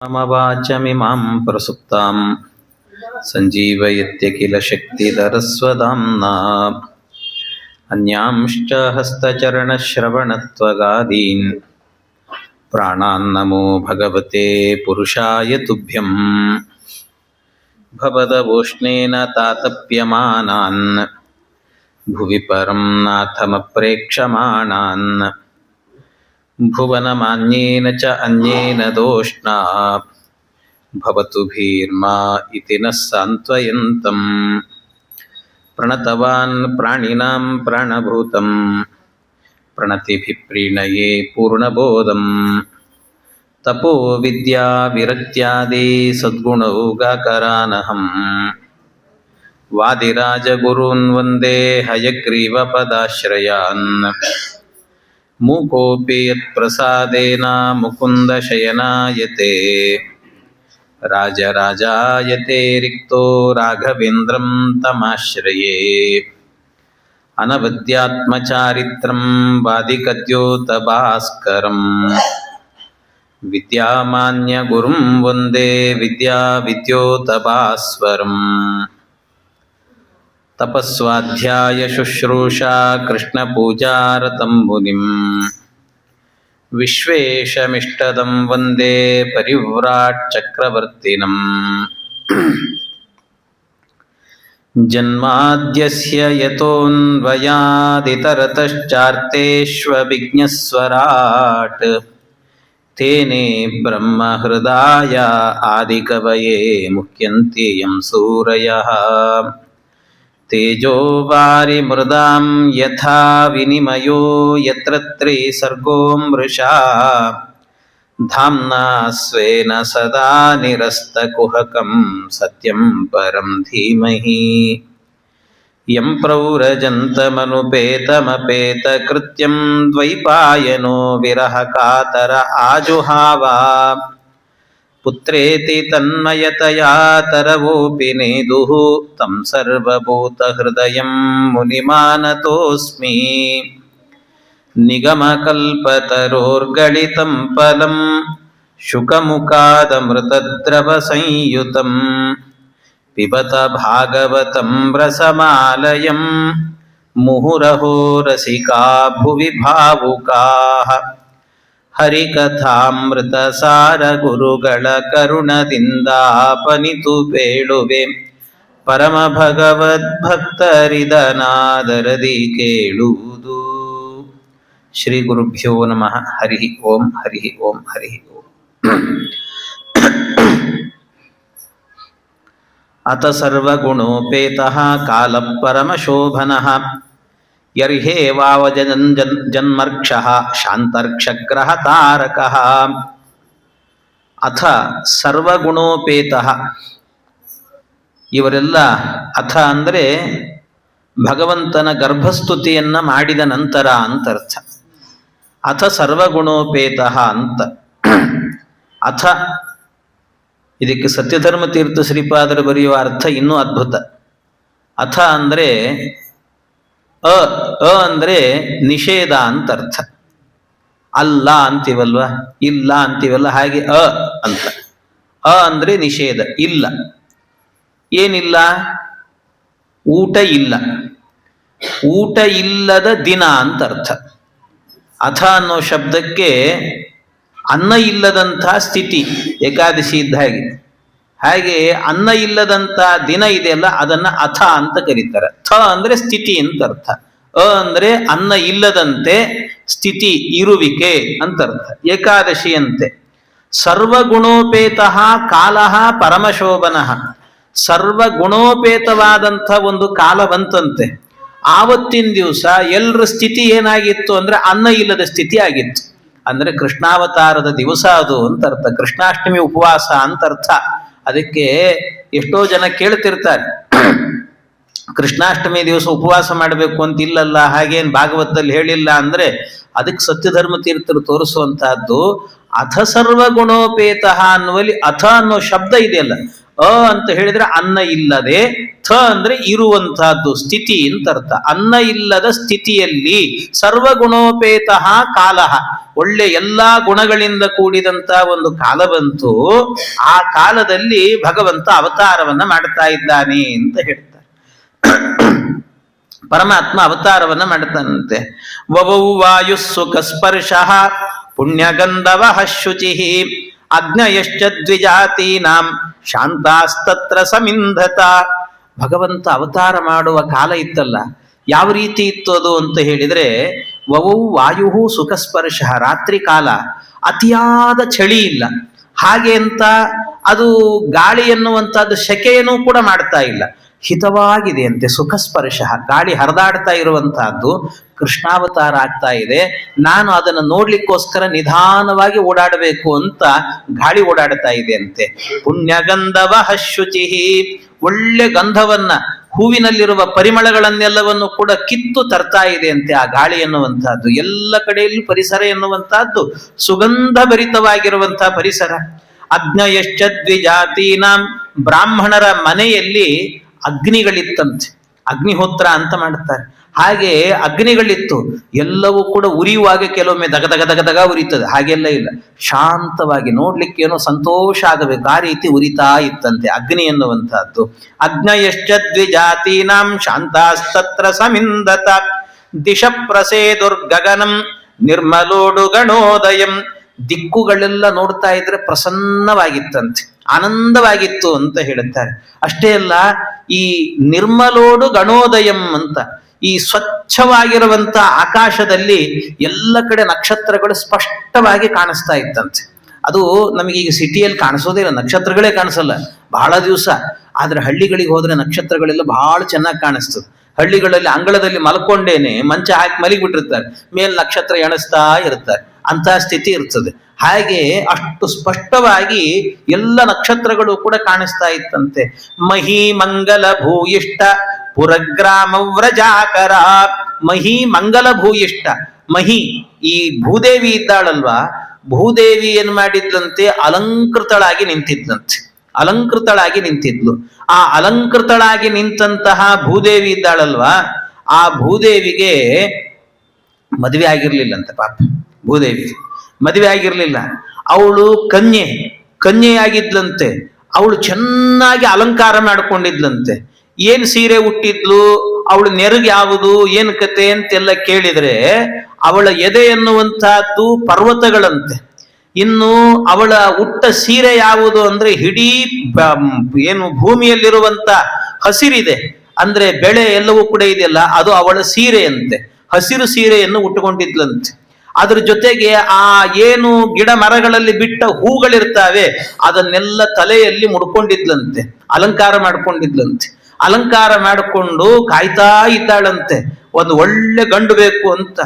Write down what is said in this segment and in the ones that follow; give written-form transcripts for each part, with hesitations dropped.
मम वाचमिमां प्रसुप्तां सञ्जीवयत्यखिल शक्तिधरस्वधाम्ना अन्यांश्च हस्तचरणश्रवणत्वगादीन् प्राणान्नमो भगवते पुरुषाय तुभ्यं भवदवोष्णेन तातप्यमानान् भुवि परं नाथमप्रेक्षमाणान् भुवनमान्येन च अन्येन दोष्णा भवतु भीर्मा इति नः सान्त्वयन्तम् प्रणतवान् प्राणिनां प्राणभूतं प्रणतिभिः प्रीणये पूर्णबोधं तपो विद्या विरक्त्यादि सद्गुणौघाकरानहं वादिराजगुरून् वन्दे हयग्रीवपदाश्रयान् मूकोऽपि यत्प्रसादेन मुकुन्दशयनायते राजराजायते रिक्तो राघवेन्द्रं तमाश्रये अनवद्यात्मचारित्रं वादिकद्योतभास्करं विद्यामान्यगुरुं वन्दे विद्याविद्योतभास्वरम् तपस्वाध्याय शुश्रूषा कृष्णपूजारतं मुनिं विश्वेशमिष्टदं वन्दे परिव्राट् चक्रवर्तिनम् जन्माद्यस्य यतोऽन्वयादितरतश्चार्तेष्वभिज्ञस्वराट् तेने ब्रह्महृदाय आदिकवये मुह्यन्ति यं सूरयः तेजो वारिमृदां यथा विनिमयो यत्र त्रिसर्गो मृषा धाम्ना स्वेन सदा निरस्तकुहकं सत्यं परं धीमहि यं प्रव्रजन्तमनुपेतमपेतकृत्यं द्वैपायनो विरहकातर आजुहाव पुत्रेति तन्मयतया तरवोऽपि नेदुः तं सर्वभूतहृदयं मुनिमानतोऽस्मि निगमकल्पतरोर्गलितं फलं शुकमुखादमृतद्रवसंयुतं पिबत भागवतं रसमालयं मुहुरहो रसिका भुवि भावुकाः ಹರಿಕಥಾಮೃತಸಾರ ಗುರುಗಳ ಕರುಣದಿಂದಾಪನಿತು ಬೇಳುವೆ ಪರಮ ಭಗವದ್ಭಕ್ತರಿದನಾದರದಿ ಕೇಳುವುದು. ಶ್ರೀ ಗುರುಭ್ಯೋ ನಮಃ. ಹರಿ ಓಂ ಹರಿ ಓಂ ಹರಿ ಓಂ. ಅತ ಸರ್ವಗುಣೋಪೇತಃ ಕಾಲಃ ಪರಮಶೋಭನಃ ಯರ್ಹೇವಾವಜನ್ಮರ್ಕ್ಷಃ ಶಾಂತರ್ಕ್ಷಗ್ರಹ ತಾರಕಃ. ಅಥ ಸರ್ವಗುಣೋಪೇತಃ, ಇವರೆಲ್ಲ ಅಥ ಅಂದರೆ ಭಗವಂತನ ಗರ್ಭಸ್ತುತಿಯನ್ನ ಮಾಡಿದ ನಂತರ ಅಂತರ್ಥ. ಅಥ ಸರ್ವಗುಣೋಪೇತಃ ಅಂತ. ಅಥ ಇದಕ್ಕೆ ಸತ್ಯಧರ್ಮ ತೀರ್ಥ ಶ್ರೀಪಾದರು ಬರೆಯುವ ಅರ್ಥ ಇನ್ನೂ ಅದ್ಭುತ. ಅಥ ಅಂದರೆ ಅ ಅಂದ್ರೆ ನಿಷೇಧ ಅಂತ ಅರ್ಥ. ಅಲ್ಲ ಅಂತೀವಲ್ವ, ಇಲ್ಲ ಅಂತೀವಲ್ಲ, ಹಾಗೆ ಅಂತ. ಅಂದ್ರೆ ನಿಷೇಧ, ಇಲ್ಲ. ಏನಿಲ್ಲ? ಊಟ ಇಲ್ಲ. ಊಟ ಇಲ್ಲದ ದಿನ ಅಂತ ಅರ್ಥ. ಅಥ ಅನ್ನೋ ಶಬ್ದಕ್ಕೆ ಅನ್ನ ಇಲ್ಲದಂಥ ಸ್ಥಿತಿ, ಏಕಾದಶಿ ಇದ್ದ ಹಾಗೆ ಅನ್ನ ಇಲ್ಲದಂತ ದಿನ ಇದೆಯಲ್ಲ, ಅದನ್ನ ಅಥ ಅಂತ ಕರೀತಾರೆ. ಥ ಅಂದ್ರೆ ಸ್ಥಿತಿ ಅಂತ ಅರ್ಥ. ಅಂದ್ರೆ ಅನ್ನ ಇಲ್ಲದಂತೆ ಸ್ಥಿತಿ, ಇರುವಿಕೆ ಅಂತ ಅರ್ಥ. ಏಕಾದಶಿ ಅಂತೆ. ಸರ್ವಗುಣೋಪೇತಃ ಕಾಲಃ ಪರಮಶೋಭನಃ. ಸರ್ವಗುಣೋಪೇತವಾದಂಥ ಒಂದು ಕಾಲ ಬಂತಂತೆ. ಆವತ್ತಿನ ದಿವಸ ಎಲ್ಲರ ಸ್ಥಿತಿ ಏನಾಗಿತ್ತು ಅಂದ್ರೆ ಅನ್ನ ಇಲ್ಲದ ಸ್ಥಿತಿ ಆಗಿತ್ತು. ಅಂದ್ರೆ ಕೃಷ್ಣಾವತಾರದ ದಿವಸ ಅದು ಅಂತ ಅರ್ಥ. ಕೃಷ್ಣಾಷ್ಟಮಿ ಉಪವಾಸ ಅಂತ ಅರ್ಥ. ಅದಕ್ಕೆ ಎಷ್ಟೋ ಜನ ಕೇಳ್ತಿರ್ತಾರೆ, ಕೃಷ್ಣಾಷ್ಟಮಿ ದಿವಸ ಉಪವಾಸ ಮಾಡಬೇಕು ಅಂತ ಇಲ್ಲಲ್ಲ, ಹಾಗೇನು ಭಾಗವತದಲ್ಲಿ ಹೇಳಿಲ್ಲ ಅಂದ್ರೆ ಅದಕ್ಕೆ ಸತ್ಯಧರ್ಮ ತೀರ್ಥರು ತೋರಿಸುವಂತಹದ್ದು. ಅಥ ಸರ್ವಗುಣೋಪೇತಃ ಅನ್ನುವಲ್ಲಿ ಅಥ ಅನ್ನೋ ಶಬ್ದ ಇದೆಯಲ್ಲ, ಅಂತ ಹೇಳಿದ್ರೆ ಅನ್ನ ಇಲ್ಲದೆ, ಥ ಅಂದ್ರೆ ಇರುವಂತಹದ್ದು ಸ್ಥಿತಿ ಅಂತ ಅರ್ಥ. ಅನ್ನ ಇಲ್ಲದ ಸ್ಥಿತಿಯಲ್ಲಿ ಸರ್ವಗುಣೋಪೇತ ಕಾಲಃ, ಒಳ್ಳೆ ಎಲ್ಲಾ ಗುಣಗಳಿಂದ ಕೂಡಿದಂತ ಒಂದು ಕಾಲ ಬಂತು. ಆ ಕಾಲದಲ್ಲಿ ಭಗವಂತ ಅವತಾರವನ್ನ ಮಾಡ್ತಾ ಇದ್ದಾನೆ ಅಂತ ಹೇಳ್ತಾರೆ. ಪರಮಾತ್ಮ ಅವತಾರವನ್ನ ಮಾಡ್ತಾನಂತೆ. ವವೌ ವಾಯುಸ್ಸುಖ ಸ್ಪರ್ಶ ಪುಣ್ಯಗಂಧವ ಶುಚಿ ಅಗ್ನಯಶ್ಚ ದ್ವಿಜಾತೀನಾಂ ಶಾಂತಾಸ್ತತ್ರ ಸಮಿಂಧತ. ಭಗವಂತ ಅವತಾರ ಮಾಡುವ ಕಾಲ ಇತ್ತಲ್ಲ, ಯಾವ ರೀತಿ ಇತ್ತು ಅದು ಅಂತ ಹೇಳಿದ್ರೆ, ವವೌ ವಾಯು ಸುಖ ಸ್ಪರ್ಶ, ರಾತ್ರಿ ಕಾಲ ಅತಿಯಾದ ಚಳಿ ಇಲ್ಲ, ಹಾಗೆ ಅಂತ ಅದು ಗಾಳಿ ಎನ್ನುವಂತಹದ್ದು ಶೆಕೆಯನ್ನು ಕೂಡ ಮಾಡ್ತಾ ಇಲ್ಲ, ಹಿತವಾಗಿದೆ ಅಂತೆ. ಸುಖ ಸ್ಪರ್ಶ, ಗಾಳಿ ಹರಿದಾಡ್ತಾ ಇರುವಂತಹದ್ದು ಕೃಷ್ಣಾವತಾರ ಆಗ್ತಾ ಇದೆ. ನಾನು ಅದನ್ನು ನೋಡ್ಲಿಕ್ಕೋಸ್ಕರ ನಿಧಾನವಾಗಿ ಓಡಾಡಬೇಕು ಅಂತ ಗಾಳಿ ಓಡಾಡ್ತಾ ಇದೆ ಅಂತೆ. ಪುಣ್ಯಗಂಧವ ಶುಚಿ, ಒಳ್ಳೆ ಗಂಧವನ್ನ, ಹೂವಿನಲ್ಲಿರುವ ಪರಿಮಳಗಳನ್ನೆಲ್ಲವನ್ನು ಕೂಡ ಕಿತ್ತು ತರ್ತಾ ಇದೆ ಅಂತೆ ಆ ಗಾಳಿ ಎನ್ನುವಂತಹದ್ದು. ಎಲ್ಲ ಕಡೆಯಲ್ಲೂ ಪರಿಸರ ಎನ್ನುವಂತಹದ್ದು ಸುಗಂಧ ಭರಿತವಾಗಿರುವಂತಹ ಪರಿಸರ. ಅಗ್ನಯಶ್ಚ ದ್ವಿಜಾತೀನಾಂ, ಬ್ರಾಹ್ಮಣರ ಮನೆಯಲ್ಲಿ ಅಗ್ನಿಗಳಿತ್ತಂತೆ, ಅಗ್ನಿಹೋತ್ರ ಅಂತ ಮಾಡ್ತಾರೆ. ಹಾಗೆ ಅಗ್ನಿಗಳಿತ್ತು, ಎಲ್ಲವೂ ಕೂಡ ಉರಿಯುವಾಗ ಕೆಲವೊಮ್ಮೆ ದಗ ದಗ ದಗ ದಗ ಉರಿತದೆ, ಹಾಗೆಲ್ಲ ಇಲ್ಲ, ಶಾಂತವಾಗಿ ನೋಡ್ಲಿಕ್ಕೆ ಏನೋ ಸಂತೋಷ ಆಗಬೇಕು ಆ ರೀತಿ ಉರಿತಾ ಇತ್ತಂತೆ ಅಗ್ನಿ ಎನ್ನುವಂತಹದ್ದು. ಅಗ್ನಯಶ್ಚ ದ್ವಿಜಾತೀನಾಂ ಶಾಂತಾಸ್ತತ್ರ ಸಮಿಂದತ ದಿಶ ಪ್ರಸೇದುರ್ಗಗನಂ ನಿರ್ಮಲೋಡು ಗಣೋದಯಂ. ದಿಕ್ಕುಗಳೆಲ್ಲ ನೋಡ್ತಾ ಇದ್ರೆ ಪ್ರಸನ್ನವಾಗಿತ್ತಂತೆ, ಆನಂದವಾಗಿತ್ತು ಅಂತ ಹೇಳುತ್ತಾರೆ. ಅಷ್ಟೇ ಅಲ್ಲ, ಈ ನಿರ್ಮಲೋಡು ಗಣೋದಯಂ ಅಂತ, ಈ ಸ್ವಚ್ಛವಾಗಿರುವಂತ ಆಕಾಶದಲ್ಲಿ ಎಲ್ಲ ಕಡೆ ನಕ್ಷತ್ರಗಳು ಸ್ಪಷ್ಟವಾಗಿ ಕಾಣಿಸ್ತಾ ಇತ್ತಂತೆ. ಅದು ನಮಗೀಗ ಸಿಟಿಯಲ್ಲಿ ಕಾಣಿಸೋದಿಲ್ಲ, ನಕ್ಷತ್ರಗಳೇ ಕಾಣಿಸಲ್ಲ ಬಹಳ ದಿವಸ. ಆದ್ರೆ ಹಳ್ಳಿಗಳಿಗೆ ಹೋದ್ರೆ ನಕ್ಷತ್ರಗಳೆಲ್ಲ ಬಹಳ ಚೆನ್ನಾಗಿ ಕಾಣಿಸ್ತದೆ. ಹಳ್ಳಿಗಳಲ್ಲಿ ಅಂಗಳದಲ್ಲಿ ಮಲ್ಕೊಂಡೇನೆ ಮಂಚ ಹಾಕಿ ಮಲಗಿಬಿಟ್ಟಿರ್ತಾರೆ, ಮೇಲ್ ನಕ್ಷತ್ರ ಎಣಿಸ್ತಾ ಇರ್ತಾರೆ, ಅಂತಹ ಸ್ಥಿತಿ ಇರ್ತದೆ. ಹಾಗೆ ಅಷ್ಟು ಸ್ಪಷ್ಟವಾಗಿ ಎಲ್ಲ ನಕ್ಷತ್ರಗಳು ಕೂಡ ಕಾಣಿಸ್ತಾ ಇತ್ತಂತೆ. ಮಹಿ ಮಂಗಲ ಭೂಯಿಷ್ಟ ಪುರಗ್ರಾಮ ವ್ರಜಾಕರ. ಮಹಿ ಮಂಗಲ ಭೂಯಿಷ್ಟ, ಮಹಿ ಈ ಭೂದೇವಿ ಇದ್ದಾಳಲ್ವಾ, ಭೂದೇವಿ ಏನ್ ಮಾಡಿದ್ಲಂತೆ, ಅಲಂಕೃತಳಾಗಿ ನಿಂತಿದ್ಲಂತೆ, ಅಲಂಕೃತಳಾಗಿ ನಿಂತಿದ್ಲು. ಆ ಅಲಂಕೃತಳಾಗಿ ನಿಂತಹ ಭೂದೇವಿ ಇದ್ದಾಳಲ್ವಾ, ಆ ಭೂದೇವಿಗೆ ಮದುವೆ ಆಗಿರ್ಲಿಲ್ಲಂತೆ. ಪಾಪ ಭೂದೇವಿ ಮದುವೆ ಆಗಿರ್ಲಿಲ್ಲ, ಅವಳು ಕನ್ಯೆಯಾಗಿದ್ಲಂತೆ. ಅವಳು ಚೆನ್ನಾಗಿ ಅಲಂಕಾರ ಮಾಡಿಕೊಂಡಿದ್ಲಂತೆ. ಏನ್ ಸೀರೆ ಉಟ್ಟಿದ್ಲು, ಅವಳು ನೆರಗ್ ಯಾವುದು, ಏನ್ ಕತೆ ಅಂತೆಲ್ಲ ಕೇಳಿದ್ರೆ ಅವಳ ಎದೆ ಎನ್ನುವಂತಹದ್ದು ಪರ್ವತಗಳಂತೆ. ಇನ್ನು ಅವಳ ಉಟ್ಟ ಸೀರೆ ಯಾವುದು ಅಂದ್ರೆ ಇಡೀ ಏನು ಭೂಮಿಯಲ್ಲಿರುವಂತ ಹಸಿರಿದೆ ಅಂದ್ರೆ ಬೆಳೆ ಎಲ್ಲವೂ ಕೂಡ ಇದೆಯಲ್ಲ, ಅದು ಅವಳ ಸೀರೆಯಂತೆ. ಹಸಿರು ಸೀರೆಯನ್ನು ಉಟ್ಟುಕೊಂಡಿದ್ಲಂತೆ. ಅದ್ರ ಜೊತೆಗೆ ಆ ಏನು ಗಿಡ ಮರಗಳಲ್ಲಿ ಬಿಟ್ಟ ಹೂಗಳಿರ್ತಾವೆ ಅದನ್ನೆಲ್ಲ ತಲೆಯಲ್ಲಿ ಮುಡ್ಕೊಂಡಿದ್ಲಂತೆ, ಅಲಂಕಾರ ಮಾಡ್ಕೊಂಡಿದ್ಲಂತೆ. ಅಲಂಕಾರ ಮಾಡಿಕೊಂಡು ಕಾಯ್ತಾ ಇದ್ದಾಳಂತೆ ಒಂದು ಒಳ್ಳೆ ಗಂಡು ಬೇಕು ಅಂತ.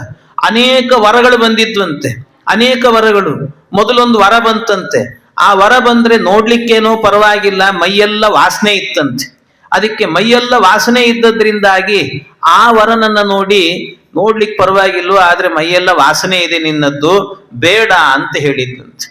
ಅನೇಕ ವರಗಳು ಬಂದಿದ್ವಂತೆ, ಅನೇಕ ವರಗಳು. ಮೊದಲೊಂದು ವರ ಬಂತಂತೆ, ಆ ವರ ಬಂದ್ರೆ ನೋಡ್ಲಿಕ್ಕೇನೋ ಪರವಾಗಿಲ್ಲ, ಮೈಯೆಲ್ಲ ವಾಸನೆ ಇತ್ತಂತೆ. ಅದಕ್ಕೆ ಮೈಯೆಲ್ಲ ವಾಸನೆ ಇದ್ದದ್ರಿಂದಾಗಿ ಆ ವರನನ್ನ ನೋಡ್ಲಿಕ್ಕೆ ಪರವಾಗಿಲ್ವ, ಆದ್ರೆ ಮೈಯೆಲ್ಲ ವಾಸನೆ ಇದೆ ನಿನ್ನದ್ದು, ಬೇಡ ಅಂತ ಹೇಳಿದ್ದಂತೆ.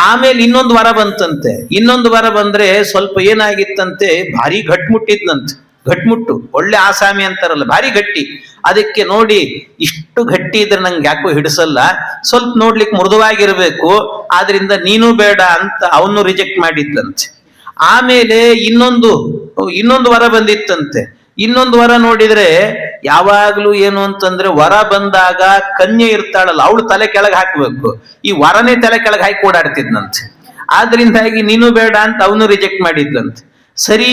ಆಮೇಲೆ ಇನ್ನೊಂದು ವರ ಬಂತಂತೆ. ಇನ್ನೊಂದು ವರ ಬಂದ್ರೆ ಸ್ವಲ್ಪ ಏನಾಗಿತ್ತಂತೆ, ಭಾರಿ ಗಟ್ಮುಟ್ಟಿದ್ನಂತೆ. ಗಟ್ಮುಟ್ಟು ಒಳ್ಳೆ ಆಸಾಮಿ ಅಂತಾರಲ್ಲ, ಭಾರಿ ಗಟ್ಟಿ. ಅದಕ್ಕೆ ನೋಡಿ, ಇಷ್ಟು ಗಟ್ಟಿ ಇದ್ರೆ ನಂಗೆ ಯಾಕೋ ಹಿಡಿಸಲ್ಲ, ಸ್ವಲ್ಪ ನೋಡ್ಲಿಕ್ಕೆ ಮೃದುವಾಗಿರ್ಬೇಕು, ಆದ್ರಿಂದ ನೀನು ಬೇಡ ಅಂತ ಅವನು ರಿಜೆಕ್ಟ್ ಮಾಡಿದ್ದಂತೆ. ಆಮೇಲೆ ಇನ್ನೊಂದು ವರ ಬಂದಿತ್ತಂತೆ. ಇನ್ನೊಂದು ವರ ನೋಡಿದ್ರೆ ಯಾವಾಗ್ಲೂ ಏನು ಅಂತಂದ್ರೆ, ವರ ಬಂದಾಗ ಕನ್ಯೆ ಇರ್ತಾಳಲ್ಲ ಅವಳು ತಲೆ ಕೆಳಗೆ ಹಾಕ್ಬೇಕು, ಈ ವರನೇ ತಲೆ ಕೆಳಗೆ ಹಾಕಿ ಓಡಾಡ್ತಿದ್ನಂತೆ. ಆದ್ರಿಂದಾಗಿ ನೀನು ಬೇಡ ಅಂತ ಅವನು ರಿಜೆಕ್ಟ್ ಮಾಡಿದ್ದಂತೆ. ಸರಿ,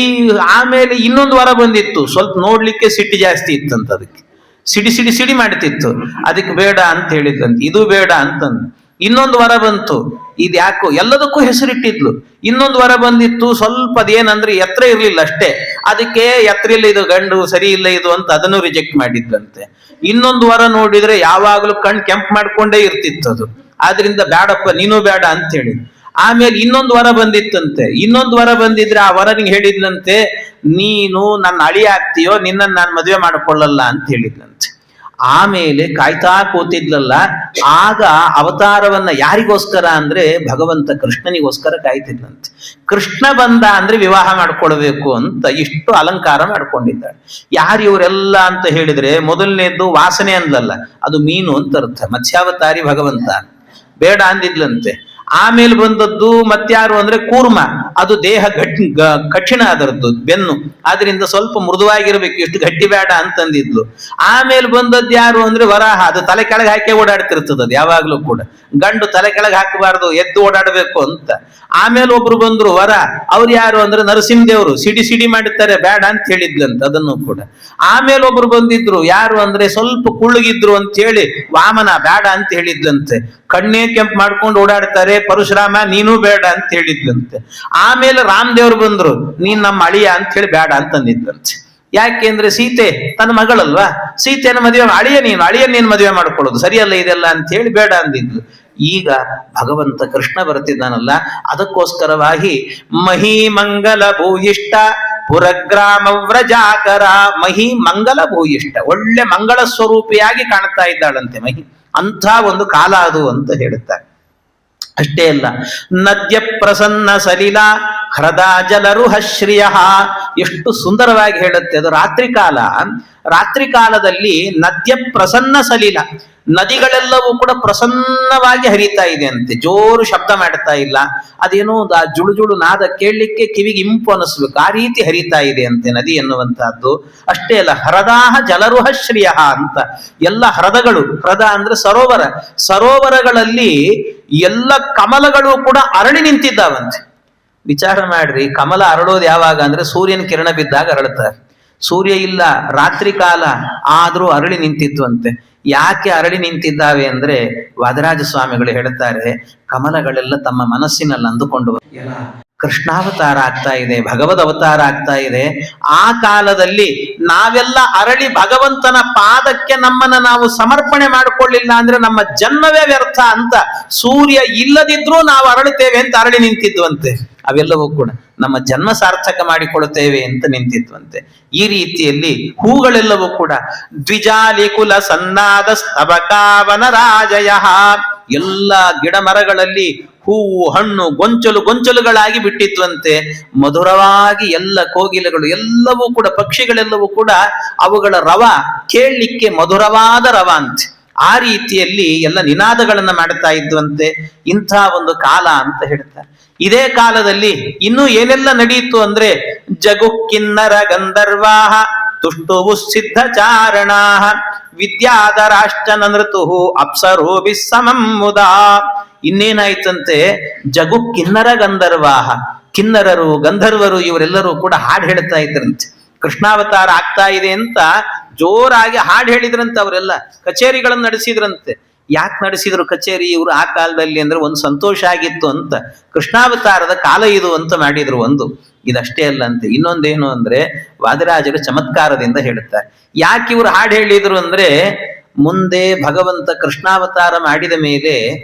ಆಮೇಲೆ ಇನ್ನೊಂದು ವರ ಬಂದಿತ್ತು, ಸ್ವಲ್ಪ ನೋಡ್ಲಿಕ್ಕೆ ಸಿಟಿ ಜಾಸ್ತಿ ಇತ್ತಂತ, ಅದಕ್ಕೆ ಸಿಡಿ ಮಾಡ್ತಿತ್ತು, ಅದಕ್ಕೆ ಬೇಡ ಅಂತ ಹೇಳಿದ್ದಂತೆ. ಇದು ಬೇಡ ಅಂತಂದು ಇನ್ನೊಂದು ವರ ಬಂತು, ಇದ್ಯಾಕೋ ಎಲ್ಲದಕ್ಕೂ ಹೆಸರಿಟ್ಟಿದ್ಲು. ಇನ್ನೊಂದು ವರ ಬಂದಿತ್ತು, ಸ್ವಲ್ಪ ಅದೇನಂದ್ರೆ ಎತ್ತರ ಇರ್ಲಿಲ್ಲ ಅಷ್ಟೇ, ಅದಕ್ಕೆ ಎತ್ತರ ಇಲ್ಲ ಇದು ಗಂಡು, ಸರಿ ಇಲ್ಲ ಇದು ಅಂತ ಅದನ್ನು ರಿಜೆಕ್ಟ್ ಮಾಡಿದ್ದಂತೆ. ಇನ್ನೊಂದು ವರ ನೋಡಿದ್ರೆ ಯಾವಾಗ್ಲೂ ಕೆಂಪು ಮಾಡ್ಕೊಂಡೇ ಇರ್ತಿತ್ತು ಅದು, ಆದ್ರಿಂದ ಬೇಡಪ್ಪ ನೀನು ಬೇಡ ಅಂತ ಹೇಳಿ. ಆಮೇಲೆ ಇನ್ನೊಂದು ವರ ಬಂದಿತ್ತಂತೆ. ಇನ್ನೊಂದು ವರ ಬಂದಿದ್ರೆ ಆ ವರನಿಗೆ ಹೇಳಿದ್ಲಂತೆ, ನೀನು ನನ್ನ ಅಳಿ ಆಗ್ತೀಯೋ, ನಿನ್ನನ್ನು ನಾನು ಮದುವೆ ಮಾಡಿಕೊಳ್ಳಲ್ಲ ಅಂತ ಹೇಳಿದ್ಲಂತೆ. ಆಮೇಲೆ ಕಾಯ್ತಾ ಕೂತಿದ್ಲಲ್ಲ, ಆಗ ಅವತಾರವನ್ನ ಯಾರಿಗೋಸ್ಕರ ಅಂದ್ರೆ ಭಗವಂತ ಕೃಷ್ಣನಿಗೋಸ್ಕರ ಕಾಯ್ತಿದ್ಲಂತೆ. ಕೃಷ್ಣ ಬಂದ ಅಂದ್ರೆ ವಿವಾಹ ಮಾಡ್ಕೊಳ್ಬೇಕು ಅಂತ ಇಷ್ಟು ಅಲಂಕಾರ ಮಾಡ್ಕೊಂಡಿದ್ದಾಳೆ. ಯಾರು ಇವರೆಲ್ಲ ಅಂತ ಹೇಳಿದ್ರೆ, ಮೊದಲನೇದ್ದು ವಾಸನೆ ಅಂದ್ಲಲ್ಲ, ಅದು ಮೀನು ಅಂತ ಅರ್ಥ. ಮತ್ಸ್ಯಾವತಾರಿ ಭಗವಂತ ಬೇಡ ಅಂದಿದ್ಲಂತೆ. ಆಮೇಲೆ ಬಂದದ್ದು ಮತ್ಯಾರು ಅಂದ್ರೆ ಕೂರ್ಮ, ಅದು ದೇಹ ಕಠಿಣ ಅದರದ್ದು ಬೆನ್ನು, ಆದ್ರಿಂದ ಸ್ವಲ್ಪ ಮೃದುವಾಗಿರ್ಬೇಕು, ಇಷ್ಟು ಗಟ್ಟಿ ಬೇಡ ಅಂತಂದಿದ್ಲು. ಆಮೇಲೆ ಬಂದದ್ದು ಯಾರು ಅಂದ್ರೆ ವರಾಹ, ಅದು ತಲೆ ಕೆಳಗೆ ಹಾಕಿ ಓಡಾಡ್ತಿರ್ತದ ಅದು ಯಾವಾಗ್ಲೂ ಕೂಡ. ಗಂಡು ತಲೆ ಕೆಳಗೆ ಹಾಕಬಾರ್ದು, ಎದ್ದು ಓಡಾಡಬೇಕು ಅಂತ. ಆಮೇಲೆ ಒಬ್ರು ಬಂದ್ರು ವರ, ಅವ್ರು ಯಾರು ಅಂದ್ರೆ ನರಸಿಂಹದೇವರು, ಸಿಡಿ ಸಿಡಿ ಮಾಡುತ್ತಾರೆ, ಬೇಡ ಅಂತ ಹೇಳಿದ್ಲಂತ ಅದನ್ನು ಕೂಡ. ಆಮೇಲೆ ಒಬ್ರು ಬಂದಿದ್ರು, ಯಾರು ಅಂದ್ರೆ ಸ್ವಲ್ಪ ಕುಳ್ಳಗಿದ್ರು ಅಂತ ಹೇಳಿ ವಾಮನ, ಬೇಡ ಅಂತ ಹೇಳಿದ್ಲಂತೆ. ಕಣ್ಣೇ ಕೆಂಪು ಮಾಡ್ಕೊಂಡು ಓಡಾಡ್ತಾರೆ, ಪರಶುರಾಮ ನೀನು ಬೇಡ ಅಂತ ಹೇಳಿದ್ಲಂತೆ. ಆಮೇಲೆ ರಾಮದೇವ್ರು ಬಂದ್ರು, ನೀನ್ ನಮ್ಮ ಅಳಿಯ ಅಂತ ಹೇಳಿ ಬೇಡ ಅಂತಂದಿದ್ಲಂತೆ. ಯಾಕೆಂದ್ರೆ ಸೀತೆ ತನ್ನ ಮಗಳಲ್ವಾ, ಸೀತೆಯನ್ನು ಮದುವೆ ಅಳಿಯ ನೀನು ಮದುವೆ ಮಾಡ್ಕೊಳ್ಳೋದು ಸರಿಯಲ್ಲ ಇದೆಲ್ಲ ಅಂತ ಹೇಳಿ ಬೇಡ ಅಂದಿದ್ಲು. ಈಗ ಭಗವಂತ ಕೃಷ್ಣ ಬರ್ತಿದ್ದಾನಲ್ಲ, ಅದಕ್ಕೋಸ್ಕರವಾಗಿ ಮಹಿ ಮಂಗಲ ಭೂಯಿಷ್ಟ ಪುರಗ್ರಾಮ ವ್ರಜಾಕರ. ಮಹಿ ಮಂಗಲ ಭೂಯಿಷ್ಟ, ಒಳ್ಳೆ ಮಂಗಳ ಸ್ವರೂಪಿಯಾಗಿ ಕಾಣ್ತಾ ಇದ್ದಾಳಂತೆ ಮಹಿ. ಅಂಥ ಒಂದು ಕಾಲ ಅದು ಅಂತ ಹೇಳುತ್ತಾರೆ. ಅಷ್ಟೇ ಅಲ್ಲ, ನದ್ಯ ಪ್ರಸನ್ನ ಸಲಿಲ ಹೃದಾ ಜಲರುಹಶ್ರಿಯ, ಎಷ್ಟು ಸುಂದರವಾಗಿ ಹೇಳುತ್ತೆ ಅದು. ರಾತ್ರಿ ಕಾಲದಲ್ಲಿ ನದ್ಯ ಪ್ರಸನ್ನ ಸಲಿಲ, ನದಿಗಳೆಲ್ಲವೂ ಕೂಡ ಪ್ರಸನ್ನವಾಗಿ ಹರಿತಾ ಇದೆ ಅಂತೆ, ಜೋರು ಶಬ್ದ ಮಾಡ್ತಾ ಇಲ್ಲ. ಅದೇನೋ ಆ ಜುಳು ನಾದ ಕೇಳಲಿಕ್ಕೆ ಕಿವಿಗೆ ಇಂಪು ಅನಿಸ್ಬೇಕು, ಆ ರೀತಿ ಹರಿತಾ ಇದೆ ಅಂತೆ ನದಿ ಎನ್ನುವಂತಹದ್ದು. ಅಷ್ಟೇ ಅಲ್ಲ, ಹೃದಾಹ ಜಲರುಹ ಶ್ರಿಯ ಅಂತ, ಎಲ್ಲ ಹೃದ ಅಂದ್ರೆ ಸರೋವರಗಳಲ್ಲಿ ಎಲ್ಲ ಕಮಲಗಳು ಕೂಡ ಅರಳಿ ನಿಂತಿದ್ದಾವಂತೆ. ವಿಚಾರ ಮಾಡ್ರಿ, ಕಮಲ ಅರಳೋದು ಯಾವಾಗ ಅಂದ್ರೆ ಸೂರ್ಯನ ಕಿರಣ ಬಿದ್ದಾಗ ಅರಳುತ್ತಾರೆ. ಸೂರ್ಯ ಇಲ್ಲ, ರಾತ್ರಿ ಕಾಲ, ಆದ್ರೂ ಅರಳಿ ನಿಂತಿದ್ವಂತೆ. ಯಾಕೆ ಅರಳಿ ನಿಂತಿದ್ದಾವೆ ಅಂದ್ರೆ ವಾದರಾಜ ಸ್ವಾಮಿಗಳು ಹೇಳುತ್ತಾರೆ, ಕಮಲಗಳೆಲ್ಲ ತಮ್ಮ ಮನಸ್ಸಿನಲ್ಲಿ ಅಂದುಕೊಂಡು ಕೃಷ್ಣಾವತಾರ ಆಗ್ತಾ ಇದೆ, ಭಗವದ್ ಅವತಾರ ಆಗ್ತಾ ಇದೆ. ಆ ಕಾಲದಲ್ಲಿ ನಾವೆಲ್ಲ ಅರಳಿ ಭಗವಂತನ ಪಾದಕ್ಕೆ ನಮ್ಮನ್ನ ನಾವು ಸಮರ್ಪಣೆ ಮಾಡಿಕೊಳ್ಳಿಲ್ಲ ಅಂದ್ರೆ ನಮ್ಮ ಜನ್ಮವೇ ವ್ಯರ್ಥ ಅಂತ, ಸೂರ್ಯ ಇಲ್ಲದಿದ್ರೂ ನಾವು ಅರಳುತ್ತೇವೆ ಅಂತ ಅರಳಿ ನಿಂತಿದ್ವಂತೆ. ಅವೆಲ್ಲವೂ ಕೂಡ ನಮ್ಮ ಜನ್ಮ ಸಾರ್ಥಕ ಮಾಡಿಕೊಳ್ಳುತ್ತೇವೆ ಅಂತ ನಿಂತಿದ್ವಂತೆ. ಈ ರೀತಿಯಲ್ಲಿ ಹೂಗಳೆಲ್ಲವೂ ಕೂಡ ದ್ವಿಜಾಲಿ ಕುಲ ಸನ್ನಾದ ಸ್ತಬಕಾವನ ರಾಜಯ, ಎಲ್ಲ ಗಿಡ ಮರಗಳಲ್ಲಿ ಹೂವು ಹಣ್ಣು ಗೊಂಚಲುಗಳಾಗಿ ಬಿಟ್ಟಿದ್ವಂತೆ. ಮಧುರವಾಗಿ ಎಲ್ಲ ಕೋಗಿಲೆಗಳು ಎಲ್ಲವೂ ಕೂಡ, ಪಕ್ಷಿಗಳೆಲ್ಲವೂ ಕೂಡ ಅವುಗಳ ರವ ಕೇಳಲಿಕ್ಕೆ ಮಧುರವಾದ ರವ ಅಂತೆ. ಆ ರೀತಿಯಲ್ಲಿ ಎಲ್ಲ ನಿನಾದಗಳನ್ನ ಮಾಡ್ತಾ ಇದ್ವಂತೆ. ಇಂಥ ಒಂದು ಕಾಲ ಅಂತ ಹೇಳ್ತಾರೆ. ಇದೇ ಕಾಲದಲ್ಲಿ ಇನ್ನೂ ಏನೆಲ್ಲ ನಡೆಯಿತು ಅಂದ್ರೆ, ಜಗು ಕಿನ್ನರ ಗಂಧರ್ವಾಹ ತುಷ್ಟುವು ಸಿದ್ಧ ಚಾರಣಾ ವಿದ್ಯಾಧರಾಶ್ಚನ ನೃತು ಅಪ್ಸರೋಭಿ ಸಮಂ ಮುದಾ. ಇನ್ನೇನಾಯ್ತಂತೆ, ಜಗು ಕಿನ್ನರ ಗಂಧರ್ವಾಹ, ಕಿನ್ನರರು ಗಂಧರ್ವರು ಇವರೆಲ್ಲರೂ ಕೂಡ ಹಾಡು ಹೇಳ್ತಾ ಇದ್ರಂತೆ. ಕೃಷ್ಣಾವತಾರ ಆಗ್ತಾ ಇದೆ ಅಂತ ಜೋರಾಗಿ ಹಾಡು ಹೇಳಿದ್ರಂತೆ. ಅವರೆಲ್ಲ ಕಚೇರಿಗಳನ್ನು ನಡೆಸಿದ್ರಂತೆ. ಯಾಕೆ ನಡೆಸಿದ್ರು ಕಚೇರಿ ಇವರು ಆ ಕಾಲದಲ್ಲಿ ಅಂದ್ರೆ ಒಂದು ಸಂತೋಷ ಆಗಿತ್ತು ಅಂತ, ಕೃಷ್ಣಾವತಾರದ ಕಾಲ ಇದು ಅಂತ ಮಾಡಿದ್ರು ಒಂದು. ಇದಷ್ಟೇ ಅಲ್ಲ ಅಂತೆ, ಇನ್ನೊಂದೇನು ಅಂದ್ರೆ ವಾದಿರಾಜರು ಚಮತ್ಕಾರದಿಂದ ಹೇಳುತ್ತಾರೆ. ಯಾಕೆ ಇವರು ಹಾಡು ಹೇಳಿದ್ರು ಅಂದ್ರೆ, ಮುಂದೆ ಭಗವಂತ ಕೃಷ್ಣಾವತಾರ ಮಾಡಿದ ಮೇಲೆ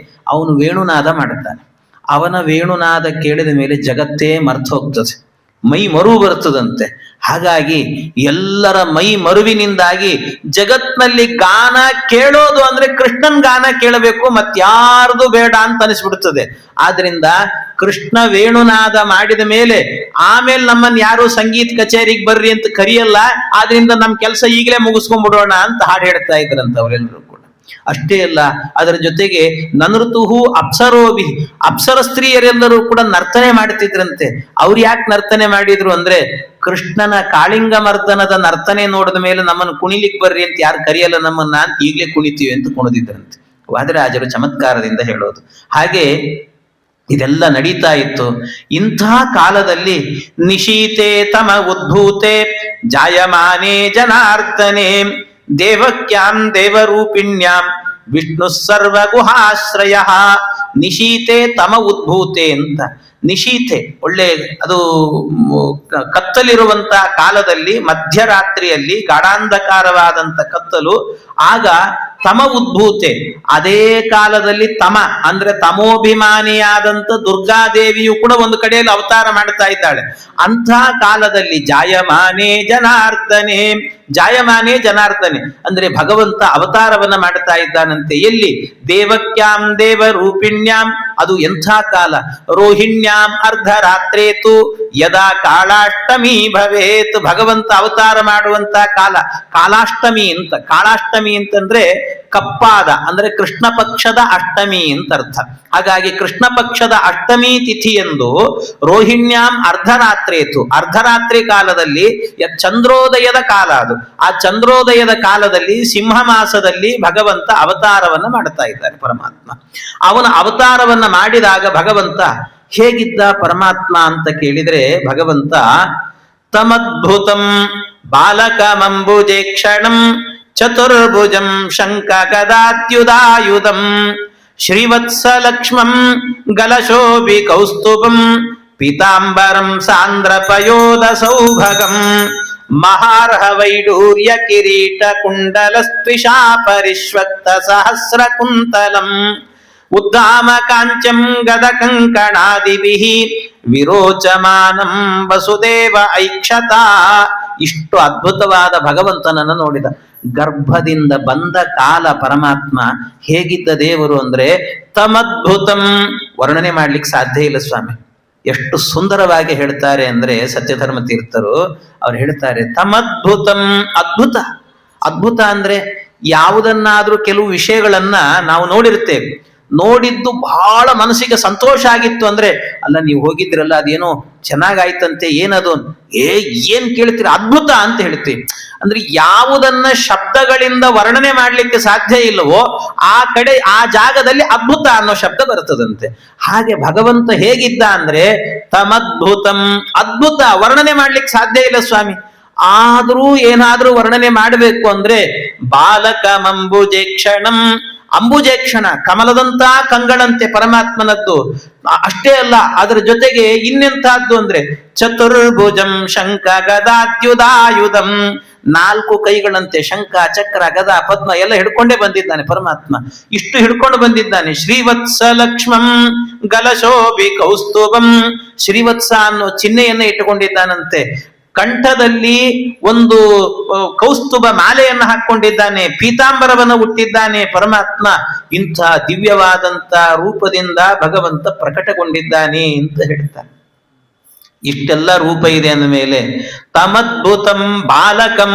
ಅವನು ವೇಣುನಾದ ಮಾಡುತ್ತಾನೆ. ಅವನ ವೇಣುನಾದ ಕೇಳಿದ ಮೇಲೆ ಜಗತ್ತೇ ಮರ್ತು ಹೋಗ್ತದೆ, ಮೈ ಮರು ಬರ್ತದಂತೆ. ಹಾಗಾಗಿ ಎಲ್ಲರ ಮೈ ಮರುವಿನಿಂದಾಗಿ ಜಗತ್ನಲ್ಲಿ ಗಾನ ಕೇಳೋದು ಅಂದ್ರೆ ಕೃಷ್ಣನ್ ಗಾನ ಕೇಳಬೇಕು, ಮತ್ಯಾರ್ದು ಬೇಡ ಅಂತ ಅನಿಸ್ಬಿಡ್ತದೆ. ಆದ್ರಿಂದ ಕೃಷ್ಣ ವೇಣುನಾದ ಮಾಡಿದ ಮೇಲೆ ಆಮೇಲೆ ನಮ್ಮನ್ನ ಯಾರು ಸಂಗೀತ ಕಚೇರಿಗೆ ಬರ್ರಿ ಅಂತ ಕರಿಯಲ್ಲ, ಆದ್ರಿಂದ ನಮ್ ಕೆಲಸ ಈಗಲೇ ಮುಗಿಸ್ಕೊಂಡ್ಬಿಡೋಣ ಅಂತ ಹಾಡು ಹೇಳ್ತಾ ಇದ್ರಂತ ಅವರೆಲ್ಲರೂ ಕೂಡ. ಅಷ್ಟೇ ಅಲ್ಲ, ಅದರ ಜೊತೆಗೆ ನನೃತುಹು ಅಪ್ಸರೋಭಿ, ಅಪ್ಸರ ಸ್ತ್ರೀಯರೆಲ್ಲರೂ ಕೂಡ ನರ್ತನೆ ಮಾಡ್ತಿದ್ರಂತೆ. ಅವ್ರು ಯಾಕೆ ನರ್ತನೆ ಮಾಡಿದ್ರು ಅಂದ್ರೆ, ಕೃಷ್ಣನ ಕಾಳಿಂಗ ಮರ್ದನದ ನರ್ತನೆ ನೋಡಿದ ಮೇಲೆ ನಮ್ಮನ್ನು ಕುಣಿಲಿಕ್ಕೆ ಬರ್ರಿ ಅಂತ ಯಾರು ಕರಿಯಲ್ಲ ನಮ್ಮನ್ನ ಅಂತ ಈಗಲೇ ಕುಣಿತೀವಿ ಅಂತ ಕುಣಿದಿದ್ರಂತೆ. ವಾದಿರಾಜರು ಚಮತ್ಕಾರದಿಂದ ಹೇಳೋದು. ಹಾಗೆ ಇದೆಲ್ಲ ನಡೀತಾ ಇತ್ತು. ಇಂಥ ಕಾಲದಲ್ಲಿ ನಿಶೀತೆ ತಮ ಉದ್ಭೂತೆ ಜಾಯಮಾನೇ ಜನಾರ್ದನೆ ದೇವಕ್ಯಾಂ ದೇವರೂಪಿಣ್ಯಾಂ ವಿಷ್ಣು ಸರ್ವಗುಹಾಶ್ರಯ. ನಿಶೀತೆ ತಮ ಉದ್ಭೂತೆ ಅಂತ, ನಿಶೀತೆ ಒಳ್ಳೆ ಅದು ಕತ್ತಲಿರುವಂತ ಕಾಲದಲ್ಲಿ, ಮಧ್ಯರಾತ್ರಿಯಲ್ಲಿ ಗಾಢಾಂಧಕಾರವಾದಂತ ಕತ್ತಲು. ಆಗ ತಮ ಉದ್ಭೂತೆ, ಅದೇ ಕಾಲದಲ್ಲಿ ತಮ ಅಂದ್ರೆ ತಮೋಭಿಮಾನಿಯಾದಂತ ದುರ್ಗಾದೇವಿಯು ಕೂಡ ಒಂದು ಕಡೆಯಲ್ಲಿ ಅವತಾರ ಮಾಡ್ತಾ ಇದ್ದಾಳೆ. ಅಂಥ ಕಾಲದಲ್ಲಿ ಜಾಯಮಾನೇ ಜನಾರ್ದನೆ ಜಾಯಮಾನೇ ಜನಾರ್ದನೆ, ಅಂದ್ರೆ ಭಗವಂತ ಅವತಾರವನ್ನ ಮಾಡ್ತಾ ಇದ್ದಾನಂತೆ. ಎಲ್ಲಿ? ದೇವಕ್ಯಾಂ ದೇವ ರೂಪಿಣ್ಯಾಂ, ಅದು ಎಂಥ ಕಾಲ, ರೋಹಿಣ್ಯಾಂ ಅರ್ಧರಾತ್ರೇತು ಯದಾ ಕಾಳಾಷ್ಟಮಿ ಭವೇತ್, ಭಗವಂತ ಅವತಾರ ಮಾಡುವಂತ ಕಾಲ ಕಾಲಾಷ್ಟಮಿ ಅಂತ. ಕಾಳಾಷ್ಟಮಿ ಅಂತಂದ್ರೆ ಕಪ್ಪಾದ, ಅಂದ್ರೆ ಕೃಷ್ಣ ಪಕ್ಷದ ಅಷ್ಟಮಿ ಅಂತ ಅರ್ಥ. ಹಾಗಾಗಿ ಕೃಷ್ಣ ಪಕ್ಷದ ಅಷ್ಟಮಿ ತಿಥಿಯಂದು ರೋಹಿಣ್ಯಾಂ ಅರ್ಧರಾತ್ರೇತು, ಅರ್ಧರಾತ್ರಿ ಕಾಲದಲ್ಲಿ ಚಂದ್ರೋದಯದ ಕಾಲ ಅದು. ಆ ಚಂದ್ರೋದಯದ ಕಾಲದಲ್ಲಿ ಸಿಂಹ ಮಾಸದಲ್ಲಿ ಭಗವಂತ ಅವತಾರವನ್ನ ಮಾಡ್ತಾ ಇದ್ದಾನೆ ಪರಮಾತ್ಮ. ಅವನ ಅವತಾರವನ್ನ ಮಾಡಿದಾಗ ಭಗವಂತ ಹೇಗಿದ್ದ ಪರಮಾತ್ಮ ಅಂತ ಕೇಳಿದ್ರೆ, ಭಗವಂತ ತಮದ್ಭುತಂ ಬಾಲಕಮಂಬುಜೇಕ್ಷಣಂ ಚತುರ್ಭುಜಂ ಶಂಖ ಗದಾದ್ಯುದಾಯುಧಂ ಶ್ರೀವತ್ಸಲಕ್ಷ್ಮಂ ಗಲಶೋಭಿ ಕೌಸ್ತುಭಂ ಪೀತಾಂಬರಂ ಸಾಂದ್ರಪಯೋಧ ಸೌಭಗಂ ಮಹಾರ್ಹ ವೈಡೂರ್ಯ ಕಿರೀಟ ಕುಂಡಲಸ್ತ್ವಿಷಾ ಪರಿಶ್ವಕ್ತ ಸಹಸ್ರ ಕುಂತಲಂ ಉದ್ದಾಮ ಕಾಂಚಂ ಗದ ಕಂಕಣಾದಿಭಿಃ ವಿರೋಚಮಾನಂ ವಸುದೇವ ಐಕ್ಷತಾ. ಇಷ್ಟು ಅದ್ಭುತವಾದ ಭಗವಂತನನ್ನು ನೋಡಿದ. ಗರ್ಭದಿಂದ ಬಂದ ಕಾಲ ಪರಮಾತ್ಮ ಹೇಗಿದ್ದ ದೇವರು ಅಂದ್ರೆ ತಮದ್ಭುತಂ, ವರ್ಣನೆ ಮಾಡ್ಲಿಕ್ಕೆ ಸಾಧ್ಯ ಇಲ್ಲ ಸ್ವಾಮಿ. ಎಷ್ಟು ಸುಂದರವಾಗಿ ಹೇಳ್ತಾರೆ ಅಂದ್ರೆ ಸತ್ಯಧರ್ಮ ತೀರ್ಥರು ಅವ್ರು ಹೇಳ್ತಾರೆ, ತಮದ್ಭುತಂ, ಅದ್ಭುತ. ಅದ್ಭುತ ಅಂದ್ರೆ ಯಾವುದನ್ನಾದ್ರೂ ಕೆಲವು ವಿಷಯಗಳನ್ನ ನಾವು ನೋಡಿರ್ತೇವೆ, ನೋಡಿದ್ದು ಬಹಳ ಮನಸ್ಸಿಗೆ ಸಂತೋಷ ಆಗಿತ್ತು ಅಂದ್ರೆ, ಅಲ್ಲ ನೀವು ಹೋಗಿದ್ರಲ್ಲ ಅದೇನೋ ಚೆನ್ನಾಗಾಯ್ತಂತೆ, ಏನದು, ಏನ್ ಕೇಳ್ತೀರ, ಅದ್ಭುತ ಅಂತ ಹೇಳ್ತೀವಿ. ಅಂದ್ರೆ ಯಾವುದನ್ನ ಶಬ್ದಗಳಿಂದ ವರ್ಣನೆ ಮಾಡ್ಲಿಕ್ಕೆ ಸಾಧ್ಯ ಇಲ್ಲವೋ ಆ ಕಡೆ ಆ ಜಾಗದಲ್ಲಿ ಅದ್ಭುತ ಅನ್ನೋ ಶಬ್ದ ಬರ್ತದಂತೆ. ಹಾಗೆ ಭಗವಂತ ಹೇಗಿದ್ದ ಅಂದ್ರೆ ತಮದ್ಭುತಂ, ಅದ್ಭುತ, ವರ್ಣನೆ ಮಾಡ್ಲಿಕ್ಕೆ ಸಾಧ್ಯ ಇಲ್ಲ ಸ್ವಾಮಿ. ಆದ್ರೂ ಏನಾದ್ರೂ ವರ್ಣನೆ ಮಾಡಬೇಕು ಅಂದ್ರೆ ಬಾಲಕಮಂಬುಜೇಕ್ಷಣಂ, ಅಂಬುಜೇಕ್ಷಣ, ಕಮಲದಂತ ಕಂಗಳಂತೆ ಪರಮಾತ್ಮನದ್ದು. ಅಷ್ಟೇ ಅಲ್ಲ, ಅದರ ಜೊತೆಗೆ ಇನ್ನೆಂತಹದ್ದು ಅಂದ್ರೆ ಚತುರ್ಭುಜಂ ಶಂಖ ಗದಾದ್ಯುದಾಯುಧಂ, 4 ಕೈಗಳಂತೆ ಶಂಖ ಚಕ್ರ ಗದಾ ಪದ್ಮ ಎಲ್ಲ ಹಿಡ್ಕೊಂಡೇ ಬಂದಿದ್ದಾನೆ ಪರಮಾತ್ಮ. ಇಷ್ಟು ಹಿಡ್ಕೊಂಡು ಬಂದಿದ್ದಾನೆ. ಶ್ರೀವತ್ಸಲಕ್ಷ್ಮಂ ಗಲಶೋಭಿ ಕೌಸ್ತುಭಂ, ಶ್ರೀವತ್ಸ ಅನ್ನೋ ಚಿಹ್ನೆಯನ್ನ ಇಟ್ಟುಕೊಂಡಿದ್ದಾನಂತೆ. ಕಂಠದಲ್ಲಿ ಒಂದು ಕೌಸ್ತುಭ ಮಾಲೆಯನ್ನು ಹಾಕೊಂಡಿದ್ದಾನೆ, ಪೀತಾಂಬರವನ್ನು ಹುಟ್ಟಿದ್ದಾನೆ ಪರಮಾತ್ಮ. ಇಂಥ ದಿವ್ಯವಾದಂತ ರೂಪದಿಂದ ಭಗವಂತ ಪ್ರಕಟಗೊಂಡಿದ್ದಾನೆ ಅಂತ ಹೇಳ್ತಾನೆ. ಇಷ್ಟೆಲ್ಲ ರೂಪ ಇದೆ ಅಂದ ಮೇಲೆ ತಮದ್ಭುತಂ ಬಾಲಕಂ,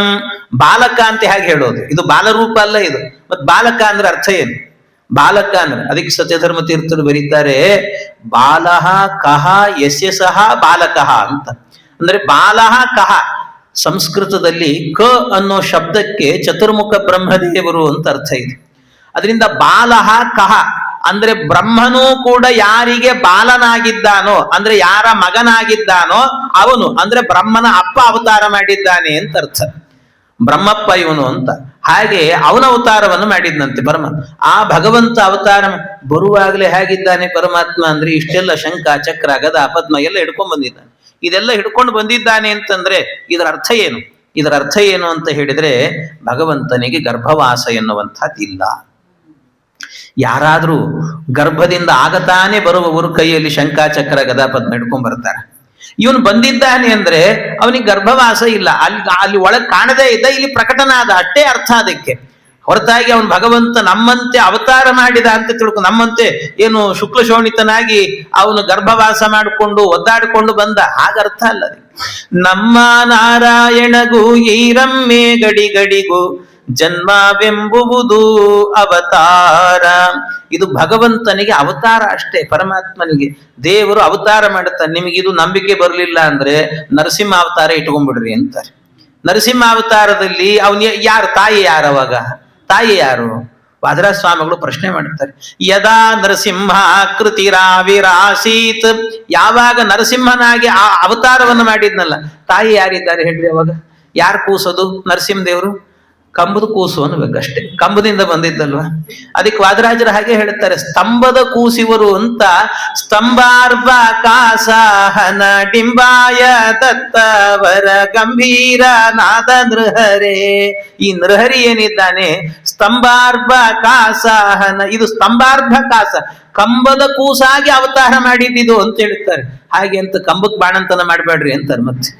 ಬಾಲಕ ಅಂತ ಹೇಗೆ ಹೇಳೋದು, ಇದು ಬಾಲರೂಪ ಅಲ್ಲ ಇದು. ಮತ್ ಬಾಲಕ ಅಂದ್ರೆ ಅರ್ಥ ಏನು? ಬಾಲಕ ಅಂದ್ರೆ ಅದಕ್ಕೆ ಸತ್ಯಧರ್ಮ ತೀರ್ಥರು ಬರೀತಾರೆ, ಬಾಲಹ ಕಹ ಯಸ್ಯ ಸಹ ಬಾಲಕಃ ಅಂತ. ಅಂದ್ರೆ ಬಾಲಹ ಕಹ, ಸಂಸ್ಕೃತದಲ್ಲಿ ಕ ಅನ್ನೋ ಶಬ್ದಕ್ಕೆ ಚತುರ್ಮುಖ ಬ್ರಹ್ಮದೇವರು ಅಂತ ಅರ್ಥ ಇದೆ. ಅದರಿಂದ ಬಾಲಹ ಕಹ ಅಂದ್ರೆ ಬ್ರಹ್ಮನೂ ಕೂಡ ಯಾರಿಗೆ ಬಾಲನಾಗಿದ್ದಾನೋ, ಅಂದ್ರೆ ಯಾರ ಮಗನಾಗಿದ್ದಾನೋ ಅವನು, ಅಂದ್ರೆ ಬ್ರಹ್ಮನ ಅಪ್ಪ ಅವತಾರ ಮಾಡಿದ್ದಾನೆ ಅಂತ ಅರ್ಥ. ಬ್ರಹ್ಮಪ್ಪ ಇವನು ಅಂತ. ಹಾಗೆ ಅವನ ಅವತಾರವನ್ನು ಮಾಡಿದ್ನಂತೆ ಪರಮಾತ್ಮ. ಆ ಭಗವಂತ ಅವತಾರ ಬರುವಾಗಲೇ ಹೇಗಿದ್ದಾನೆ ಪರಮಾತ್ಮ ಅಂದ್ರೆ ಇಷ್ಟೆಲ್ಲ ಶಂಖ ಚಕ್ರ ಗದಾ ಪದ್ಮ ಎಲ್ಲ ಹಿಡ್ಕೊಂಡ್ ಬಂದಿದ್ದಾನೆ. ಇದೆಲ್ಲ ಹಿಡ್ಕೊಂಡು ಬಂದಿದ್ದಾನೆ ಅಂತಂದ್ರೆ ಇದರ ಅರ್ಥ ಏನು? ಇದರ ಅರ್ಥ ಏನು ಅಂತ ಹೇಳಿದ್ರೆ, ಭಗವಂತನಿಗೆ ಗರ್ಭವಾಸ ಎನ್ನುವಂಥದ್ದಿಲ್ಲ. ಯಾರಾದ್ರೂ ಗರ್ಭದಿಂದ ಆಗತಾನೆ ಬರುವವರು ಕೈಯಲ್ಲಿ ಶಂಖ ಚಕ್ರ ಗದಾ ಪದ್ಮ ಹಿಡ್ಕೊಂಡ್ ಬರ್ತಾರೆ. ಇವನು ಬಂದಿದ್ದಾನೆ ಅಂದ್ರೆ ಅವನಿಗೆ ಗರ್ಭವಾಸ ಇಲ್ಲ, ಅಲ್ಲಿ ಒಳಗೆ ಕಾಣದೇ ಇದ್ದ, ಇಲ್ಲಿ ಪ್ರಕಟನಾದ, ಅಷ್ಟೇ ಅರ್ಥ ಅದಕ್ಕೆ. ಹೊರತಾಗಿ ಅವನು ಭಗವಂತ ನಮ್ಮಂತೆ ಅವತಾರ ಮಾಡಿದ ಅಂತ ತಿಳ್ಕೊ, ನಮ್ಮಂತೆ ಏನು ಶುಕ್ಲ ಶೋಣಿತನಾಗಿ ಅವನು ಗರ್ಭವಾಸ ಮಾಡಿಕೊಂಡು ಒದ್ದಾಡಿಕೊಂಡು ಬಂದ, ಹಾಗರ್ಥ ಅಲ್ಲ. ನಮ್ಮ ನಾರಾಯಣಗೂ ಈರಮ್ಮೆ ಗಡಿ ಗಡಿಗೂ ಜನ್ಮವೆಂಬುವುದು ಅವತಾರ. ಇದು ಭಗವಂತನಿಗೆ ಅವತಾರ ಅಷ್ಟೇ. ಪರಮಾತ್ಮನಿಗೆ ದೇವರು ಅವತಾರ ಮಾಡುತ್ತಾನೆ. ನಿಮಗಿದು ನಂಬಿಕೆ ಬರಲಿಲ್ಲ ಅಂದ್ರೆ ನರಸಿಂಹ ಅವತಾರ ಇಟ್ಕೊಂಡ್ಬಿಡ್ರಿ ಅಂತಾರೆ. ನರಸಿಂಹ ಅವತಾರದಲ್ಲಿ ಅವನ ಯಾರು ತಾಯಿ, ಯಾರು ಅವಾಗ ತಾಯಿ ಯಾರು? ವಾದರಾಜ ಸ್ವಾಮಿಗಳು ಪ್ರಶ್ನೆ ಮಾಡುತ್ತಾರೆ, ಯದಾ ನರಸಿಂಹ ಕೃತಿರಾವಿರಾಸೀತ್, ಯಾವಾಗ ನರಸಿಂಹನಾಗಿ ಆ ಅವತಾರವನ್ನು ಮಾಡಿದ್ನಲ್ಲ, ತಾಯಿ ಯಾರಿದ್ದಾರೆ ಹೇಳ್ರಿ? ಅವಾಗ ಯಾರು ಕೂಸೋದು? ನರಸಿಂಹದೇವರು ಕಂಬದ ಕೂಸು ಅನ್ಬೇಕಷ್ಟೇ, ಕಂಬದಿಂದ ಬಂದಿದ್ದಲ್ವ. ಅದಕ್ಕೆ ವಾದರಾಜರು ಹಾಗೆ ಹೇಳ್ತಾರೆ, ಸ್ತಂಭದ ಕೂಸಿವರು ಅಂತ. ಸ್ತಂಭಾರ್ಭ ಕಾಸಹನ ಡಿಂಬಾಯ ದತ್ತವರ ಗಂಭೀರ ನಾದ ನೃಹರೇ. ಈ ನೃಹರಿ ಏನಿದ್ದಾನೆ, ಸ್ತಂಭಾರ್ಭ ಕಾಸಹನ, ಇದು ಸ್ತಂಭಾರ್ಭ ಕಾಸ, ಕಂಬದ ಕೂಸಾಗಿ ಅವತಾರ ಮಾಡಿದ್ದು ಅಂತ ಹೇಳ್ತಾರೆ. ಹಾಗೆ ಅಂತ ಕಂಬಕ್ಕೆ ಬಾಣಂತನ ಮಾಡಬೇಡ್ರಿ ಅಂತಾರೆ ಮತ್ತೆ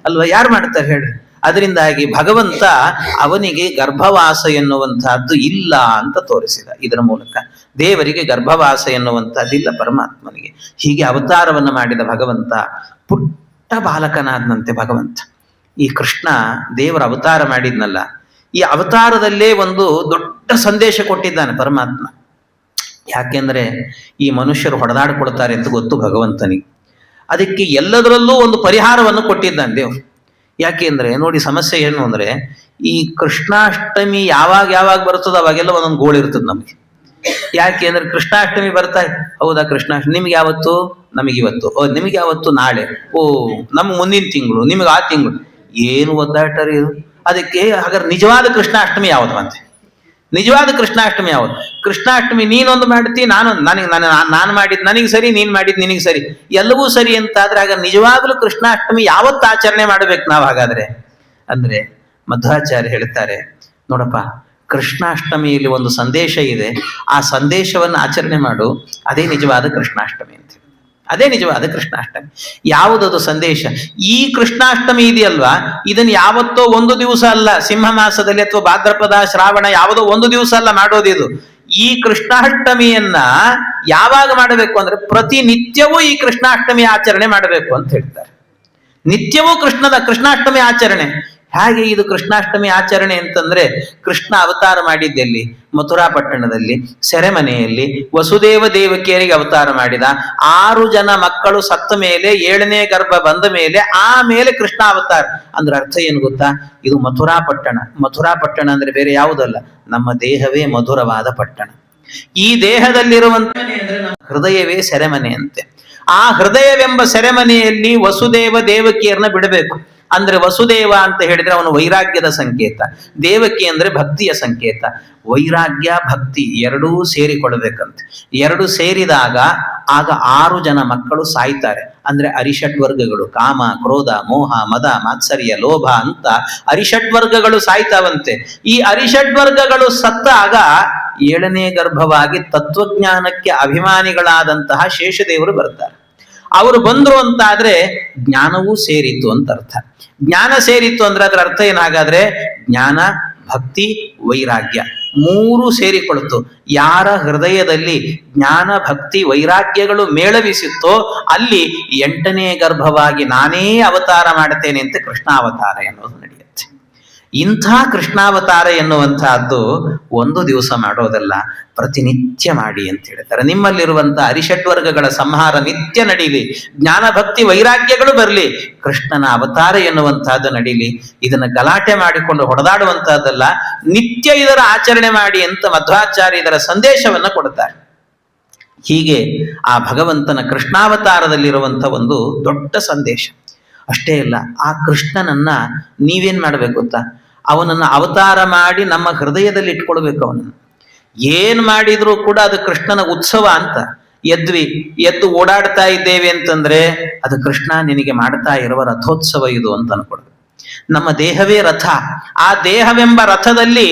ಅಲ್ವಾ? ಯಾರು ಮಾಡ್ತಾರೆ ಹೇಳ್ರಿ? ಅದರಿಂದಾಗಿ ಭಗವಂತ ಅವನಿಗೆ ಗರ್ಭವಾಸ ಎನ್ನುವಂತಹದ್ದು ಇಲ್ಲ ಅಂತ ತೋರಿಸಿದ. ಇದರ ಮೂಲಕ ದೇವರಿಗೆ ಗರ್ಭವಾಸ ಎನ್ನುವಂತಹದ್ದಿಲ್ಲ ಪರಮಾತ್ಮನಿಗೆ. ಹೀಗೆ ಅವತಾರವನ್ನು ಮಾಡಿದ ಭಗವಂತ ಪುಟ್ಟ ಬಾಲಕನಾದನಂತೆ ಭಗವಂತ. ಈ ಕೃಷ್ಣ ದೇವರ ಅವತಾರ ಮಾಡಿದ್ನಲ್ಲ, ಈ ಅವತಾರದಲ್ಲೇ ಒಂದು ದೊಡ್ಡ ಸಂದೇಶ ಕೊಟ್ಟಿದ್ದಾನೆ ಪರಮಾತ್ಮ. ಯಾಕೆಂದ್ರೆ ಈ ಮನುಷ್ಯರು ಹೊಡೆದಾಡಿಕೊಳ್ತಾರೆ ಅಂತ ಗೊತ್ತು ಭಗವಂತನಿಗೆ. ಅದಕ್ಕೆ ಎಲ್ಲದರಲ್ಲೂ ಒಂದು ಪರಿಹಾರವನ್ನು ಕೊಟ್ಟಿದ್ದಾನೆ ದೇವರು. ಯಾಕೆಂದ್ರೆ ನೋಡಿ, ಸಮಸ್ಯೆ ಏನು ಅಂದ್ರೆ, ಈ ಕೃಷ್ಣಾಷ್ಟಮಿ ಯಾವಾಗ ಬರ್ತದೋ ಅವಾಗೆಲ್ಲ ಒಂದೊಂದು ಗೋಳು ಇರ್ತದೆ ನಮಗೆ. ಯಾಕೆ ಅಂದ್ರೆ ಕೃಷ್ಣಾಷ್ಟಮಿ ಬರ್ತಾ, ಹೌದಾ ಕೃಷ್ಣಾಷ್ಟಮಿ ನಿಮ್ಗೆ ಯಾವತ್ತು, ನಮಗಿವತ್ತು. ನಿಮಗೆ ಯಾವತ್ತು, ನಾಳೆ. ನಮ್ಗೆ ಮುಂದಿನ ತಿಂಗಳು, ನಿಮಗೆ ಆ ತಿಂಗಳು. ಏನು ಒದ್ದಾಟರಿ ಇದು. ಅದಕ್ಕೆ ಹಾಗಾದ್ರೆ ನಿಜವಾದ ಕೃಷ್ಣಾಷ್ಟಮಿ ಯಾವುದು ಅಂತೆ? ನಿಜವಾದ ಕೃಷ್ಣಾಷ್ಟಮಿ ಯಾವುದು? ಕೃಷ್ಣಾಷ್ಟಮಿ ನೀನೊಂದು ಮಾಡ್ತಿ, ನಾನು ಮಾಡಿದ್ ನನಗೆ ಸರಿ, ನೀನ್ ಮಾಡಿದ್ ನಿನಗೆ ಸರಿ, ಎಲ್ಲವೂ ಸರಿ ಅಂತಾದ್ರೆ ಆಗ ನಿಜವಾಗ್ಲೂ ಕೃಷ್ಣಾಷ್ಟಮಿ ಯಾವತ್ತು ಆಚರಣೆ ಮಾಡ್ಬೇಕು ನಾವು ಹಾಗಾದ್ರೆ ಅಂದ್ರೆ ಮಧ್ವಾಚಾರ್ಯ ಹೇಳ್ತಾರೆ, ನೋಡಪ್ಪ, ಕೃಷ್ಣಾಷ್ಟಮಿಯಲ್ಲಿ ಒಂದು ಸಂದೇಶ ಇದೆ, ಆ ಸಂದೇಶವನ್ನು ಆಚರಣೆ ಮಾಡು, ಅದೇ ನಿಜವಾದ ಕೃಷ್ಣಾಷ್ಟಮಿ ಅಂತ. ಅದೇ ನಿಜವಾದ ಕೃಷ್ಣಾಷ್ಟಮಿ. ಯಾವುದದು ಸಂದೇಶ? ಈ ಕೃಷ್ಣಾಷ್ಟಮಿ ಇದೆಯಲ್ವಾ, ಇದನ್ನು ಯಾವತ್ತೋ ಒಂದು ದಿವಸ ಅಲ್ಲ, ಸಿಂಹ ಮಾಸದಲ್ಲಿ ಅಥವಾ ಭಾದ್ರಪದ ಶ್ರಾವಣ ಯಾವುದೋ ಒಂದು ದಿವಸ ಅಲ್ಲ ಮಾಡೋದಿದು. ಈ ಕೃಷ್ಣಾಷ್ಟಮಿಯನ್ನ ಯಾವಾಗ ಮಾಡಬೇಕು ಅಂದ್ರೆ ಪ್ರತಿನಿತ್ಯವೂ ಈ ಕೃಷ್ಣಾಷ್ಟಮಿ ಆಚರಣೆ ಮಾಡಬೇಕು ಅಂತ ಹೇಳ್ತಾರೆ. ನಿತ್ಯವೂ ಕೃಷ್ಣಾಷ್ಟಮಿ ಆಚರಣೆ. ಹಾಗೆ ಇದು ಕೃಷ್ಣಾಷ್ಟಮಿ ಆಚರಣೆ ಅಂತಂದ್ರೆ, ಕೃಷ್ಣ ಅವತಾರ ಮಾಡಿದ್ದೆಲ್ಲಿ? ಮಥುರಾ ಪಟ್ಟಣದಲ್ಲಿ ಸೆರೆಮನೆಯಲ್ಲಿ ವಸುದೇವ ದೇವಕಿಯರಿಗೆ ಅವತಾರ ಮಾಡಿದ. 6 ಜನ ಮಕ್ಕಳು ಸತ್ತ ಮೇಲೆ 7ನೇ ಗರ್ಭ ಬಂದ ಮೇಲೆ ಆಮೇಲೆ ಕೃಷ್ಣ ಅವತಾರ. ಅಂದ್ರೆ ಅರ್ಥ ಏನು ಗೊತ್ತಾ? ಇದು ಮಥುರಾ ಪಟ್ಟಣ. ಮಥುರಾ ಪಟ್ಟಣ ಅಂದ್ರೆ ಬೇರೆ ಯಾವುದಲ್ಲ, ನಮ್ಮ ದೇಹವೇ ಮಧುರವಾದ ಪಟ್ಟಣ. ಈ ದೇಹದಲ್ಲಿರುವಂತ ಹೃದಯವೇ ಸೆರೆಮನೆ ಅಂತೆ. ಆ ಹೃದಯವೆಂಬ ಸೆರೆಮನೆಯಲ್ಲಿ ವಸುದೇವ ದೇವಕಿಯರನ್ನ ಬಿಡಬೇಕು. ಅಂದ್ರೆ ವಸುದೇವ ಅಂತ ಹೇಳಿದ್ರೆ ಅವನು ವೈರಾಗ್ಯದ ಸಂಕೇತ, ದೇವಕಿ ಅಂದ್ರೆ ಭಕ್ತಿಯ ಸಂಕೇತ. ವೈರಾಗ್ಯ ಭಕ್ತಿ ಎರಡೂ ಸೇರಿಕೊಳ್ಳಬೇಕಂತೆ. ಎರಡು ಸೇರಿದಾಗ ಆಗ 6 ಜನ ಮಕ್ಕಳು ಸಾಯ್ತಾರೆ. ಅಂದ್ರೆ ಅರಿಷಡ್ವರ್ಗಗಳು, ಕಾಮ, ಕ್ರೋಧ, ಮೋಹ, ಮದ, ಮಾತ್ಸರ್ಯ, ಲೋಭ ಅಂತ ಅರಿಷಡ್ವರ್ಗಗಳು ಸಾಯ್ತಾವಂತೆ. ಈ ಅರಿಷಡ್ವರ್ಗಗಳು ಸತ್ತಾಗ 7ನೇ ಗರ್ಭವಾಗಿ ತತ್ವಜ್ಞಾನಕ್ಕೆ ಅಭಿಮಾನಿಗಳಾದಂತಹ ಶೇಷದೇವರು ಬರ್ತಾರೆ. ಅವರು ಬಂದ್ರು ಅಂತಾದ್ರೆ ಜ್ಞಾನವೂ ಸೇರಿತು ಅಂತ ಅರ್ಥ. ಜ್ಞಾನ ಸೇರಿತ್ತು ಅಂದ್ರೆ ಅದರ ಅರ್ಥ ಏನಾಗಾದ್ರೆ ಜ್ಞಾನ, ಭಕ್ತಿ, ವೈರಾಗ್ಯ 3 ಸೇರಿಕೊಳ್ತು. ಯಾರ ಹೃದಯದಲ್ಲಿ ಜ್ಞಾನ, ಭಕ್ತಿ, ವೈರಾಗ್ಯಗಳು ಮೇಳವಿಸುತ್ತೋ ಅಲ್ಲಿ 8ನೇ ಗರ್ಭವಾಗಿ ನಾನೇ ಅವತಾರ ಮಾಡುತ್ತೇನೆ ಅಂತ ಕೃಷ್ಣಾವತಾರ ಎನ್ನುವುದು ನಡೆಯುತ್ತೆ. ಇಂಥ ಕೃಷ್ಣಾವತಾರ ಎನ್ನುವಂತಹದ್ದು ಒಂದು ದಿವಸ ಮಾಡೋದಲ್ಲ, ಪ್ರತಿನಿತ್ಯ ಮಾಡಿ ಅಂತ ಹೇಳ್ತಾರೆ. ನಿಮ್ಮಲ್ಲಿರುವಂತಹ ಅರಿಷಡ್ವರ್ಗಗಳ ಸಂಹಾರ ನಿತ್ಯ ನಡೀಲಿ, ಜ್ಞಾನ, ಭಕ್ತಿ, ವೈರಾಗ್ಯಗಳು ಬರಲಿ, ಕೃಷ್ಣನ ಅವತಾರ ಎನ್ನುವಂತಹದ್ದು ನಡೀಲಿ. ಇದನ್ನ ಗಲಾಟೆ ಮಾಡಿಕೊಂಡು ಹೊಡೆದಾಡುವಂತಹದ್ದಲ್ಲ, ನಿತ್ಯ ಇದರ ಆಚರಣೆ ಮಾಡಿ ಅಂತ ಮಧ್ವಾಚಾರ್ಯ ಇದರ ಸಂದೇಶವನ್ನ ಕೊಡ್ತಾರೆ. ಹೀಗೆ ಆ ಭಗವಂತನ ಕೃಷ್ಣಾವತಾರದಲ್ಲಿರುವಂಥ ಒಂದು ದೊಡ್ಡ ಸಂದೇಶ. ಅಷ್ಟೇ ಅಲ್ಲ, ಆ ಕೃಷ್ಣನನ್ನ ನೀವೇನ್ ಮಾಡ್ಬೇಕು ಗೊತ್ತಾ? ಅವನನ್ನು ಅವತಾರ ಮಾಡಿ ನಮ್ಮ ಹೃದಯದಲ್ಲಿ ಇಟ್ಕೊಳ್ಬೇಕು. ಅವನನ್ನು ಏನ್ ಮಾಡಿದ್ರು ಕೂಡ ಅದು ಕೃಷ್ಣನ ಉತ್ಸವ ಅಂತ. ಎದ್ದು ಓಡಾಡ್ತಾ ಇದ್ದೇವೆ ಅಂತಂದ್ರೆ ಅದು ಕೃಷ್ಣ ನಿನಗೆ ಮಾಡ್ತಾ ಇರುವ ರಥೋತ್ಸವ ಇದು ಅಂತ ಅನ್ಕೊಳ್ಬೇಕು. ನಮ್ಮ ದೇಹವೇ ರಥ. ಆ ದೇಹವೆಂಬ ರಥದಲ್ಲಿ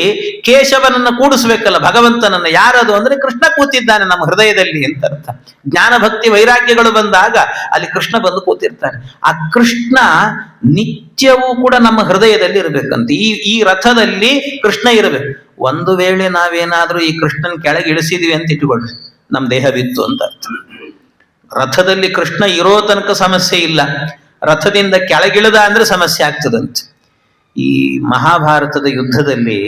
ಕೇಶವನನ್ನು ಕೂಡಿಸ್ಬೇಕಲ್ಲ ಭಗವಂತನನ್ನ. ಯಾರದು ಅಂದ್ರೆ ಕೃಷ್ಣ ಕೂತಿದ್ದಾನೆ ನಮ್ಮ ಹೃದಯದಲ್ಲಿ ಅಂತ ಅರ್ಥ. ಜ್ಞಾನ, ಭಕ್ತಿ, ವೈರಾಗ್ಯಗಳು ಬಂದಾಗ ಅಲ್ಲಿ ಕೃಷ್ಣ ಬಂದು ಕೂತಿರ್ತಾನೆ. ಆ ಕೃಷ್ಣ ನಿತ್ಯವೂ ಕೂಡ ನಮ್ಮ ಹೃದಯದಲ್ಲಿ ಇರಬೇಕಂತ. ಈ ರಥದಲ್ಲಿ ಕೃಷ್ಣ ಇರಬೇಕು. ಒಂದು ವೇಳೆ ನಾವೇನಾದ್ರೂ ಈ ಕೃಷ್ಣನ್ ಕೆಳಗೆ ಇಳಿಸಿದ್ವಿ ಅಂತ ಇಟ್ಕೊಳ್ರಿ, ನಮ್ಮ ದೇಹವಿತ್ತು ಅಂತ ಅರ್ಥ. ರಥದಲ್ಲಿ ಕೃಷ್ಣ ಇರೋ ತನಕ ಸಮಸ್ಯೆ ಇಲ್ಲ, ರಥದಿಂದ ಕೆಳಗಿಳಿದ ಅಂದ್ರೆ ಸಮಸ್ಯೆ ಆಗ್ತದಂತೆ. ಈ ಮಹಾಭಾರತದ ಯುದ್ಧದಲ್ಲಿ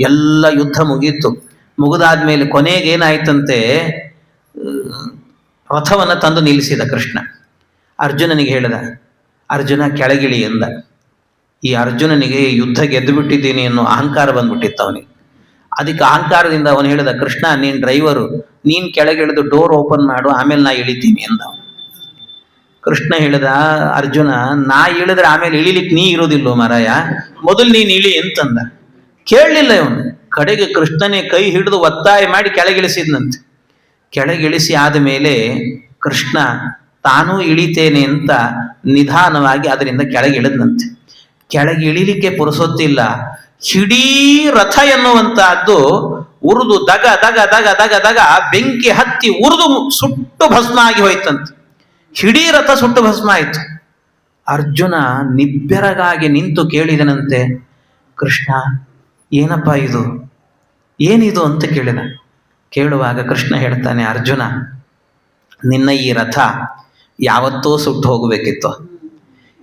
ಎಲ್ಲ ಯುದ್ಧ ಮುಗಿದಾದ್ಮೇಲೆ ಕೊನೆಗೆ ಏನಾಯ್ತಂತೆ, ರಥವನ್ನು ತಂದು ನಿಲ್ಲಿಸಿದ ಕೃಷ್ಣ. ಅರ್ಜುನನಿಗೆ ಹೇಳಿದ, ಅರ್ಜುನ ಕೆಳಗಿಳಿ ಎಂದ. ಈ ಅರ್ಜುನನಿಗೆ ಯುದ್ಧ ಗೆದ್ದು ಬಿಟ್ಟಿದ್ದೀನಿ ಅನ್ನೋ ಅಹಂಕಾರ ಬಂದ್ಬಿಟ್ಟಿತ್ತು ಅವನಿಗೆ. ಅದಕ್ಕೆ ಅಹಂಕಾರದಿಂದ ಅವನು ಹೇಳಿದ, ಕೃಷ್ಣ ನೀನ್ ಡ್ರೈವರು, ನೀನ್ ಕೆಳಗಿಳಿದು ಡೋರ್ ಓಪನ್ ಮಾಡು, ಆಮೇಲೆ ನಾ ಇಳಿತೀನಿ ಎಂದ. ಕೃಷ್ಣ ಹೇಳಿದ, ಅರ್ಜುನ ನಾ ಇಳಿದ್ರೆ ಆಮೇಲೆ ಇಳಿಲಿಕ್ಕೆ ನೀ ಇರೋದಿಲ್ಲೋ ಮಾರಾಯ, ಮೊದಲು ನೀನ್ ಇಳಿ ಅಂತಂದ. ಕೇಳಲಿಲ್ಲ ಇವನು. ಕಡೆಗೆ ಕೃಷ್ಣನೇ ಕೈ ಹಿಡಿದು ಒತ್ತಾಯ ಮಾಡಿ ಕೆಳಗಿಳಿಸಿದ್ನಂತೆ. ಕೆಳಗಿಳಿಸಿ ಆದ ಮೇಲೆ ಕೃಷ್ಣ ತಾನೂ ಇಳಿತೇನೆ ಅಂತ ನಿಧಾನವಾಗಿ ಅದರಿಂದ ಕೆಳಗಿಳಿದ್ನಂತೆ. ಕೆಳಗಿಳಿಲಿಕ್ಕೆ ಪುರುಸೊತ್ತಿಲ್ಲ, ಹಿಡೀ ರಥ ಎನ್ನುವಂತಹದ್ದು ಉರಿದು ದಗ ದಗ ದಗ ದಗ ದಗ ಬೆಂಕಿ ಹತ್ತಿ ಉರಿದು ಸುಟ್ಟು ಭಸ್ಮ ಆಗಿ ಹೋಯ್ತಂತೆ. ಹಿಡೀ ರಥ ಸುಟ್ಟು ಭಸ್ಮ ಆಯ್ತು. ಅರ್ಜುನ ನಿಬ್ಬೆರಗಾಗಿ ನಿಂತು ಕೇಳಿದನಂತೆ, ಕೃಷ್ಣ ಏನಪ್ಪ ಇದು, ಏನಿದು ಅಂತ ಕೇಳಿದ. ಕೇಳುವಾಗ ಕೃಷ್ಣ ಹೇಳ್ತಾನೆ, ಅರ್ಜುನ, ನಿನ್ನ ಈ ರಥ ಯಾವತ್ತೂ ಸುಟ್ಟು ಹೋಗಬೇಕಿತ್ತು.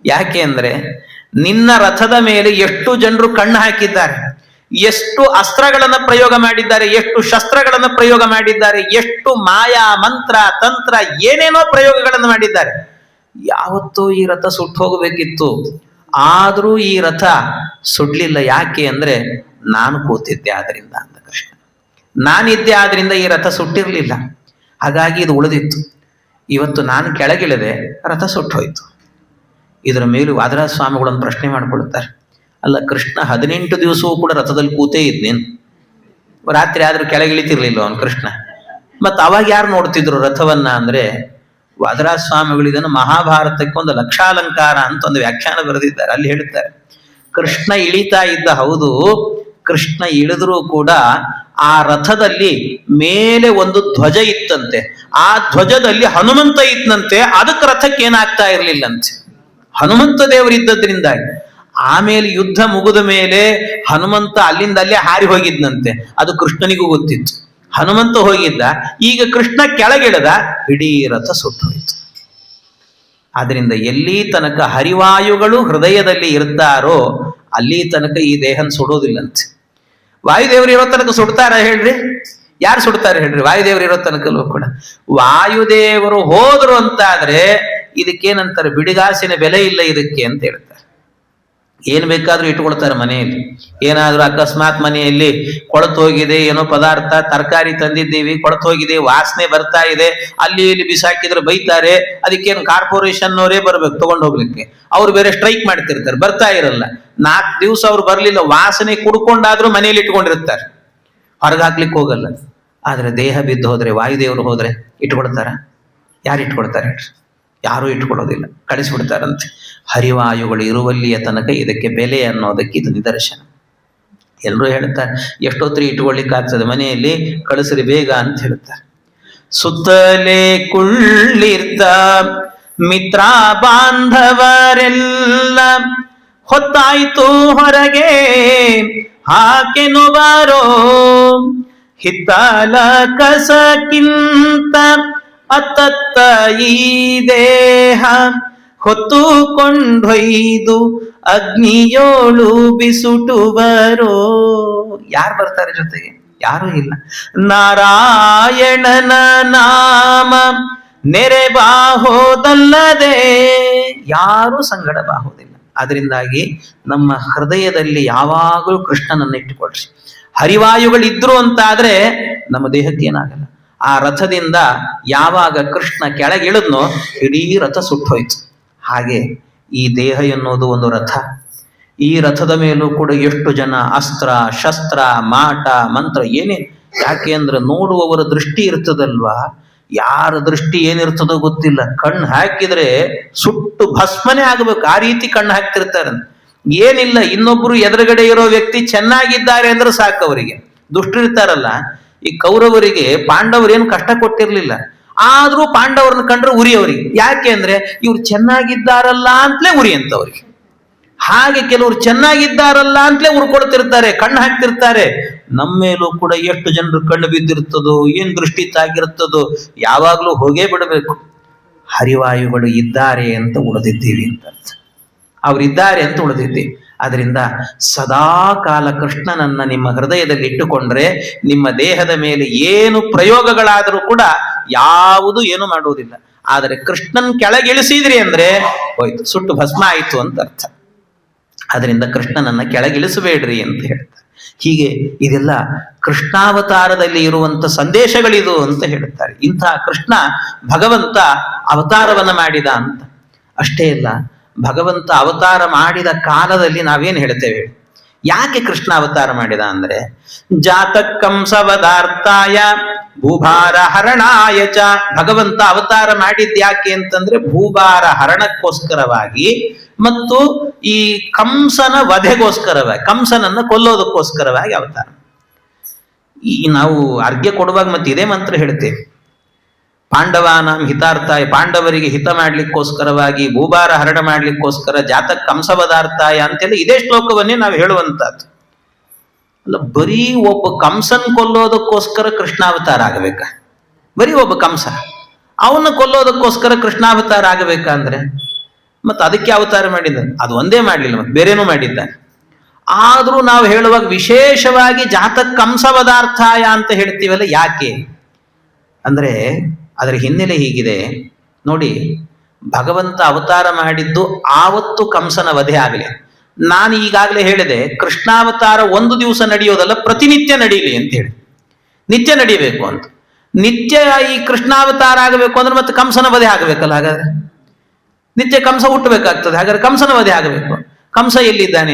ಯಾಕೆ ಅಂದರೆ ನಿನ್ನ ರಥದ ಮೇಲೆ ಎಷ್ಟು ಜನರು ಕಣ್ಣು ಹಾಕಿದ್ದಾರೆ, ಎಷ್ಟು ಅಸ್ತ್ರಗಳನ್ನು ಪ್ರಯೋಗ ಮಾಡಿದ್ದಾರೆ, ಎಷ್ಟು ಶಸ್ತ್ರಗಳನ್ನು ಪ್ರಯೋಗ ಮಾಡಿದ್ದಾರೆ, ಎಷ್ಟು ಮಾಯಾ ಮಂತ್ರ ತಂತ್ರ ಏನೇನೋ ಪ್ರಯೋಗಗಳನ್ನು ಮಾಡಿದ್ದಾರೆ. ಯಾವತ್ತೂ ಈ ರಥ ಸುಟ್ಟು ಹೋಗಬೇಕಿತ್ತು. ಆದರೂ ಈ ರಥ ಸುಡ್ಲಿಲ್ಲ. ಯಾಕೆ ಅಂದರೆ ನಾನು ಕೂತಿದ್ದೆ ಆದ್ರಿಂದ ಅಂತ ಕೃಷ್ಣ. ನಾನಿದ್ದೆ ಆದ್ರಿಂದ ಈ ರಥ ಸುಟ್ಟಿರಲಿಲ್ಲ. ಹಾಗಾಗಿ ಇದು ಉಳಿದಿತ್ತು. ಇವತ್ತು ನಾನು ಕೆಳಗಿಳಿದೆ, ರಥ ಸುಟ್ಟು ಹೋಯ್ತು. ಇದರ ಮೇಲೂ ವಾದರಾಜ ಸ್ವಾಮಿಗಳೊಂದು ಪ್ರಶ್ನೆ ಮಾಡಿಕೊಳ್ತಾರೆ. ಅಲ್ಲ, ಕೃಷ್ಣ 18 ದಿವಸವೂ ಕೂಡ ರಥದಲ್ಲಿ ಕೂತೇ ಇದ್ನೇನು? ರಾತ್ರಿ ಆದ್ರೂ ಕೆಳಗಿಳಿತಿರ್ಲಿಲ್ಲ ಅವನು ಕೃಷ್ಣ. ಮತ್ತು ಅವಾಗ ಯಾರು ನೋಡ್ತಿದ್ರು ರಥವನ್ನ ಅಂದರೆ, ವಾದರಾಜ ಸ್ವಾಮಿಗಳು ಇದನ್ನು ಮಹಾಭಾರತಕ್ಕೆ ಒಂದು ಲಕ್ಷಾಲಂಕಾರ ಅಂತ ಒಂದು ವ್ಯಾಖ್ಯಾನ ಬರೆದಿದ್ದಾರೆ. ಅಲ್ಲಿ ಹೇಳ್ತಾರೆ, ಕೃಷ್ಣ ಇಳಿತಾ ಇದ್ದ, ಹೌದು, ಕೃಷ್ಣ ಇಳಿದ್ರೂ ಕೂಡ ಆ ರಥದಲ್ಲಿ ಮೇಲೆ ಒಂದು ಧ್ವಜ ಇತ್ತಂತೆ. ಆ ಧ್ವಜದಲ್ಲಿ ಹನುಮಂತ ಇದ್ದಂತೆ. ಅದಕ್ಕೆ ರಥಕ್ಕೆ ಏನಾಗ್ತಾ ಇರಲಿಲ್ಲಂತೆ. ಹನುಮಂತ ದೇವರಿದ್ದದ್ರಿಂದಾಗಿ ಆಮೇಲೆ ಯುದ್ಧ ಮುಗಿದ ಮೇಲೆ ಹನುಮಂತ ಅಲ್ಲಿಂದ ಅಲ್ಲೇ ಹಾರಿ ಹೋಗಿದ್ನಂತೆ. ಅದು ಕೃಷ್ಣನಿಗೂ ಗೊತ್ತಿತ್ತು. ಹನುಮಂತ ಹೋಗಿದ್ದ, ಈಗ ಕೃಷ್ಣ ಕೆಳಗಿಳಿದ, ಇಡೀ ರಥ ಸುಟ್ಟು ಹೋಯಿತು. ಆದ್ರಿಂದ ಎಲ್ಲಿ ತನಕ ಹರಿವಾಯುಗಳು ಹೃದಯದಲ್ಲಿ ಇರ್ತಾರೋ ಅಲ್ಲಿ ತನಕ ಈ ದೇಹನ ಸುಡೋದಿಲ್ಲಂತೆ. ವಾಯುದೇವರು ಇರೋ ತನಕ ಸುಡ್ತಾರ ಹೇಳ್ರಿ? ಯಾರು ಸುಡ್ತಾರೆ ಹೇಳ್ರಿ? ವಾಯುದೇವರು ಇರೋ ತನಕಲ್ಲೂ ಕೂಡ. ವಾಯುದೇವರು ಹೋದ್ರು ಅಂತಾದ್ರೆ ಇದಕ್ಕೇನಂತಾರೆ, ಬಿಡಿಗಾಸಿನ ಬೆಲೆ ಇಲ್ಲ ಇದಕ್ಕೆ ಅಂತ ಹೇಳ್ತಾರೆ. ಏನ್ ಬೇಕಾದ್ರೂ ಇಟ್ಕೊಳ್ತಾರೆ ಮನೆಯಲ್ಲಿ. ಏನಾದ್ರೂ ಅಕಸ್ಮಾತ್ ಮನೆಯಲ್ಲಿ ಕೊಳತು ಹೋಗಿದೆ, ಏನೋ ಪದಾರ್ಥ ತರಕಾರಿ ತಂದಿದ್ದೀವಿ, ಕೊಳತು ಹೋಗಿದೆ, ವಾಸನೆ ಬರ್ತಾ ಇದೆ, ಅಲ್ಲಿ ಇಲ್ಲಿ ಬಿಸಾಕಿದ್ರೆ ಬೈತಾರೆ. ಅದಕ್ಕೇನು ಕಾರ್ಪೊರೇಷನ್ ಅವರೇ ಬರ್ಬೇಕು ತಗೊಂಡು ಹೋಗ್ಲಿಕ್ಕೆ. ಅವ್ರು ಬೇರೆ ಸ್ಟ್ರೈಕ್ ಮಾಡ್ತಿರ್ತಾರೆ, ಬರ್ತಾ ಇರಲ್ಲ. 4 ದಿವಸ ಅವ್ರು ಬರ್ಲಿಲ್ಲ, ವಾಸನೆ ಕುಡ್ಕೊಂಡಾದ್ರೂ ಮನೆಯಲ್ಲಿ ಇಟ್ಕೊಂಡಿರ್ತಾರೆ, ಹೊರಗೆ ಹಾಕ್ಲಿಕ್ಕೆ ಹೋಗಲ್ಲ. ಆದ್ರೆ ದೇಹ ಬಿದ್ದು ಹೋದ್ರೆ, ವಾಯುದೇವರು ಹೋದ್ರೆ ಇಟ್ಕೊಳ್ತಾರ? ಯಾರು ಇಟ್ಕೊಳ್ತಾರೆ? ಯಾರೂ ಇಟ್ಕೊಳ್ಳೋದಿಲ್ಲ, ಕಳಿಸ್ಬಿಡ್ತಾರಂತೆ. ಹರಿವಾಯುಗಳು ಇರುವಲ್ಲಿಯ ತನಕ ಇದಕ್ಕೆ ಬೆಲೆ ಅನ್ನೋದಕ್ಕೆ ಇದು ನಿದರ್ಶನ. ಎಲ್ಲರೂ ಹೇಳ್ತಾರೆ, ಎಷ್ಟೊತ್ತರಿ ಇಟ್ಕೊಳ್ಳಿಕ್ಕಾಗ್ತದೆ ಮನೆಯಲ್ಲಿ, ಕಳಿಸ್ರಿ ಬೇಗ ಅಂತ ಹೇಳ್ತಾರೆ. ಸುತ್ತಲೇ ಕುಳ್ಳಿರ್ತ ಮಿತ್ರ ಬಾಂಧವರೆಲ್ಲ ಹೊತ್ತಾಯ್ತು ಹೊರಗೆ ಹಾಕೆನು ಬಾರೋ, ಹಿತ್ತಲ ಕಸಕ್ಕಿಂತ ಅತ್ತತ್ತ ಈ ದೇಹ ಹೊತ್ತು ಕೊಂಡೊಯ್ದು ಅಗ್ನಿಯೋಳು ಬಿಸುಟುವರೋ. ಯಾರು ಬರ್ತಾರೆ ಜೊತೆಗೆ? ಯಾರೂ ಇಲ್ಲ. ನಾರಾಯಣನ ನಾಮ ನೆರೆ ಬಾಹೋದಲ್ಲದೆ ಯಾರೂ ಸಂಗಡ ಬಾಹೋದಿಲ್ಲ. ಅದರಿಂದಾಗಿ ನಮ್ಮ ಹೃದಯದಲ್ಲಿ ಯಾವಾಗಲೂ ಕೃಷ್ಣನನ್ನು ಇಟ್ಟುಕೊಳ್ರಿ. ಹರಿವಾಯುಗಳಿದ್ರು ಅಂತಾದ್ರೆ ನಮ್ಮ ದೇಹಕ್ಕೆ ಏನಾಗಲ್ಲ. ಆ ರಥದಿಂದ ಯಾವಾಗ ಕೃಷ್ಣ ಕೆಳಗಿಳಿದ್ನೋ ಇಡೀ ರಥ ಸುಟ್ಟೋಯ್ತು. ಹಾಗೆ ಈ ದೇಹ ಎನ್ನುವುದು ಒಂದು ರಥ. ಈ ರಥದ ಮೇಲೂ ಕೂಡ ಎಷ್ಟು ಜನ ಅಸ್ತ್ರ ಶಸ್ತ್ರ ಮಾಟ ಮಂತ್ರ ಏನೇ. ಯಾಕೆ ಅಂದ್ರೆ ನೋಡುವವರ ದೃಷ್ಟಿ ಇರ್ತದಲ್ವಾ, ಯಾರ ದೃಷ್ಟಿ ಏನಿರ್ತದೋ ಗೊತ್ತಿಲ್ಲ. ಕಣ್ಣು ಹಾಕಿದ್ರೆ ಸುಟ್ಟು ಭಸ್ಮನೆ ಆಗ್ಬೇಕು, ಆ ರೀತಿ ಕಣ್ಣು ಹಾಕ್ತಿರ್ತಾರೆ. ಏನಿಲ್ಲ, ಇನ್ನೊಬ್ರು ಎದುರುಗಡೆ ಇರೋ ವ್ಯಕ್ತಿ ಚೆನ್ನಾಗಿದ್ದಾರೆ ಅಂದ್ರೆ ಸಾಕು ಅವರಿಗೆ. ದುಷ್ಟರಿರ್ತಾರಲ್ಲ, ಈ ಕೌರವರಿಗೆ ಪಾಂಡವರೇನು ಕಷ್ಟ ಕೊಟ್ಟಿರ್ಲಿಲ್ಲ, ಆದ್ರೂ ಪಾಂಡವರನ್ನ ಕಂಡ್ರೆ ಉರಿ ಅವರಿಗೆ. ಯಾಕೆ ಅಂದ್ರೆ ಇವ್ರು ಚೆನ್ನಾಗಿದ್ದಾರಲ್ಲ ಅಂತಲೇ ಉರಿ ಅಂತ ಅವ್ರಿಗೆ. ಹಾಗೆ ಕೆಲವರು ಚೆನ್ನಾಗಿದ್ದಾರಲ್ಲ ಅಂತಲೇ ಉರ್ಕೊಳ್ತಿರ್ತಾರೆ, ಕಣ್ಣು ಹಾಕ್ತಿರ್ತಾರೆ. ನಮ್ಮ ಮೇಲೂ ಕೂಡ ಎಷ್ಟು ಜನರು ಕಣ್ಣು ಬಿದ್ದಿರ್ತದೋ, ಏನ್ ದೃಷ್ಟಿ ತಾಗಿರ್ತದೋ, ಯಾವಾಗ್ಲೂ ಹೋಗೇ ಬಿಡಬೇಕು. ಹರಿವಾಯುಗಳು ಇದ್ದಾರೆ ಅಂತ ಉಳಿದಿದ್ದೀವಿ ಅಂತ ಅರ್ಥ. ಅವರಿದ್ದಾರೆ ಅಂತ ಉಳಿದಿದ್ದೀವಿ. ಅದರಿಂದ ಸದಾ ಕಾಲ ಕೃಷ್ಣನನ್ನ ನಿಮ್ಮ ಹೃದಯದಲ್ಲಿ ಇಟ್ಟುಕೊಂಡ್ರೆ ನಿಮ್ಮ ದೇಹದ ಮೇಲೆ ಏನು ಪ್ರಯೋಗಗಳಾದರೂ ಕೂಡ ಯಾವುದು ಏನು ಮಾಡುವುದಿಲ್ಲ. ಆದರೆ ಕೃಷ್ಣನ್ ಕೆಳಗಿಳಿಸಿದ್ರಿ ಅಂದ್ರೆ ಹೋಯ್ತು, ಸುಟ್ಟು ಭಸ್ಮ ಆಯಿತು ಅಂತ ಅರ್ಥ. ಅದರಿಂದ ಕೃಷ್ಣನನ್ನ ಕೆಳಗಿಳಿಸಬೇಡ್ರಿ ಅಂತ ಹೇಳ್ತಾರೆ. ಹೀಗೆ ಇದೆಲ್ಲ ಕೃಷ್ಣಾವತಾರದಲ್ಲಿ ಇರುವಂತ ಸಂದೇಶಗಳಿದು ಅಂತ ಹೇಳ್ತಾರೆ. ಇಂತಹ ಕೃಷ್ಣ ಭಗವಂತ ಅವತಾರವನ್ನ ಮಾಡಿದ ಅಂತ. ಅಷ್ಟೇ ಅಲ್ಲ, ಭಗವಂತ ಅವತಾರ ಮಾಡಿದ ಕಾಲದಲ್ಲಿ ನಾವೇನು ಹೇಳ್ತೇವೆ? ಯಾಕೆ ಕೃಷ್ಣ ಅವತಾರ ಮಾಡಿದ ಅಂದ್ರೆ, ಜಾತಕಂಸವದಾರ್ಥಾಯ ಭೂಭಾರ ಹರಣಾಯ ಚ. ಭಗವಂತ ಅವತಾರ ಮಾಡಿದ್ಯಾಕೆ ಅಂತಂದ್ರೆ ಭೂಭಾರ ಹರಣಕ್ಕೋಸ್ಕರವಾಗಿ ಮತ್ತು ಈ ಕಂಸನ ವಧೆಗೋಸ್ಕರವಾಗಿ, ಕಂಸನನ್ನ ಕೊಲ್ಲೋದಕ್ಕೋಸ್ಕರವಾಗಿ ಅವತಾರ. ಈ ನಾವು ಅರ್ಘ್ಯ ಕೊಡುವಾಗ ಮತ್ತೆ ಇದೇ ಮಂತ್ರ ಹೇಳ್ತೇವೆ, ಪಾಂಡವಾನಾಂ ಹಿತಾರ್ಥಾಯ, ಪಾಂಡವರಿಗೆ ಹಿತ ಮಾಡ್ಲಿಕ್ಕೋಸ್ಕರವಾಗಿ, ಭೂಭಾರ ಹರಡ ಮಾಡ್ಲಿಕ್ಕೋಸ್ಕರ ಜಾತಕ್ ಕಂಸವದಾರ್ಥಾಯ ಅಂತೆಲ್ಲ ಇದೇ ಶ್ಲೋಕವನ್ನೇ ನಾವು ಹೇಳುವಂತಹದ್ದು ಅಲ್ಲ. ಬರೀ ಒಬ್ಬ ಕಂಸನ್ ಕೊಲ್ಲೋದಕ್ಕೋಸ್ಕರ ಕೃಷ್ಣಾವತಾರ ಆಗಬೇಕಾ? ಬರೀ ಒಬ್ಬ ಕಂಸ ಅವನ್ನ ಕೊಲ್ಲೋದಕ್ಕೋಸ್ಕರ ಕೃಷ್ಣಾವತಾರ ಆಗಬೇಕಂದ್ರೆ ಮತ್ತೆ ಅದಕ್ಕೆ ಅವತಾರ ಮಾಡಿದ್ದಾನೆ. ಅದು ಒಂದೇ ಮಾಡಲಿಲ್ಲ, ಮತ್ತೆ ಬೇರೇನೂ ಮಾಡಿದ್ದಾನೆ. ಆದ್ರೂ ನಾವು ಹೇಳುವಾಗ ವಿಶೇಷವಾಗಿ ಜಾತಕ್ ಕಂಸವದಾರ್ಥಾಯ ಅಂತ ಹೇಳ್ತೀವಲ್ಲ, ಯಾಕೆ ಅಂದ್ರೆ ಅದರ ಹಿನ್ನೆಲೆ ಹೀಗಿದೆ ನೋಡಿ. ಭಗವಂತ ಅವತಾರ ಮಾಡಿದ್ದು ಆವತ್ತು ಕಂಸನ ವಧೆ ಆಗಲಿ. ನಾನು ಈಗಾಗಲೇ ಹೇಳಿದೆ, ಕೃಷ್ಣಾವತಾರ ಒಂದು ದಿವಸ ನಡೆಯೋದಲ್ಲ, ಪ್ರತಿನಿತ್ಯ ನಡೀಲಿ ಅಂತ ಹೇಳಿ, ನಿತ್ಯ ನಡೀಬೇಕು ಅಂತ. ನಿತ್ಯ ಈ ಕೃಷ್ಣಾವತಾರ ಆಗಬೇಕು ಅಂದ್ರೆ ಮತ್ತೆ ಕಂಸನ ವಧೆ ಆಗಬೇಕಲ್ಲ. ಹಾಗಾದ್ರೆ ನಿತ್ಯ ಕಂಸ ಹುಟ್ಟಬೇಕಾಗ್ತದೆ. ಹಾಗಾದ್ರೆ ಕಂಸನ ವಧೆ ಆಗಬೇಕು. ಕಂಸ ಎಲ್ಲಿದ್ದಾನೆ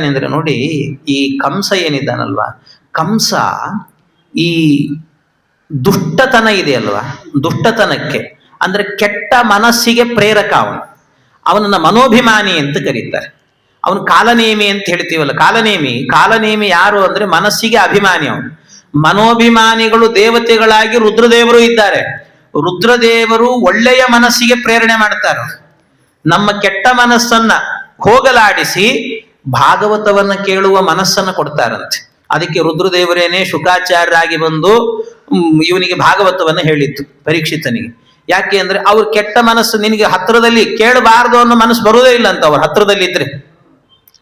ಅಂದ್ರೆ ನೋಡಿ, ಈ ಕಂಸ ಏನಿದ್ದಾನಲ್ವಾ, ಕಂಸ ಈ ದುಷ್ಟತನ ಇದೆಯಲ್ವಾ, ದುಷ್ಟತನಕ್ಕೆ ಅಂದ್ರೆ ಕೆಟ್ಟ ಮನಸ್ಸಿಗೆ ಪ್ರೇರಕ ಅವನನ್ನ ಮನೋಭಿಮಾನಿ ಅಂತ ಕರೀತಾರೆ. ಅವನು ಕಾಲನೇಮಿ ಅಂತ ಹೇಳ್ತೀವಲ್ಲ, ಕಾಲನೇಮಿ ಯಾರು ಅಂದ್ರೆ ಮನಸ್ಸಿಗೆ ಅಭಿಮಾನಿ. ಅವನು ಮನೋಭಿಮಾನಿಗಳು ದೇವತೆಗಳಾಗಿ ರುದ್ರದೇವರು ಇದ್ದಾರೆ. ರುದ್ರದೇವರು ಒಳ್ಳೆಯ ಮನಸ್ಸಿಗೆ ಪ್ರೇರಣೆ ಮಾಡ್ತಾರೆ. ನಮ್ಮ ಕೆಟ್ಟ ಮನಸ್ಸನ್ನ ಹೋಗಲಾಡಿಸಿ ಭಾಗವತವನ್ನ ಕೇಳುವ ಮನಸ್ಸನ್ನ ಕೊಡ್ತಾರಂತೆ. ಅದಕ್ಕೆ ರುದ್ರದೇವರೇನೆ ಶುಕಾಚಾರ್ಯರಾಗಿ ಬಂದು ಇವನಿಗೆ ಭಾಗವತವನ್ನ ಹೇಳಿತ್ತು ಪರೀಕ್ಷಿತನಿಗೆ. ಯಾಕೆ ಅಂದ್ರೆ ಅವ್ರ ಕೆಟ್ಟ ಮನಸ್ಸು ನಿನಗೆ ಹತ್ರದಲ್ಲಿ ಕೇಳಬಾರದು ಅನ್ನೋ ಮನಸ್ಸು ಬರುವುದೇ ಇಲ್ಲ ಅಂತ. ಅವ್ರ ಹತ್ರದಲ್ಲಿದ್ರೆ,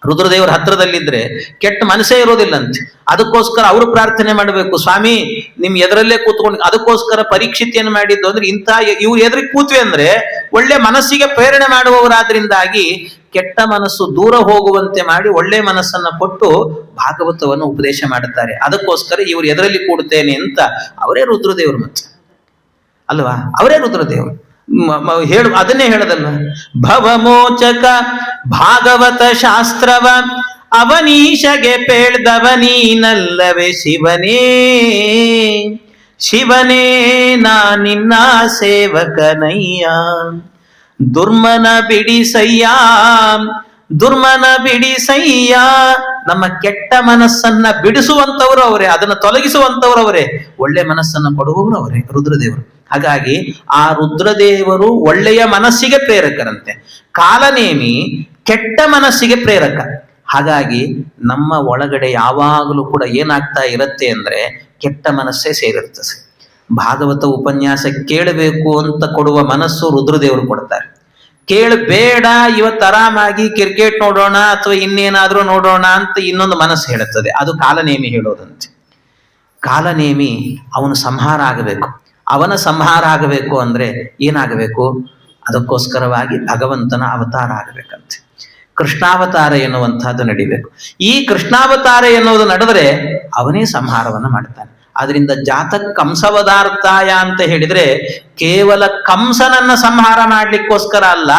ರುದ್ರದೇವರ ಹತ್ರದಲ್ಲಿದ್ರೆ ಕೆಟ್ಟ ಮನಸ್ಸೇ ಇರೋದಿಲ್ಲಂತೆ. ಅದಕ್ಕೋಸ್ಕರ ಅವರು ಪ್ರಾರ್ಥನೆ ಮಾಡಬೇಕು, ಸ್ವಾಮಿ ನಿಮ್ ಎದುರಲ್ಲೇ ಕೂತ್ಕೊಂಡು. ಅದಕ್ಕೋಸ್ಕರ ಪರೀಕ್ಷಿತಿಯನ್ನು ಮಾಡಿದ್ದು ಅಂದ್ರೆ ಇಂಥ ಇವ್ರು ಎದುರಿಗೆ ಕೂತ್ವಿ ಅಂದ್ರೆ ಒಳ್ಳೆ ಮನಸ್ಸಿಗೆ ಪ್ರೇರಣೆ ಮಾಡುವವರಾದ್ರಿಂದಾಗಿ ಕೆಟ್ಟ ಮನಸ್ಸು ದೂರ ಹೋಗುವಂತೆ ಮಾಡಿ ಒಳ್ಳೆ ಮನಸ್ಸನ್ನ ಕೊಟ್ಟು ಭಾಗವತವನ್ನು ಉಪದೇಶ ಮಾಡುತ್ತಾರೆ. ಅದಕ್ಕೋಸ್ಕರ ಇವ್ರು ಎದುರಲ್ಲಿ ಕೂಡುತ್ತೇನೆ ಅಂತ ಅವರೇ ರುದ್ರದೇವರು ಮತ್ತೆ ಅಲ್ವಾ, ಅವರೇ ರುದ್ರದೇವರು ಅದನ್ನೇ ಹೇಳದಲ್ವ, ಭವಮೋಚಕ ಭಾಗವತ ಶಾಸ್ತ್ರವ ಅವನೀಶಗೆ ಪೇಳ್ದವನೀನಲ್ಲವೇ ಶಿವನೇ ನಾ ನಿನ್ನ ಸೇವಕನಯ್ಯ. ದುರ್ಮನ ಬಿಡಿಸಯ್ಯ. ನಮ್ಮ ಕೆಟ್ಟ ಮನಸ್ಸನ್ನ ಬಿಡಿಸುವಂತವರು ಅವರೇ, ಅದನ್ನು ತೊಲಗಿಸುವಂತವರು ಅವರೇ, ಒಳ್ಳೆ ಮನಸ್ಸನ್ನ ಕೊಡುವವರು ಅವರೇ ರುದ್ರದೇವರು. ಹಾಗಾಗಿ ಆ ರುದ್ರದೇವರು ಒಳ್ಳೆಯ ಮನಸ್ಸಿಗೆ ಪ್ರೇರಕರಂತೆ, ಕಾಲನೇಮಿ ಕೆಟ್ಟ ಮನಸ್ಸಿಗೆ ಪ್ರೇರಕ. ಹಾಗಾಗಿ ನಮ್ಮ ಒಳಗಡೆ ಯಾವಾಗಲೂ ಕೂಡ ಏನಾಗ್ತಾ ಇರುತ್ತೆ ಅಂದ್ರೆ ಕೆಟ್ಟ ಮನಸ್ಸೇ ಸೇರಿರ್ತದೆ. ಭಾಗವತ ಉಪನ್ಯಾಸ ಕೇಳಬೇಕು ಅಂತ ಕೊಡುವ ಮನಸ್ಸು ರುದ್ರದೇವರು ಕೊಡ್ತಾರೆ. ಕೇಳಬೇಡ, ಇವತ್ತು ಆರಾಮಾಗಿ ಕ್ರಿಕೆಟ್ ನೋಡೋಣ ಅಥವಾ ಇನ್ನೇನಾದ್ರೂ ನೋಡೋಣ ಅಂತ ಇನ್ನೊಂದು ಮನಸ್ಸು ಹೇಳುತ್ತದೆ. ಅದು ಕಾಲನೇಮಿ ಹೇಳೋದಂತೆ. ಕಾಲನೇಮಿ ಅವನು ಸಂಹಾರ ಆಗಬೇಕು. ಅವನ ಸಂಹಾರ ಆಗಬೇಕು ಅಂದ್ರೆ ಏನಾಗಬೇಕು? ಅದಕ್ಕೋಸ್ಕರವಾಗಿ ಭಗವಂತನ ಅವತಾರ ಆಗಬೇಕಂತೆ. ಕೃಷ್ಣಾವತಾರ ಎನ್ನುವಂತಹದ್ದು ನಡಿಬೇಕು. ಈ ಕೃಷ್ಣಾವತಾರ ಎನ್ನುವುದು ನಡೆದರೆ ಅವನೇ ಸಂಹಾರವನ್ನು ಮಾಡ್ತಾನೆ. ಆದ್ರಿಂದ ಜಾತಕ್ ಕಂಸವದಾರ್ಥಾಯ ಅಂತ ಹೇಳಿದ್ರೆ ಕೇವಲ ಕಂಸನನ್ನ ಸಂಹಾರ ಮಾಡ್ಲಿಕ್ಕೋಸ್ಕರ ಅಲ್ಲ,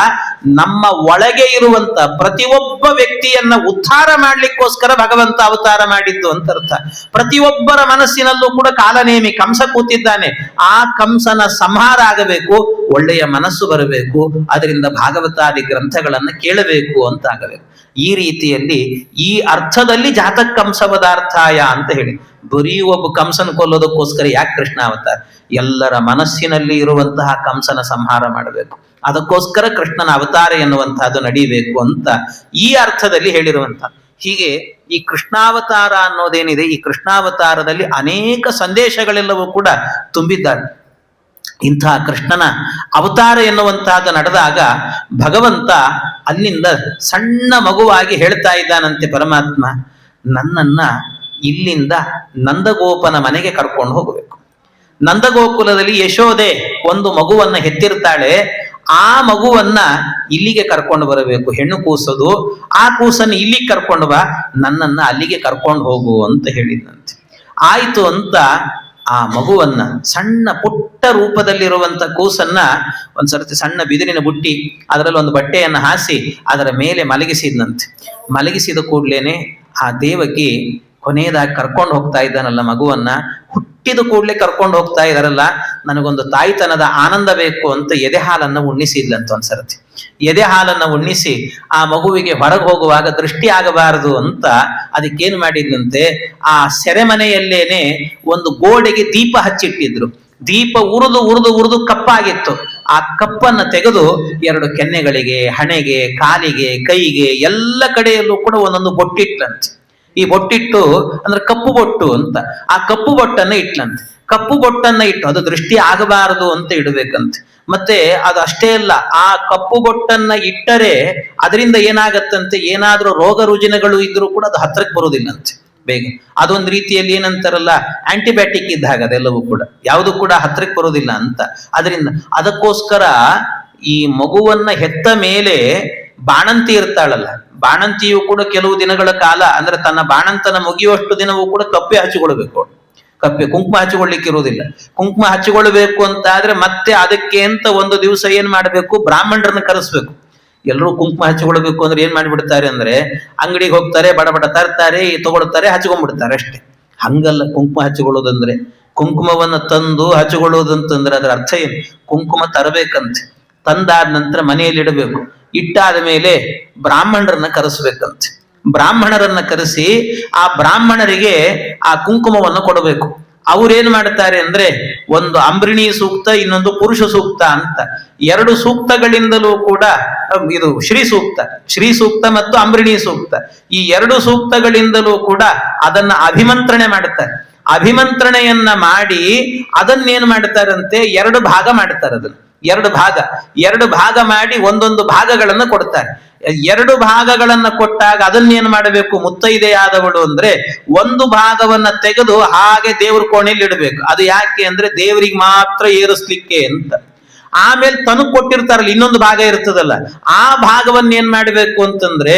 ನಮ್ಮ ಒಳಗೆ ಇರುವಂತ ಪ್ರತಿಯೊಬ್ಬ ವ್ಯಕ್ತಿಯನ್ನ ಉದ್ಧಾರ ಮಾಡ್ಲಿಕ್ಕೋಸ್ಕರ ಭಗವಂತ ಅವತಾರ ಮಾಡಿದ್ದು ಅಂತ ಅರ್ಥ. ಪ್ರತಿಯೊಬ್ಬರ ಮನಸ್ಸಿನಲ್ಲೂ ಕೂಡ ಕಾಲನೇಮಿ ಕಂಸ ಕೂತಿದ್ದಾನೆ. ಆ ಕಂಸನ ಸಂಹಾರ ಆಗಬೇಕು, ಒಳ್ಳೆಯ ಮನಸ್ಸು ಬರಬೇಕು. ಅದರಿಂದ ಭಾಗವತಾದಿ ಗ್ರಂಥಗಳನ್ನ ಕೇಳಬೇಕು ಅಂತ ಆಗಬೇಕು. ಈ ರೀತಿಯಲ್ಲಿ ಈ ಅರ್ಥದಲ್ಲಿ ಜಾತಕ್ ಕಂಸವದಾರ್ಥಾಯ ಅಂತ ಹೇಳಿ, ಬರೀ ಒಬ್ಬ ಕಂಸನ ಕೊಲ್ಲೋದಕ್ಕೋಸ್ಕರ ಯಾಕೆ ಕೃಷ್ಣ ಅವತಾರ? ಎಲ್ಲರ ಮನಸ್ಸಿನಲ್ಲಿ ಇರುವಂತಹ ಕಂಸನ ಸಂಹಾರ ಮಾಡಬೇಕು. ಅದಕ್ಕೋಸ್ಕರ ಕೃಷ್ಣನ ಅವತಾರ ಎನ್ನುವಂತಹದ್ದು ನಡೀಬೇಕು ಅಂತ ಈ ಅರ್ಥದಲ್ಲಿ ಹೇಳಿರುವಂತಹ. ಹೀಗೆ ಈ ಕೃಷ್ಣಾವತಾರ ಅನ್ನೋದೇನಿದೆ, ಈ ಕೃಷ್ಣಾವತಾರದಲ್ಲಿ ಅನೇಕ ಸಂದೇಶಗಳೆಲ್ಲವೂ ಕೂಡ ತುಂಬಿದ್ದಾರೆ. ಇಂತಹ ಕೃಷ್ಣನ ಅವತಾರ ಎನ್ನುವಂತಹದ್ದು ನಡೆದಾಗ ಭಗವಂತ ಅಲ್ಲಿಂದ ಸಣ್ಣ ಮಗುವಾಗಿ ಹೇಳ್ತಾ ಇದ್ದಾನಂತೆ ಪರಮಾತ್ಮ, ನನ್ನನ್ನ ಇಲ್ಲಿಂದ ನಂದಗೋಪನ ಮನೆಗೆ ಕರ್ಕೊಂಡು ಹೋಗಬೇಕು. ನಂದಗೋಕುಲದಲ್ಲಿ ಯಶೋದೆ ಒಂದು ಮಗುವನ್ನ ಹೆತ್ತಿರ್ತಾಳೆ. ಆ ಮಗುವನ್ನ ಇಲ್ಲಿಗೆ ಕರ್ಕೊಂಡು ಬರಬೇಕು. ಹೆಣ್ಣು ಕೂಸದು, ಆ ಕೂಸನ್ನು ಇಲ್ಲಿಗೆ ಕರ್ಕೊಂಡು ಬಾ, ನನ್ನನ್ನ ಅಲ್ಲಿಗೆ ಕರ್ಕೊಂಡು ಹೋಗು ಅಂತ ಹೇಳಿದಂತೆ. ಆಯ್ತು ಅಂತ ಆ ಮಗುವನ್ನ, ಸಣ್ಣ ಪುಟ್ಟ ರೂಪದಲ್ಲಿರುವಂತ ಕೂಸನ್ನ ಒಂದ್ಸರ್ತಿ ಸಣ್ಣ ಬಿದಿರಿನ ಬುಟ್ಟಿ, ಅದರಲ್ಲಿ ಒಂದು ಬಟ್ಟೆಯನ್ನು ಹಾಸಿ ಅದರ ಮೇಲೆ ಮಲಗಿಸಿದ್ನಂತೆ. ಮಲಗಿಸಿದ ಕೂಡ್ಲೇನೆ ಆ ದೇವಕಿ ಕೊನೆಯದಾಗಿ ಕರ್ಕೊಂಡು ಹೋಗ್ತಾ ಇದ್ದಾನಲ್ಲ ಮಗುವನ್ನ, ಹುಟ್ಟಿದ ಕೂಡಲೇ ಕರ್ಕೊಂಡು ಹೋಗ್ತಾ ಇದಾರಲ್ಲ, ನನಗೊಂದು ತಾಯ್ತನದ ಆನಂದ ಬೇಕು ಅಂತ ಎದೆ ಹಾಲನ್ನು ಉಣ್ಣಿಸಿದ್ಲಂತ ಒಂದ್ಸರ್ತಿ. ಎದೆ ಹಾಲನ್ನು ಉಣ್ಣಿಸಿ ಆ ಮಗುವಿಗೆ ಹೊರಗೆ ಹೋಗುವಾಗ ದೃಷ್ಟಿ ಆಗಬಾರದು ಅಂತ ಅದಕ್ಕೇನು ಮಾಡಿದ್ಲಂತೆ, ಆ ಸೆರೆಮನೆಯಲ್ಲೇನೆ ಒಂದು ಗೋಡೆಗೆ ದೀಪ ಹಚ್ಚಿಟ್ಟಿದ್ರು. ದೀಪ ಉರಿದು ಉರಿದು ಉರಿದು ಕಪ್ಪಾಗಿತ್ತು. ಆ ಕಪ್ಪನ್ನು ತೆಗೆದು 2 ಕೆನ್ನೆಗಳಿಗೆ, ಹಣೆಗೆ, ಕಾಲಿಗೆ, ಕೈಗೆ ಎಲ್ಲ ಕಡೆಯಲ್ಲೂ ಕೂಡ ಒಂದೊಂದು ಬೊಟ್ಟಿಟ್ಲಂತೆ. ಈ ಬೊಟ್ಟಿಟ್ಟು ಅಂದ್ರೆ ಕಪ್ಪು ಬೊಟ್ಟು ಅಂತ. ಆ ಕಪ್ಪು ಬೊಟ್ಟನ್ನ ಇಟ್ಲಂತೆ. ಕಪ್ಪು ಬೊಟ್ಟನ್ನ ಇಟ್ಟು ಅದು ದೃಷ್ಟಿ ಆಗಬಾರದು ಅಂತ ಇಡಬೇಕಂತೆ. ಮತ್ತೆ ಅದು ಅಷ್ಟೇ ಅಲ್ಲ, ಆ ಕಪ್ಪು ಬೊಟ್ಟನ್ನ ಇಟ್ಟರೆ ಅದರಿಂದ ಏನಾಗತ್ತಂತೆ, ಏನಾದ್ರೂ ರೋಗ ರುಜಿನಗಳು ಇದ್ರೂ ಕೂಡ ಅದು ಹತ್ರಕ್ಕೆ ಬರುವುದಿಲ್ಲಂತೆ ಬೇಗ. ಅದೊಂದು ರೀತಿಯಲ್ಲಿ ಏನಂತಾರಲ್ಲ, ಆಂಟಿಬಯೋಟಿಕ್ ಇದ್ದ ಹಾಗೆ ಅದೆಲ್ಲವೂ ಕೂಡ, ಯಾವುದು ಕೂಡ ಹತ್ರಕ್ಕೆ ಬರೋದಿಲ್ಲ ಅಂತ. ಅದರಿಂದ ಅದಕ್ಕೋಸ್ಕರ ಈ ಮಗುವನ್ನ ಹೆತ್ತ ಮೇಲೆ ಬಾಣಂತಿ ಇರ್ತಾಳಲ್ಲ, ಬಾಣಂತಿಯು ಕೂಡ ಕೆಲವು ದಿನಗಳ ಕಾಲ ಅಂದ್ರೆ ತನ್ನ ಬಾಣಂತನ ಮುಗಿಯುವಷ್ಟು ದಿನವೂ ಕೂಡ ಕಪ್ಪೆ ಹಚ್ಚಿಕೊಳ್ಬೇಕು. ಕಪ್ಪೆ ಕುಂಕುಮ ಹಚ್ಚಿಕೊಳ್ಳಿಕ್ಕೆ ಇರುವುದಿಲ್ಲ. ಕುಂಕುಮ ಹಚ್ಚಿಕೊಳ್ಬೇಕು ಅಂತ ಆದ್ರೆ ಮತ್ತೆ ಅದಕ್ಕೆ ಅಂತ ಒಂದು ದಿವಸ ಏನ್ ಮಾಡ್ಬೇಕು, ಬ್ರಾಹ್ಮಣರನ್ನ ಕರೆಸ್ಬೇಕು. ಎಲ್ಲರೂ ಕುಂಕುಮ ಹಚ್ಚಿಕೊಳ್ಬೇಕು ಅಂದ್ರೆ ಏನ್ ಮಾಡಿಬಿಡ್ತಾರೆ ಅಂದ್ರೆ, ಅಂಗಡಿಗೆ ಹೋಗ್ತಾರೆ, ಬಡ ಬಡ ತರ್ತಾರೆ, ತಗೊಳ್ತಾರೆ, ಹಚ್ಕೊಂಡ್ಬಿಡ್ತಾರೆ ಅಷ್ಟೇ. ಹಂಗಲ್ಲ ಕುಂಕುಮ ಹಚ್ಚಿಕೊಳ್ಳೋದಂದ್ರೆ. ಕುಂಕುಮವನ್ನ ತಂದು ಹಚ್ಚಿಕೊಳ್ಳೋದಂತಂದ್ರೆ ಅದರ ಅರ್ಥ ಏನು? ಕುಂಕುಮ ತರಬೇಕಂತೆ, ತಂದಾದ ನಂತರ ಮನೆಯಲ್ಲಿ ಇಡಬೇಕು. ಇಟ್ಟಾದ ಮೇಲೆ ಬ್ರಾಹ್ಮಣರನ್ನ ಕರೆಸ್ಬೇಕಂತೆ. ಬ್ರಾಹ್ಮಣರನ್ನ ಕರೆಸಿ ಆ ಬ್ರಾಹ್ಮಣರಿಗೆ ಆ ಕುಂಕುಮವನ್ನು ಕೊಡಬೇಕು. ಅವ್ರೇನ್ ಮಾಡ್ತಾರೆ ಅಂದ್ರೆ, ಒಂದು ಅಂಬ್ರಿಣಿ ಸೂಕ್ತ, ಇನ್ನೊಂದು ಪುರುಷ ಸೂಕ್ತ ಅಂತ 2 ಸೂಕ್ತಗಳಿಂದಲೂ ಕೂಡ, ಇದು ಶ್ರೀ ಸೂಕ್ತ, ಶ್ರೀ ಸೂಕ್ತ ಮತ್ತು ಅಂಬ್ರಿಣಿ ಸೂಕ್ತ, ಈ 2 ಸೂಕ್ತಗಳಿಂದಲೂ ಕೂಡ ಅದನ್ನ ಅಭಿಮಂತ್ರಣೆ ಮಾಡ್ತಾರೆ. ಅಭಿಮಂತ್ರಣೆಯನ್ನ ಮಾಡಿ ಅದನ್ನೇನ್ ಮಾಡ್ತಾರಂತೆ, 2 ಭಾಗ ಮಾಡ್ತಾರೆ. ಅದನ್ನ 2 ಭಾಗ ಮಾಡಿ ಒಂದೊಂದು ಭಾಗಗಳನ್ನ ಕೊಡ್ತಾರೆ. 2 ಭಾಗಗಳನ್ನ ಕೊಟ್ಟಾಗ ಅದನ್ನೇನ್ ಮಾಡಬೇಕು, ಮುತ್ತೈದೆಯಾದವಳು ಅಂದ್ರೆ ಒಂದು ಭಾಗವನ್ನ ತೆಗೆದು ಹಾಗೆ ದೇವ್ರ ಕೋಣೆಯಲ್ಲಿ ಇಡಬೇಕು. ಅದು ಯಾಕೆ ಅಂದ್ರೆ ದೇವರಿಗೆ ಮಾತ್ರ ಏರಿಸ್ಲಿಕ್ಕೆ ಅಂತ. ಆಮೇಲೆ ತನಗ್ ಕೊಟ್ಟಿರ್ತಾರಲ್ಲ ಇನ್ನೊಂದು ಭಾಗ ಇರ್ತದಲ್ಲ, ಆ ಭಾಗವನ್ನ ಏನ್ ಮಾಡ್ಬೇಕು ಅಂತಂದ್ರೆ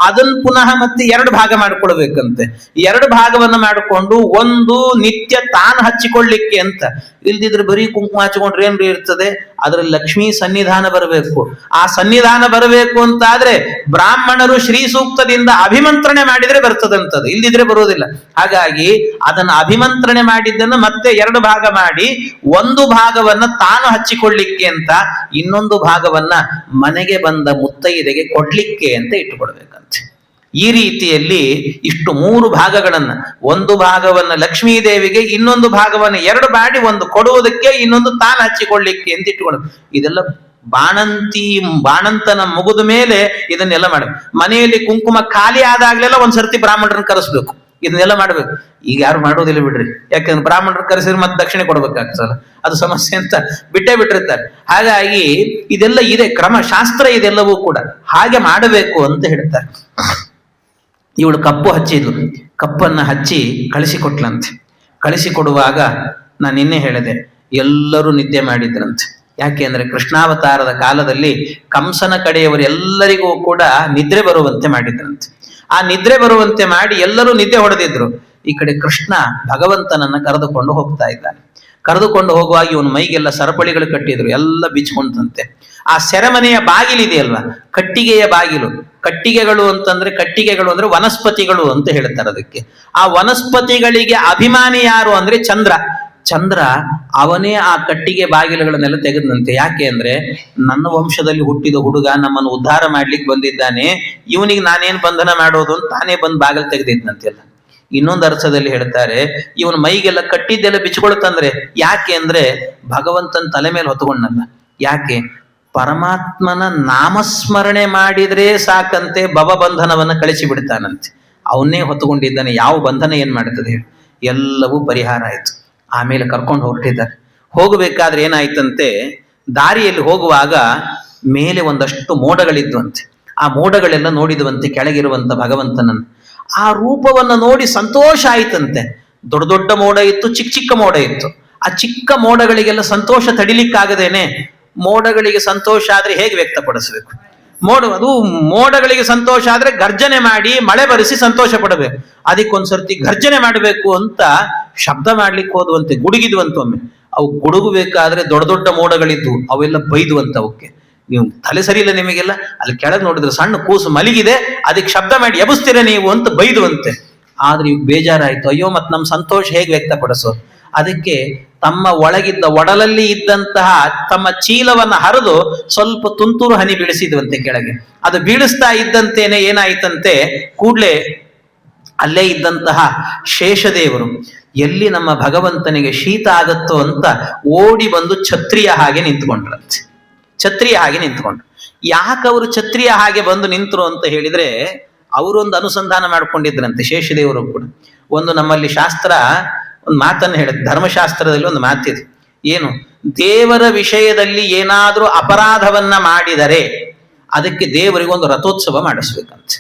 ಅದನ್ನ ಪುನಃ ಮತ್ತೆ 2 ಭಾಗ ಮಾಡ್ಕೊಳ್ಬೇಕಂತೆ. 2 ಭಾಗವನ್ನ ಮಾಡಿಕೊಂಡು ಒಂದು ನಿತ್ಯ ತಾನು ಹಚ್ಚಿಕೊಳ್ಳಿಕ್ಕೆ ಅಂತ. ಇಲ್ದಿದ್ರೆ ಬರೀ ಕುಂಕುಮ ಹಚ್ಚಿಕೊಂಡ್ರೆ ಏನ್ರಿ ಇರ್ತದೆ, ಅದ್ರಲ್ಲಿ ಲಕ್ಷ್ಮೀ ಸನ್ನಿಧಾನ ಬರಬೇಕು. ಆ ಸನ್ನಿಧಾನ ಬರಬೇಕು ಅಂತ ಆದ್ರೆ ಬ್ರಾಹ್ಮಣರು ಶ್ರೀ ಸೂಕ್ತದಿಂದ ಅಭಿಮಂತ್ರಣೆ ಮಾಡಿದ್ರೆ ಬರ್ತದಂತದ್ದು, ಇಲ್ದಿದ್ರೆ ಬರುವುದಿಲ್ಲ. ಹಾಗಾಗಿ ಅದನ್ನ ಅಭಿಮಂತ್ರಣೆ ಮಾಡಿದ್ದನ್ನು ಮತ್ತೆ 2 ಭಾಗ ಮಾಡಿ ಒಂದು ಭಾಗವನ್ನ ತಾನು ಹಚ್ಚಿಕೊಳ್ಳಿಕ್ಕೆ ಅಂತ, ಇನ್ನೊಂದು ಭಾಗವನ್ನ ಮನೆಗೆ ಬಂದ ಮುತ್ತೈದೆಗೆ ಕೊಡ್ಲಿಕ್ಕೆ ಅಂತ ಇಟ್ಟುಕೊಡ್ಬೇಕಂತೆ. ಈ ರೀತಿಯಲ್ಲಿ ಇಷ್ಟು 3 ಭಾಗಗಳನ್ನ, ಒಂದು ಭಾಗವನ್ನ ಲಕ್ಷ್ಮೀ ದೇವಿಗೆ, ಇನ್ನೊಂದು ಭಾಗವನ್ನ 2 ಮಾಡಿ ಒಂದು ಕೊಡುವುದಕ್ಕೆ, ಇನ್ನೊಂದು ತಾನು ಹಚ್ಚಿಕೊಳ್ಳಿಕ್ಕೆ ಅಂತ ಇಟ್ಟುಕೊಳ್ಳೋದು. ಇದೆಲ್ಲ ಬಾಣಂತನ ಮುಗಿದ ಮೇಲೆ ಇದನ್ನೆಲ್ಲ ಮಾಡಬೇಕು. ಮನೆಯಲ್ಲಿ ಕುಂಕುಮ ಖಾಲಿ ಆದಾಗ್ಲೆಲ್ಲ ಒಂದ್ಸರ್ತಿ ಬ್ರಾಹ್ಮಣರನ್ನ ಕರೆಸ್ಬೇಕು. ಇದನ್ನೆಲ್ಲ ಮಾಡ್ಬೇಕು. ಈಗ ಯಾರು ಮಾಡೋದಿಲ್ಲ ಬಿಡ್ರಿ, ಯಾಕಂದ್ರೆ ಬ್ರಾಹ್ಮಣರು ಕರೆಸಿದ್ರೆ ಮತ್ತೆ ದಕ್ಷಿಣೆ ಕೊಡ್ಬೇಕಾಗ್ತದಲ್ಲ, ಅದು ಸಮಸ್ಯೆ ಅಂತ ಬಿಟ್ಟೇ ಬಿಟ್ಟಿರ್ತಾರೆ. ಹಾಗಾಗಿ ಇದೆಲ್ಲ ಇದೆ, ಕ್ರಮ ಶಾಸ್ತ್ರ ಇದೆಲ್ಲವೂ ಕೂಡ ಹಾಗೆ ಮಾಡಬೇಕು ಅಂತ ಹೇಳ್ತಾರೆ. ಇವಳು ಕಪ್ಪು ಹಚ್ಚಿದ್ಲು, ಕಪ್ಪನ್ನ ಹಚ್ಚಿ ಕಳಿಸಿಕೊಟ್ಲಂತೆ. ಕಳಿಸಿಕೊಡುವಾಗ ನಾನು ನಿನ್ನೆ ಹೇಳಿದೆ, ಎಲ್ಲರೂ ನಿದ್ದೆ ಮಾಡಿದ್ರಂತೆ. ಯಾಕೆ ಅಂದ್ರೆ ಕೃಷ್ಣಾವತಾರದ ಕಾಲದಲ್ಲಿ ಕಂಸನ ಕಡೆಯವರೆಲ್ಲರಿಗೂ ಕೂಡ ನಿದ್ರೆ ಬರುವಂತೆ ಮಾಡಿದ್ರಂತೆ. ಆ ನಿದ್ರೆ ಬರುವಂತೆ ಮಾಡಿ ಎಲ್ಲರೂ ನಿದ್ದೆ ಹೊಡೆದಿದ್ರು. ಈ ಕಡೆ ಕೃಷ್ಣ ಭಗವಂತನನ್ನ ಕರೆದುಕೊಂಡು ಹೋಗ್ತಾ ಇದ್ದಾನೆ. ಕರೆದುಕೊಂಡು ಹೋಗುವಾಗ ಇವನು ಮೈಗೆಲ್ಲ ಸರಪಳಿಗಳು ಕಟ್ಟಿದ್ರು, ಎಲ್ಲ ಬಿಚ್ಕೊಂಡಂತೆ. ಆ ಸೆರೆಮನೆಯ ಬಾಗಿಲಿದೆಯಲ್ವಾ, ಕಟ್ಟಿಗೆಯ ಬಾಗಿಲು. ಕಟ್ಟಿಗೆಗಳು ಅಂದ್ರೆ ವನಸ್ಪತಿಗಳು ಅಂತ ಹೇಳ್ತಾರೆ ಅದಕ್ಕೆ. ಆ ವನಸ್ಪತಿಗಳಿಗೆ ಅಭಿಮಾನಿ ಯಾರು ಅಂದ್ರೆ ಚಂದ್ರ ಅವನೇ ಆ ಕಟ್ಟಿಗೆ ಬಾಗಿಲುಗಳನ್ನೆಲ್ಲ ತೆಗೆದಂತೆ. ಯಾಕೆ ಅಂದ್ರೆ ನನ್ನ ವಂಶದಲ್ಲಿ ಹುಟ್ಟಿದ ಹುಡುಗ ನಮ್ಮನ್ನು ಉದ್ಧಾರ ಮಾಡ್ಲಿಕ್ಕೆ ಬಂದಿದ್ದಾನೆ, ಇವನಿಗೆ ನಾನೇನ್ ಬಂಧನ ಮಾಡೋದು ಅಂತ ತಾನೇ ಬಂದು ಬಾಗಿಲು ತೆಗೆದಿದ್ದಂತೆಲ್ಲ. ಇನ್ನೊಂದು ಅರ್ಥದಲ್ಲಿ ಹೇಳ್ತಾರೆ, ಇವನು ಮೈಗೆಲ್ಲ ಕಟ್ಟಿದ್ದೆಲ್ಲ ಬಿಚ್ಕೊಳ್ತಂದ್ರೆ ಯಾಕೆ ಅಂದ್ರೆ ಭಗವಂತನ ತಲೆ ಮೇಲೆ ಹೊತ್ಕೊಂಡಲ್ಲ. ಯಾಕೆ? ಪರಮಾತ್ಮನ ನಾಮಸ್ಮರಣೆ ಮಾಡಿದ್ರೆ ಸಾಕಂತೆ ಭವಬಂಧನವನ್ನ ಕಳಿಸಿ ಬಿಡ್ತಾನಂತೆ. ಅವನ್ನೇ ಹೊತ್ತುಕೊಂಡಿದ್ದಾನೆ. ಯಾವ ಬಂಧನ ಏನ್ ಮಾಡ್ತದೆ ಹೇಳಿ? ಎಲ್ಲವೂ ಪರಿಹಾರ ಆಯ್ತು. ಆಮೇಲೆ ಕರ್ಕೊಂಡು ಹೊರಟಿದ್ದಾರೆ. ಹೋಗಬೇಕಾದ್ರೆ ಏನಾಯ್ತಂತೆ, ದಾರಿಯಲ್ಲಿ ಹೋಗುವಾಗ ಮೇಲೆ ಒಂದಷ್ಟು ಮೋಡಗಳಿದ್ವಂತೆ. ಆ ಮೋಡಗಳೆಲ್ಲ ನೋಡಿದ್ವಂತೆ ಕೆಳಗಿರುವಂತ ಭಗವಂತನನ್ನು. ಆ ರೂಪವನ್ನು ನೋಡಿ ಸಂತೋಷ ಆಯ್ತಂತೆ. ದೊಡ್ಡ ದೊಡ್ಡ ಮೋಡ ಇತ್ತು, ಚಿಕ್ಕ ಚಿಕ್ಕ ಮೋಡ ಇತ್ತು. ಆ ಚಿಕ್ಕ ಮೋಡಗಳಿಗೆಲ್ಲ ಸಂತೋಷ ತಡಿಲಿಕ್ಕಾಗದೇನೆ. ಮೋಡಗಳಿಗೆ ಸಂತೋಷ ಆದ್ರೆ ಹೇಗೆ ವ್ಯಕ್ತಪಡಿಸ್ಬೇಕು? ಅದು ಮೋಡಗಳಿಗೆ ಸಂತೋಷ ಆದ್ರೆ ಗರ್ಜನೆ ಮಾಡಿ ಮಳೆ ಬರಿಸಿ ಸಂತೋಷ ಪಡಬೇಕು. ಅದಕ್ಕೊಂದ್ಸರ್ತಿ ಗರ್ಜನೆ ಮಾಡಬೇಕು ಅಂತ ಶಬ್ದ ಮಾಡ್ಲಿಕ್ಕೆ ಹೋದುವಂತೆ, ಗುಡುಗಿದ್ವಂತೊಮ್ಮೆ. ಅವು ಗುಡುಗಬೇಕಾದ್ರೆ ದೊಡ್ಡ ದೊಡ್ಡ ಮೋಡಗಳಿದ್ವು, ಅವೆಲ್ಲ ಬೈದುವಂತ. ಅವಕ್ಕೆ ನೀವು ತಲೆ ಸರಿ ಇಲ್ಲ ನಿಮಗೆಲ್ಲ, ಅಲ್ಲಿ ಕೆಳಗೆ ನೋಡಿದ್ರೆ ಸಣ್ಣ ಕೂಸು ಮಲಗಿದೆ, ಅದಕ್ಕೆ ಶಬ್ದ ಮಾಡಿ ಎಬ್ಸ್ತೀರ ನೀವು ಅಂತ ಬೈದುವಂತೆ. ಆದ್ರೆ ಇವ್ ಬೇಜಾರಾಯ್ತು, ಅಯ್ಯೋ ಮತ್ ನಮ್ ಸಂತೋಷ ಹೇಗೆ ವ್ಯಕ್ತಪಡಿಸೋದು? ಅದಕ್ಕೆ ತಮ್ಮ ಒಳಗಿದ್ದ ಒಡಲಲ್ಲಿ ಇದ್ದಂತಹ ತಮ್ಮ ಚೀಲವನ್ನ ಹರಿದು ಸ್ವಲ್ಪ ತುಂತುರು ಹನಿ ಬೀಳಿಸಿದ್ವಂತೆ ಕೆಳಗೆ. ಅದು ಬೀಳಿಸ್ತಾ ಇದ್ದಂತೇನೆ ಏನಾಯ್ತಂತೆ, ಕೂಡ್ಲೆ ಅಲ್ಲೇ ಇದ್ದಂತಹ ಶೇಷದೇವರು ಎಲ್ಲಿ ನಮ್ಮ ಭಗವಂತನಿಗೆ ಶೀತ ಆಗತ್ತೋ ಅಂತ ಓಡಿ ಬಂದು ಛತ್ರಿಯ ಹಾಗೆ ನಿಂತ್ಕೊಂಡ್ರಂತೆ. ಛತ್ರಿಯ ಹಾಗೆ ನಿಂತ್ಕೊಂಡ್ರು. ಯಾಕೆ ಅವರು ಛತ್ರಿಯ ಹಾಗೆ ಬಂದು ನಿಂತರು ಅಂತ ಹೇಳಿದ್ರೆ, ಅವರೊಂದು ಅನುಸಂಧಾನ ಮಾಡ್ಕೊಂಡಿದ್ರಂತೆ ಶೇಷದೇವರು ಕೂಡ. ಒಂದು ನಮ್ಮಲ್ಲಿ ಶಾಸ್ತ್ರ ಒಂದು ಮಾತನ್ನು ಹೇಳುತ್ತೆ, ಧರ್ಮಶಾಸ್ತ್ರದಲ್ಲಿ ಒಂದು ಮಾತಿದೆ. ಏನು? ದೇವರ ವಿಷಯದಲ್ಲಿ ಏನಾದರೂ ಅಪರಾಧವನ್ನ ಮಾಡಿದರೆ ಅದಕ್ಕೆ ದೇವರಿಗೊಂದು ರಥೋತ್ಸವ ಮಾಡಿಸ್ಬೇಕಂತೆ,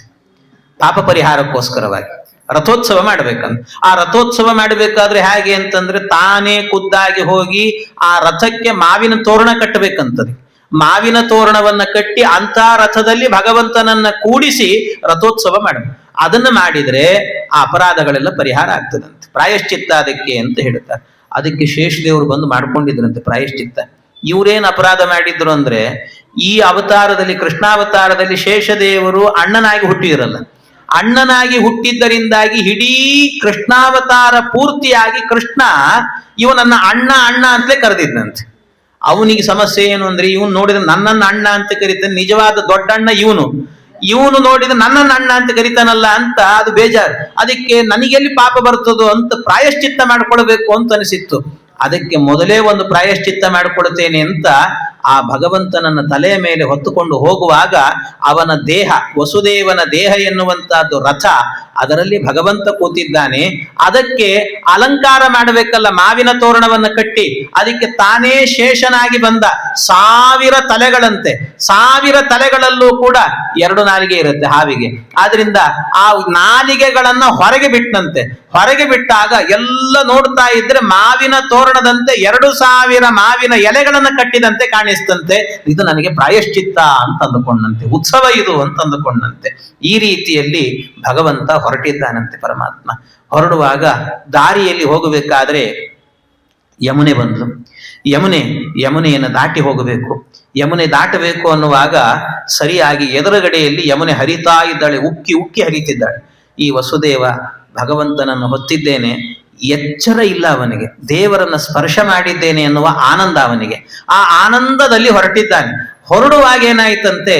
ಪಾಪ ಪರಿಹಾರಕ್ಕೋಸ್ಕರವಾಗಿ ರಥೋತ್ಸವ ಮಾಡ್ಬೇಕಂತ. ಆ ರಥೋತ್ಸವ ಮಾಡಬೇಕಾದ್ರೆ ಹೇಗೆ ಅಂತಂದ್ರೆ, ತಾನೇ ಖುದ್ದಾಗಿ ಹೋಗಿ ಆ ರಥಕ್ಕೆ ಮಾವಿನ ತೋರಣ ಕಟ್ಟಬೇಕಂತದೆ. ಮಾವಿನ ತೋರಣವನ್ನ ಕಟ್ಟಿ ಅಂತ ರಥದಲ್ಲಿ ಭಗವಂತನನ್ನ ಕೂಡಿಸಿ ರಥೋತ್ಸವ ಮಾಡಬೇಕು. ಅದನ್ನ ಮಾಡಿದ್ರೆ ಆ ಅಪರಾಧಗಳೆಲ್ಲ ಪರಿಹಾರ ಆಗ್ತದಂತೆ. ಪ್ರಾಯಶ್ಚಿತ್ತ ಅದಕ್ಕೆ ಅಂತ ಹೇಳ್ತಾರೆ. ಅದಕ್ಕೆ ಶೇಷದೇವರು ಬಂದು ಮಾಡ್ಕೊಂಡಿದ್ರಂತೆ ಪ್ರಾಯಶ್ಚಿತ್ತ. ಇವರೇನು ಅಪರಾಧ ಮಾಡಿದ್ರು ಅಂದ್ರೆ, ಈ ಅವತಾರದಲ್ಲಿ, ಕೃಷ್ಣಾವತಾರದಲ್ಲಿ ಶೇಷದೇವರು ಅಣ್ಣನಾಗಿ ಹುಟ್ಟಿರಲ್ಲ. ಅಣ್ಣನಾಗಿ ಹುಟ್ಟಿದ್ದರಿಂದಾಗಿ ಇಡೀ ಕೃಷ್ಣಾವತಾರ ಪೂರ್ತಿಯಾಗಿ ಕೃಷ್ಣ ಇವನನ್ನ ಅಣ್ಣ ಅಣ್ಣ ಅಂತಲೇ ಕರೆದಿದ್ದಂತೆ. ಅವನಿಗೆ ಸಮಸ್ಯೆ ಏನು ಅಂದ್ರೆ, ಇವನು ನೋಡಿದ್ರೆ ನನ್ನನ್ನ ಅಣ್ಣ ಅಂತ ಕರೀತಾನೆ, ನಿಜವಾದ ದೊಡ್ಡಣ್ಣ ಇವನು ನೋಡಿದ್ರೆ ನನ್ನನ್ನ ಅಣ್ಣ ಅಂತ ಕರಿತಾನಲ್ಲ ಅಂತ ಅದು ಬೇಜಾರು. ಅದಕ್ಕೆ ನನಗೆಲ್ಲಿ ಪಾಪ ಬರ್ತದೋ ಅಂತ ಪ್ರಾಯಶ್ಚಿತ್ತ ಮಾಡ್ಕೊಳ್ಬೇಕು ಅಂತ ಅನಿಸಿತ್ತು. ಅದಕ್ಕೆ ಮೊದಲೇ ಒಂದು ಪ್ರಾಯಶ್ಚಿತ್ತ ಮಾಡಿಕೊಡ್ತೇನೆ ಅಂತ ಆ ಭಗವಂತನನ್ನ ತಲೆಯ ಮೇಲೆ ಹೊತ್ತುಕೊಂಡು ಹೋಗುವಾಗ ಅವನ ದೇಹ, ವಸುದೇವನ ದೇಹ ಎನ್ನುವಂತಹದ್ದು ರಥ, ಅದರಲ್ಲಿ ಭಗವಂತ ಕೂತಿದ್ದಾನೆ. ಅದಕ್ಕೆ ಅಲಂಕಾರ ಮಾಡಬೇಕಲ್ಲ, ಮಾವಿನ ತೋರಣವನ್ನು ಕಟ್ಟಿ ಅದಕ್ಕೆ ತಾನೇ ಶೇಷನಾಗಿ ಬಂದ. 1000 ತಲೆಗಳಂತೆ, 1000 ತಲೆಗಳಲ್ಲೂ ಕೂಡ 2 ನಾಲಿಗೆ ಇರುತ್ತೆ ಹಾವಿಗೆ. ಆದ್ರಿಂದ ಆ ನಾಲಿಗೆಗಳನ್ನ ಹೊರಗೆ ಬಿಟ್ಟಂತೆ. ಹೊರಗೆ ಬಿಟ್ಟಾಗ ಎಲ್ಲ ನೋಡ್ತಾ ಇದ್ರೆ ಮಾವಿನ ತೋರಣದಂತೆ 2000 ಮಾವಿನ ಎಲೆಗಳನ್ನ ಕಟ್ಟಿದಂತೆ ಕಾಣಿಸ್ತಂತೆ. ಇದು ನನಗೆ ಪ್ರಾಯಶ್ಚಿತ್ತ ಅಂತ ಅಂದುಕೊಂಡಂತೆ, ಉತ್ಸವ ಇದು ಅಂತ ಅಂದುಕೊಂಡಂತೆ. ಈ ರೀತಿಯಲ್ಲಿ ಭಗವಂತ ಹೊರಟಿದ್ದಾನಂತೆ. ಪರಮಾತ್ಮ ಹೊರಡುವಾಗ ದಾರಿಯಲ್ಲಿ ಹೋಗಬೇಕಾದ್ರೆ ಯಮುನೆ ಬಂದ್ಲು. ಯಮುನೆಯನ್ನು ದಾಟಿ ಹೋಗಬೇಕು. ಯಮುನೆ ದಾಟಬೇಕು ಅನ್ನುವಾಗ ಸರಿಯಾಗಿ ಎದುರುಗಡೆಯಲ್ಲಿ ಯಮುನೆ ಹರಿತಾ ಇದ್ದಾಳೆ, ಉಕ್ಕಿ ಉಕ್ಕಿ ಹರಿತಿದ್ದಾಳೆ. ಈ ವಸುದೇವ ಭಗವಂತನನ್ನು ಹೊತ್ತಿದ್ದೇನೆ, ಎಚ್ಚರ ಇಲ್ಲ ಅವನಿಗೆ, ದೇವರನ್ನ ಸ್ಪರ್ಶ ಮಾಡಿದ್ದೇನೆ ಎನ್ನುವ ಆನಂದ ಅವನಿಗೆ. ಆ ಆನಂದದಲ್ಲಿ ಹೊರಟಿದ್ದಾನೆ. ಹೊರಡುವಾಗ ಏನಾಯ್ತಂತೆ,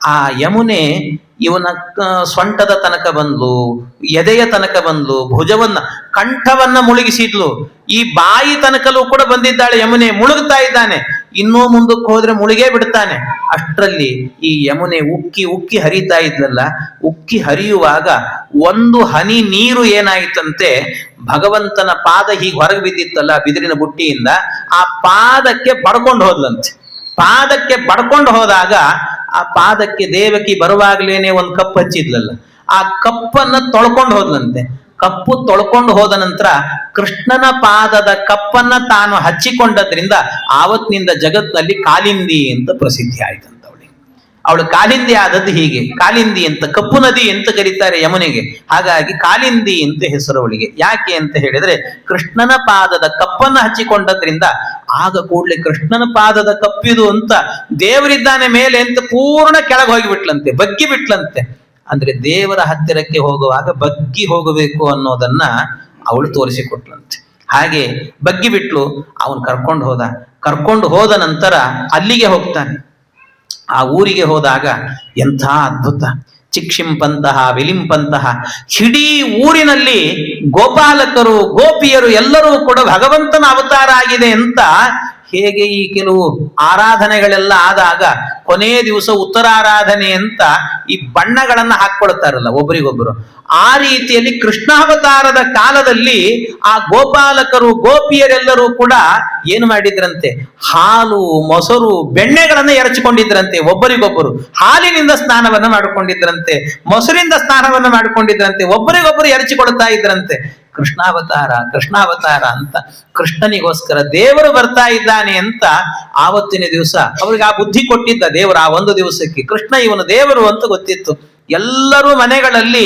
ಆ ಯಮುನೆ ಇವನ ಸೊಂಟದ ತನಕ ಬಂದ್ಲು, ಎದೆಯ ತನಕ ಬಂದ್ಲು, ಭುಜವನ್ನ, ಕಂಠವನ್ನ ಮುಳುಗಿಸಿದ್ಲು, ಈ ಬಾಯಿ ತನಕಲೂ ಕೂಡ ಬಂದಿದ್ದಾಳೆ ಯಮುನೆ. ಮುಳುಗ್ತಾ ಇದ್ದಾನೆ, ಇನ್ನೂ ಮುಂದಕ್ಕೆ ಹೋದ್ರೆ ಮುಳುಗೇ ಬಿಡ್ತಾನೆ. ಅಷ್ಟರಲ್ಲಿ ಈ ಯಮುನೆ ಉಕ್ಕಿ ಉಕ್ಕಿ ಹರಿತಾ ಇದ್ಲಲ್ಲ, ಉಕ್ಕಿ ಹರಿಯುವಾಗ ಒಂದು ಹನಿ ನೀರು ಏನಾಯ್ತಂತೆ, ಭಗವಂತನ ಪಾದ ಹೀಗೆ ಹೊರಗೆ ಬಿದ್ದಿತ್ತಲ್ಲ ಬಿದಿರಿನ ಬುಟ್ಟಿಯಿಂದ, ಆ ಪಾದಕ್ಕೆ ಬಡ್ಕೊಂಡು ಹೋದ್ಲಂತೆ. ಪಾದಕ್ಕೆ ಬಡ್ಕೊಂಡು ಹೋದಾಗ ಆ ಪಾದಕ್ಕೆ ದೇವಕಿ ಬರುವಾಗಲೇನೆ ಒಂದು ಕಪ್ಪು ಹಚ್ಚಿದ್ಲಲ್ಲ, ಆ ಕಪ್ಪನ್ನ ತೊಳ್ಕೊಂಡು ಹೋದ್ಲಂತೆ. ಕಪ್ಪು ತೊಳ್ಕೊಂಡು ಹೋದ ನಂತರ ಕೃಷ್ಣನ ಪಾದದ ಕಪ್ಪನ್ನ ತಾನು ಹಚ್ಚಿಕೊಂಡದ್ರಿಂದ ಆವತ್ತಿನಿಂದ ಜಗತ್ನಲ್ಲಿ ಕಾಲಿಂದಿ ಅಂತ ಪ್ರಸಿದ್ಧಿ ಆಯ್ತಂತ. ಅವಳು ಕಾಲಿಂದಿ ಆದದ್ದು ಹೀಗೆ. ಕಾಲಿಂದಿ ಅಂತ, ಕಪ್ಪು ನದಿ ಅಂತ ಕರೀತಾರೆ ಯಮುನೆಗೆ, ಹಾಗಾಗಿ ಕಾಲಿಂದಿ ಅಂತ ಹೆಸರು ಅವಳಿಗೆ. ಯಾಕೆ ಅಂತ ಹೇಳಿದ್ರೆ, ಕೃಷ್ಣನ ಪಾದದ ಕಪ್ಪನ್ನ ಹಚ್ಚಿಕೊಂಡದ್ರಿಂದ ಆಗ ಕೂಡ್ಲೆ ಕೃಷ್ಣನ ಪಾದದ ಕಪ್ಪಿದು ಅಂತ, ದೇವರಿದ್ದಾನೆ ಮೇಲೆ ಅಂತ ಪೂರ್ಣ ಕೆಳಗೆ ಹೋಗಿಬಿಟ್ಲಂತೆ, ಬಗ್ಗಿ ಬಿಟ್ಲಂತೆ. ಅಂದ್ರೆ ದೇವರ ಹತ್ತಿರಕ್ಕೆ ಹೋಗುವಾಗ ಬಗ್ಗಿ ಹೋಗಬೇಕು ಅನ್ನೋದನ್ನ ಅವಳು ತೋರಿಸಿಕೊಟ್ಲಂತೆ. ಹಾಗೆ ಬಗ್ಗಿ ಬಿಟ್ಲು. ಅವನು ಕರ್ಕೊಂಡು ಹೋದ ನಂತರ ಅಲ್ಲಿಗೆ ಹೋಗ್ತಾನೆ. ಆ ಊರಿಗೆ ಹೋದಾಗ ಎಂಥ ಅದ್ಭುತ! ಚಿಕ್ಷಿಂಪಂತಹ ವಿಲಿಂಪಂತಹ ಇಡೀ ಊರಿನಲ್ಲಿ ಗೋಪಾಲಕರು, ಗೋಪಿಯರು ಎಲ್ಲರೂ ಕೂಡ ಭಗವಂತನ ಅವತಾರ ಆಗಿದೆ ಅಂತ. ಹೇಗೆ ಈ ಕೆಲವು ಆರಾಧನೆಗಳೆಲ್ಲ ಆದಾಗ ಕೊನೆ ದಿವಸ ಉತ್ತರಾರಾಧನೆ ಅಂತ ಈ ಬಣ್ಣಗಳನ್ನ ಹಾಕ್ಕೊಳ್ತಾರಲ್ಲ ಒಬ್ಬರಿಗೊಬ್ಬರು, ಆ ರೀತಿಯಲ್ಲಿ ಕೃಷ್ಣಾವತಾರದ ಕಾಲದಲ್ಲಿ ಆ ಗೋಪಾಲಕರು, ಗೋಪಿಯರೆಲ್ಲರೂ ಕೂಡ ಏನು ಮಾಡಿದ್ರಂತೆ, ಹಾಲು, ಮೊಸರು, ಬೆಣ್ಣೆಗಳನ್ನ ಎರಚಿಕೊಂಡಿದ್ರಂತೆ. ಒಬ್ಬರಿಗೊಬ್ಬರು ಹಾಲಿನಿಂದ ಸ್ನಾನವನ್ನ ಮಾಡಿಕೊಂಡಿದ್ರಂತೆ, ಮೊಸರಿಂದ ಸ್ನಾನವನ್ನ ಮಾಡಿಕೊಂಡಿದ್ರಂತೆ, ಒಬ್ಬರಿಗೊಬ್ಬರು ಎರಚಿಕೊಳ್ತಾ ಇದ್ರಂತೆ. ಕೃಷ್ಣಾವತಾರ ಅಂತ, ಕೃಷ್ಣನಿಗೋಸ್ಕರ ದೇವರು ಬರ್ತಾ ಇದ್ದಾನೆ ಅಂತ ಆವತ್ತಿನ ದಿವಸ ಅವ್ರಿಗೆ ಆ ಬುದ್ಧಿ ಕೊಟ್ಟಿದ್ದ ದೇವರು. ಆ ಒಂದು ದಿವಸಕ್ಕೆ ಕೃಷ್ಣ ಇವನು ದೇವರು ಅಂತ ಗೊತ್ತಿತ್ತು. ಎಲ್ಲರೂ ಮನೆಗಳಲ್ಲಿ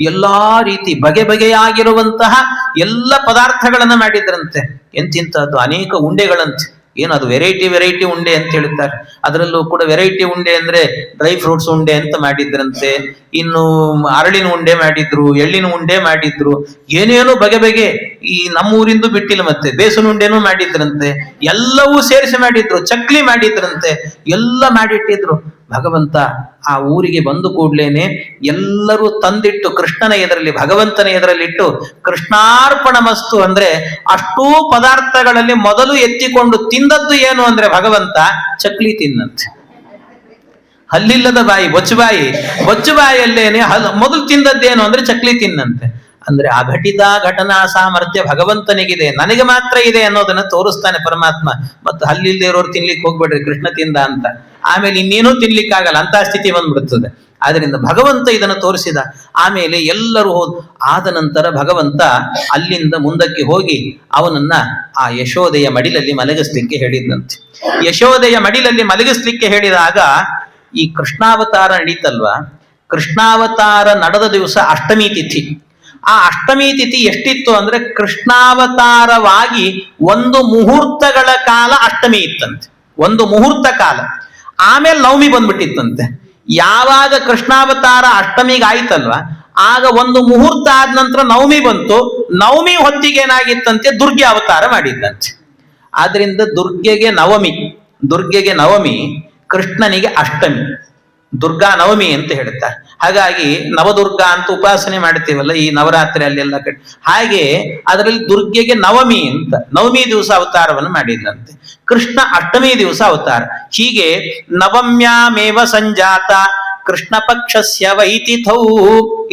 ಎಲ್ಲಾ ರೀತಿ ಬಗೆ ಬಗೆಯಾಗಿರುವಂತಹ ಎಲ್ಲ ಪದಾರ್ಥಗಳನ್ನ ಮಾಡಿದ್ರಂತೆ. ಎಂತಿಂತಹದ್ದು ಅನೇಕ ಉಂಡೆಗಳಂತೆ. ಏನದು ವೆರೈಟಿ ಉಂಡೆ ಅಂತ ಹೇಳ್ತಾರೆ. ಅದರಲ್ಲೂ ಕೂಡ ವೆರೈಟಿ ಉಂಡೆ ಅಂದ್ರೆ ಡ್ರೈ ಫ್ರೂಟ್ಸ್ ಉಂಡೆ ಅಂತ ಮಾಡಿದ್ರಂತೆ. ಇನ್ನು ಅರಳಿನ ಉಂಡೆ ಮಾಡಿದ್ರು, ಎಳ್ಳಿನ ಉಂಡೆ ಮಾಡಿದ್ರು, ಏನೇನೋ ಬಗೆ ಬಗೆ. ಈ ನಮ್ಮೂರಿಂದು ಬಿಟ್ಟಿಲ್ಲ, ಮತ್ತೆ ಬೇಸನ ಉಂಡೆನೂ ಮಾಡಿದ್ರಂತೆ, ಎಲ್ಲವೂ ಸೇರಿಸಿ ಮಾಡಿದ್ರು, ಚಕ್ಲಿ ಮಾಡಿದ್ರಂತೆ, ಎಲ್ಲ ಮಾಡಿಟ್ಟಿದ್ರು. ಭಗವಂತ ಆ ಊರಿಗೆ ಬಂದು ಕೂಡ್ಲೇನೆ ಎಲ್ಲರೂ ತಂದಿಟ್ಟು ಕೃಷ್ಣನ ಎದುರಲ್ಲಿ, ಭಗವಂತನ ಎದುರಲ್ಲಿಟ್ಟು ಕೃಷ್ಣಾರ್ಪಣ ಮಸ್ತು ಅಂದ್ರೆ ಅಷ್ಟೂ ಪದಾರ್ಥಗಳಲ್ಲಿ ಮೊದಲು ಎತ್ತಿಕೊಂಡು ತಿಂದದ್ದು ಏನು ಅಂದ್ರೆ ಭಗವಂತ ಚಕ್ಲಿ ತಿನ್ನಂತೆ. ಹಲ್ಲಿಲ್ಲದ ಬಾಯಿ, ಬೊಚ್ಚು ಬಾಯಲ್ಲೇನೆ ಮೊದಲು ತಿಂದದ್ದೇನು ಅಂದ್ರೆ ಚಕ್ಲಿ ತಿನ್ನಂತೆ. ಅಂದ್ರೆ ಅಘಟಿತ ಘಟನಾ ಸಾಮರ್ಥ್ಯ ಭಗವಂತನಿಗಿದೆ, ನನಗೆ ಮಾತ್ರ ಇದೆ ಅನ್ನೋದನ್ನ ತೋರಿಸ್ತಾನೆ ಪರಮಾತ್ಮ. ಮತ್ತು ಹಲ್ಲಿಲ್ಲದೆ ಇರೋರು ತಿನ್ಲಿಕ್ಕೆ ಹೋಗ್ಬೇಡ್ರಿ ಕೃಷ್ಣ ತಿಂದ ಅಂತ, ಆಮೇಲೆ ಇನ್ನೇನೂ ತಿನ್ಲಿಕ್ಕಾಗಲ್ಲ ಅಂತ ಸ್ಥಿತಿ ಬಂದ್ಬಿಡುತ್ತದೆ. ಆದ್ರಿಂದ ಭಗವಂತ ಇದನ್ನು ತೋರಿಸಿದ. ಆಮೇಲೆ ಎಲ್ಲರೂ ಆದ ನಂತರ ಭಗವಂತ ಅಲ್ಲಿಂದ ಮುಂದಕ್ಕೆ ಹೋಗಿ ಅವನನ್ನ ಆ ಯಶೋದೆಯ ಮಡಿಲಲ್ಲಿ ಮಲಗಿಸ್ಲಿಕ್ಕೆ ಹೇಳಿದಂತೆ. ಯಶೋದೆಯ ಮಡಿಲಲ್ಲಿ ಮಲಗಿಸ್ಲಿಕ್ಕೆ ಹೇಳಿದಾಗ ಈ ಕೃಷ್ಣಾವತಾರ ನಡೀತಲ್ವಾ, ಕೃಷ್ಣಾವತಾರ ನಡೆದ ದಿವಸ ಅಷ್ಟಮಿ ತಿಥಿ. ಆ ಅಷ್ಟಮಿ ತಿಥಿ ಎಷ್ಟಿತ್ತು ಅಂದ್ರೆ ಕೃಷ್ಣಾವತಾರವಾಗಿ 1 ಮುಹೂರ್ತಗಳ ಕಾಲ ಅಷ್ಟಮಿ ಇತ್ತಂತೆ, 1 ಮುಹೂರ್ತ ಕಾಲ. ಆಮೇಲೆ ನವಮಿ ಬಂದ್ಬಿಟ್ಟಿತ್ತಂತೆ. ಯಾವಾಗ ಕೃಷ್ಣಾವತಾರ ಅಷ್ಟಮಿಗೆ ಆಯ್ತಲ್ವ, ಆಗ 1 ಮುಹೂರ್ತ ಆದ ನಂತರ ನವಮಿ ಬಂತು. ನವಮಿ ಹೊತ್ತಿಗೆ ಏನಾಗಿತ್ತಂತೆ, ದುರ್ಗೆ ಅವತಾರ ಮಾಡಿದ್ದಂತೆ. ಆದ್ರಿಂದ ದುರ್ಗೆಗೆ ನವಮಿ, ಕೃಷ್ಣನಿಗೆ ಅಷ್ಟಮಿ, ದುರ್ಗಾ ನವಮಿ ಅಂತ ಹೇಳ್ತಾರೆ. ಹಾಗಾಗಿ ನವದುರ್ಗಾ ಅಂತ ಉಪಾಸನೆ ಮಾಡ್ತೀವಲ್ಲ ಈ ನವರಾತ್ರಿ ಅಲ್ಲೆಲ್ಲ ಹಾಗೆ ಅದರಲ್ಲಿ ದುರ್ಗೆಗೆ ನವಮಿ ಅಂತ, ನವಮಿ ದಿವಸ ಅವತಾರವನ್ನು ಮಾಡಿದ್ದಂತೆ. ಕೃಷ್ಣ ಅಷ್ಟಮಿ ದಿವಸ ಅವತಾರ. ಹೀಗೆ ನವಮ್ಯಾಮೇವ ಸಂಜಾತ ಕೃಷ್ಣ ಪಕ್ಷಸ್ಯ ವೈತಿಥೌ,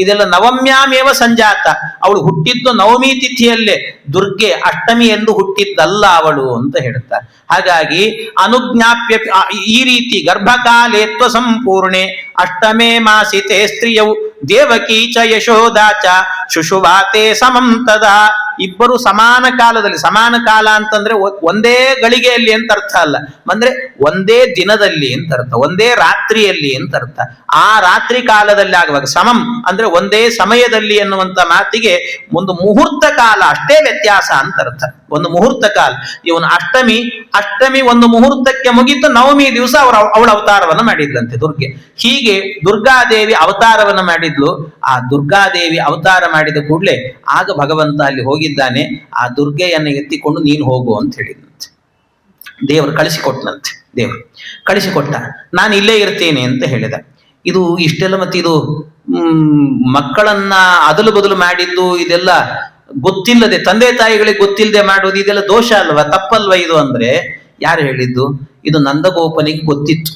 ಇದೆಲ್ಲ ನವಮ್ಯಾಮೇವ ಸಂಜಾತ, ಅವಳು ಹುಟ್ಟಿದ್ದು ನವಮಿ ತಿಥಿಯಲ್ಲೇ, ದುರ್ಗೆ ಅಷ್ಟಮಿ ಎಂದು ಹುಟ್ಟಿದ್ದಲ್ಲ ಅವಳು ಅಂತ ಹೇಳ್ತಾರೆ. ಹಾಗಾಗಿ ಅನುಜ್ಞಾಪ್ಯ ಈ ರೀತಿ ಗರ್ಭಕಾಲೇತ್ವ ಸಂಪೂರ್ಣೆ ಅಷ್ಟಮೇ ಮಾಸಿತೆ ಸ್ತ್ರೀಯವು ದೇವಕೀ ಚ ಯಶೋದಾ ಚ ಶುಶುವಾತೆ ಸಮಂ ತದಾ. ಇಬ್ಬರು ಸಮಾನ ಕಾಲದಲ್ಲಿ, ಸಮಾನ ಕಾಲ ಅಂತಂದ್ರೆ ಒಂದೇ ಗಳಿಗೆಯಲ್ಲಿ ಅಂತ ಅರ್ಥ ಅಲ್ಲ, ಅಂದ್ರೆ ಒಂದೇ ದಿನದಲ್ಲಿ ಅಂತ ಅರ್ಥ, ಒಂದೇ ರಾತ್ರಿಯಲ್ಲಿ ಅಂತ ಅರ್ಥ. ಆ ರಾತ್ರಿ ಕಾಲದಲ್ಲಿ ಆಗುವಾಗ ಸಮಂ ಅಂದ್ರೆ ಒಂದೇ ಸಮಯದಲ್ಲಿ ಎನ್ನುವಂತ ಮಾತಿಗೆ ಒಂದು ಮುಹೂರ್ತ ಕಾಲ ಅಷ್ಟೇ ವ್ಯತ್ಯಾಸ ಅಂತ ಅರ್ಥ. ಒಂದು ಮುಹೂರ್ತ ಕಾಲ. ಇವನು ಅಷ್ಟಮಿ 1 ಮುಹೂರ್ತಕ್ಕೆ ಮುಗಿತು, ನವಮಿ ದಿವಸ ಅವಳ ಅವತಾರವನ್ನು ಮಾಡಿದ್ರಂತೆ ದುರ್ಗೆ. ಹೀಗೆ ದುರ್ಗಾದೇವಿ ಅವತಾರವನ್ನು ಮಾಡಿದ್ಲು. ಆ ದುರ್ಗಾದೇವಿ ಅವತಾರ ಮಾಡಿದ ಕೂಡಲೇ ಆಗ ಭಗವಂತ ಅಲ್ಲಿ ಹೋಗಿದ್ದಾನೆ. ಆ ದುರ್ಗೆಯನ್ನು ಎತ್ತಿಕೊಂಡು ನೀನು ಹೋಗು ಅಂತ ಹೇಳಿದಂತೆ. ದೇವರು ಕಳಿಸಿಕೊಟ್ಟ. ನಾನು ಇಲ್ಲೇ ಇರ್ತೀನಿ ಅಂತ ಹೇಳಿದ. ಇದು ಇಷ್ಟೆಲ್ಲ ಮತ್ತೆ ಇದು ಮಕ್ಕಳನ್ನ ಅದಲು ಬದಲು ಮಾಡಿದ್ದು, ಇದೆಲ್ಲ ಗೊತ್ತಿಲ್ಲದೆ, ತಂದೆ ತಾಯಿಗಳಿಗೆ ಗೊತ್ತಿಲ್ಲದೆ ಮಾಡುವುದು, ಇದೆಲ್ಲ ದೋಷ ಅಲ್ವಾ, ತಪ್ಪಲ್ವ ಇದು ಅಂದ್ರೆ ಯಾರು ಹೇಳಿದ್ದು? ಇದು ನಂದಗೋಪನಿಗೆ ಗೊತ್ತಿತ್ತು.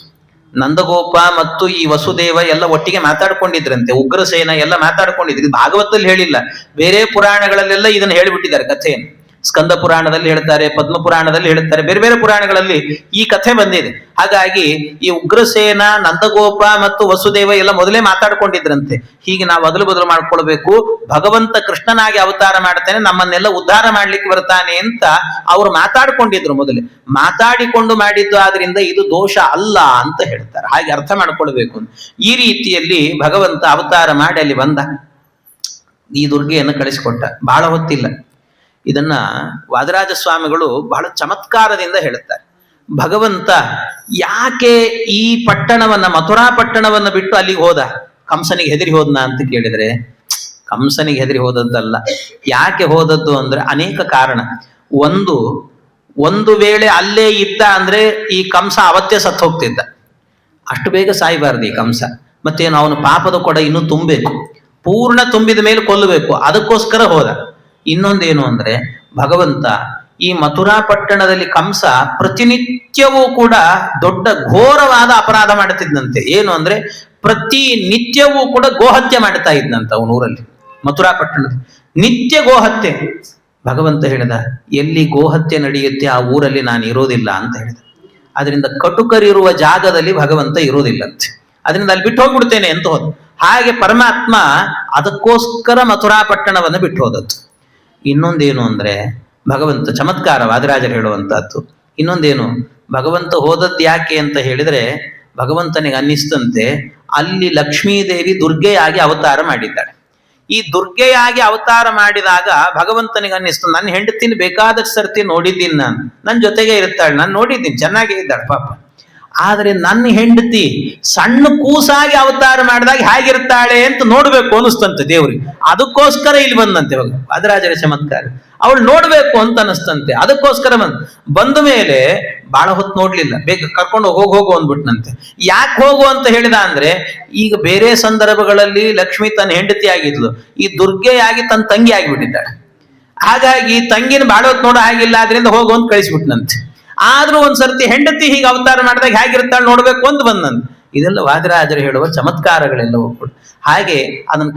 ನಂದಗೋಪ ಮತ್ತು ಈ ವಸುದೇವ ಎಲ್ಲ ಒಟ್ಟಿಗೆ ಮಾತಾಡ್ಕೊಂಡಿದ್ರಂತೆ, ಉಗ್ರಸೇನ ಎಲ್ಲ ಮಾತಾಡ್ಕೊಂಡಿದ್ರು. ಇದು ಭಾಗವತದಲ್ಲಿ ಹೇಳಿಲ್ಲ, ಬೇರೆ ಪುರಾಣಗಳಲ್ಲೆಲ್ಲ ಇದನ್ನು ಹೇಳಿಬಿಟ್ಟಿದ್ದಾರೆ ಕಥೆಯನ್ನು. ಸ್ಕಂದ ಪುರಾಣದಲ್ಲಿ ಹೇಳ್ತಾರೆ, ಪದ್ಮ ಪುರಾಣದಲ್ಲಿ ಹೇಳ್ತಾರೆ, ಬೇರೆ ಬೇರೆ ಪುರಾಣಗಳಲ್ಲಿ ಈ ಕಥೆ ಬಂದಿದೆ. ಹಾಗಾಗಿ ಈ ಉಗ್ರಸೇನ, ನಂದಗೋಪ ಮತ್ತು ವಸುದೇವ ಎಲ್ಲ ಮೊದಲೇ ಮಾತಾಡ್ಕೊಂಡಿದ್ರಂತೆ. ಹೀಗೆ ನಾವು ಬದಲು ಮಾಡ್ಕೊಳ್ಬೇಕು, ಭಗವಂತ ಕೃಷ್ಣನಾಗಿ ಅವತಾರ ಮಾಡ್ತಾನೆ, ನಮ್ಮನ್ನೆಲ್ಲ ಉದ್ಧಾರ ಮಾಡ್ಲಿಕ್ಕೆ ಬರ್ತಾನೆ ಅಂತ ಅವರು ಮಾತಾಡ್ಕೊಂಡಿದ್ರು. ಮೊದಲೇ ಮಾತಾಡಿಕೊಂಡು ಮಾಡಿದ್ದು, ಆದ್ರಿಂದ ಇದು ದೋಷ ಅಲ್ಲ ಅಂತ ಹೇಳ್ತಾರೆ. ಹಾಗೆ ಅರ್ಥ ಮಾಡ್ಕೊಳ್ಬೇಕು. ಈ ರೀತಿಯಲ್ಲಿ ಭಗವಂತ ಅವತಾರ ಮಾಡಿ ಅಲ್ಲಿ ಬಂದ, ಈ ದುರ್ಗೆಯನ್ನು ಕಳಿಸಿಕೊಟ್ಟ. ಬಹಳ ಹೊತ್ತಿಲ್ಲ. ಇದನ್ನ ವಾದರಾಜ ಸ್ವಾಮಿಗಳು ಬಹಳ ಚಮತ್ಕಾರದಿಂದ ಹೇಳುತ್ತಾರೆ. ಭಗವಂತ ಯಾಕೆ ಈ ಪಟ್ಟಣವನ್ನ, ಮಥುರಾ ಪಟ್ಟಣವನ್ನ ಬಿಟ್ಟು ಅಲ್ಲಿಗೆ ಹೋದ? ಕಂಸನಿಗೆ ಹೆದರಿ ಹೋದ್ನ ಅಂತ ಕೇಳಿದ್ರೆ, ಕಂಸನಿಗೆ ಹೆದರಿ ಹೋದದ್ದಲ್ಲ. ಯಾಕೆ ಹೋದದ್ದು ಅಂದ್ರೆ ಅನೇಕ ಕಾರಣ. ಒಂದು ವೇಳೆ ಅಲ್ಲೇ ಇದ್ದ ಅಂದ್ರೆ ಈ ಕಂಸ ಅವತ್ತೇ ಸತ್ತು ಹೋಗ್ತಿದ್ದ. ಅಷ್ಟು ಬೇಗ ಸಾಯಬಾರ್ದು ಈ ಕಂಸ. ಮತ್ತೇನು, ಅವನು ಪಾಪದ ಕೊಡ ಇನ್ನೂ ತುಂಬಬೇಕು, ಪೂರ್ಣ ತುಂಬಿದ ಮೇಲೆ ಕೊಲ್ಲಬೇಕು, ಅದಕ್ಕೋಸ್ಕರ ಹೋದ. ಇನ್ನೊಂದೇನು ಅಂದ್ರೆ ಭಗವಂತ ಈ ಮಥುರಾ ಪಟ್ಟಣದಲ್ಲಿ ಕಂಸ ಪ್ರತಿನಿತ್ಯವೂ ಕೂಡ ದೊಡ್ಡ ಘೋರವಾದ ಅಪರಾಧ ಮಾಡುತ್ತಿದ್ದಂತೆ. ಏನು ಅಂದ್ರೆ ಪ್ರತಿ ನಿತ್ಯವೂ ಕೂಡ ಗೋಹತ್ಯೆ ಮಾಡ್ತಾ ಇದ್ದಂತ ಅವನ ಊರಲ್ಲಿ, ಮಥುರಾ ಪಟ್ಟಣದಲ್ಲಿ ನಿತ್ಯ ಗೋಹತ್ಯೆ. ಭಗವಂತ ಹೇಳಿದ, ಎಲ್ಲಿ ಗೋಹತ್ಯೆ ನಡೆಯುತ್ತೆ ಆ ಊರಲ್ಲಿ ನಾನು ಇರೋದಿಲ್ಲ ಅಂತ ಹೇಳಿದ. ಅದರಿಂದ ಕಟುಕರಿರುವ ಜಾಗದಲ್ಲಿ ಭಗವಂತ ಇರೋದಿಲ್ಲಂತೆ, ಅದರಿಂದ ಅಲ್ಲಿ ಬಿಟ್ಟು ಹೋಗ್ಬಿಡ್ತೇನೆ ಅಂತ ಹೋದ. ಹಾಗೆ ಪರಮಾತ್ಮ ಅದಕ್ಕೋಸ್ಕರ ಮಥುರಾ ಪಟ್ಟಣವನ್ನು ಬಿಟ್ಟು ಹೋದದ್ದು. ಇನ್ನೊಂದೇನು ಅಂದ್ರೆ ಭಗವಂತ ಚಮತ್ಕಾರ, ವಾದಿರಾಜರು ಹೇಳುವಂತಹದ್ದು. ಇನ್ನೊಂದೇನು, ಭಗವಂತ ಹೋದದ್ದು ಯಾಕೆ ಅಂತ ಹೇಳಿದ್ರೆ, ಭಗವಂತನಿಗೆ ಅನ್ನಿಸ್ತಂತೆ ಅಲ್ಲಿ ಲಕ್ಷ್ಮೀದೇವಿ ದುರ್ಗೆಯಾಗಿ ಅವತಾರ ಮಾಡಿದ್ದಾಳೆ. ಈ ದುರ್ಗೆಯಾಗಿ ಅವತಾರ ಮಾಡಿದಾಗ ಭಗವಂತನಿಗೆ ಅನ್ನಿಸ್ತು, ನನ್ನ ಹೆಂಡತಿನ ಬೇಕಾದಷ್ಟು ಸರ್ತಿ ನೋಡಿದ್ದೀನಿ, ನನ್ನ ಜೊತೆಗೆ ಇರ್ತಾಳೆ, ನಾನು ನೋಡಿದ್ದೀನಿ, ಚೆನ್ನಾಗೇ ಇದ್ದಾಳೆ ಪಾಪ. ಆದ್ರೆ ನನ್ನ ಹೆಂಡತಿ ಸಣ್ಣ ಕೂಸಾಗಿ ಅವತಾರ ಮಾಡಿದಾಗ ಹೇಗಿರ್ತಾಳೆ ಅಂತ ನೋಡ್ಬೇಕು ಅನಿಸ್ತಂತೆ ದೇವ್ರಿಗೆ. ಅದಕ್ಕೋಸ್ಕರ ಇಲ್ಲಿ ಬಂದಂತೆ ಇವಾಗ ವಾದರಾಜರ ಚಮತ್ಕಾರ. ಅವಳು ನೋಡ್ಬೇಕು ಅಂತ ಅನಿಸ್ತಂತೆ, ಅದಕ್ಕೋಸ್ಕರ ಬಂದ ಮೇಲೆ ಬಹಳ ಹೊತ್ತು ನೋಡ್ಲಿಲ್ಲ, ಬೇಗ ಕರ್ಕೊಂಡು ಹೋಗು ಅಂದ್ಬಿಟ್ನಂತೆ. ಯಾಕೆ ಹೋಗು ಅಂತ ಹೇಳಿದ ಅಂದ್ರೆ, ಈಗ ಬೇರೆ ಸಂದರ್ಭಗಳಲ್ಲಿ ಲಕ್ಷ್ಮಿ ತನ್ನ ಹೆಂಡತಿ ಆಗಿದ್ಲು, ಈ ದುರ್ಗೆಯಾಗಿ ತನ್ನ ತಂಗಿ ಆಗಿಬಿಟ್ಟಿದ್ದಾಳೆ. ಹಾಗಾಗಿ ತಂಗಿನ ಬಾಳ ಹೊತ್ತು ನೋಡೋ ಹಾಗಿಲ್ಲ, ಆದ್ರಿಂದ ಹೋಗು ಅಂತ ಕಳಿಸ್ಬಿಟ್ನಂತೆ. ಆದ್ರೂ ಒಂದ್ಸರ್ತಿ ಹೆಂಡತಿ ಹೀಗೆ ಅವತಾರ ಮಾಡಿದಾಗ ಹೇಗಿರ್ತಾಳೆ ನೋಡ್ಬೇಕು ಅಂತ ಬಂದಂತೆ. ಇದೆಲ್ಲ ವಾದರಾಜರು ಹೇಳುವ ಚಮತ್ಕಾರಗಳೆಲ್ಲವೂ ಕೂಡ. ಹಾಗೆ ಅದನ್ನು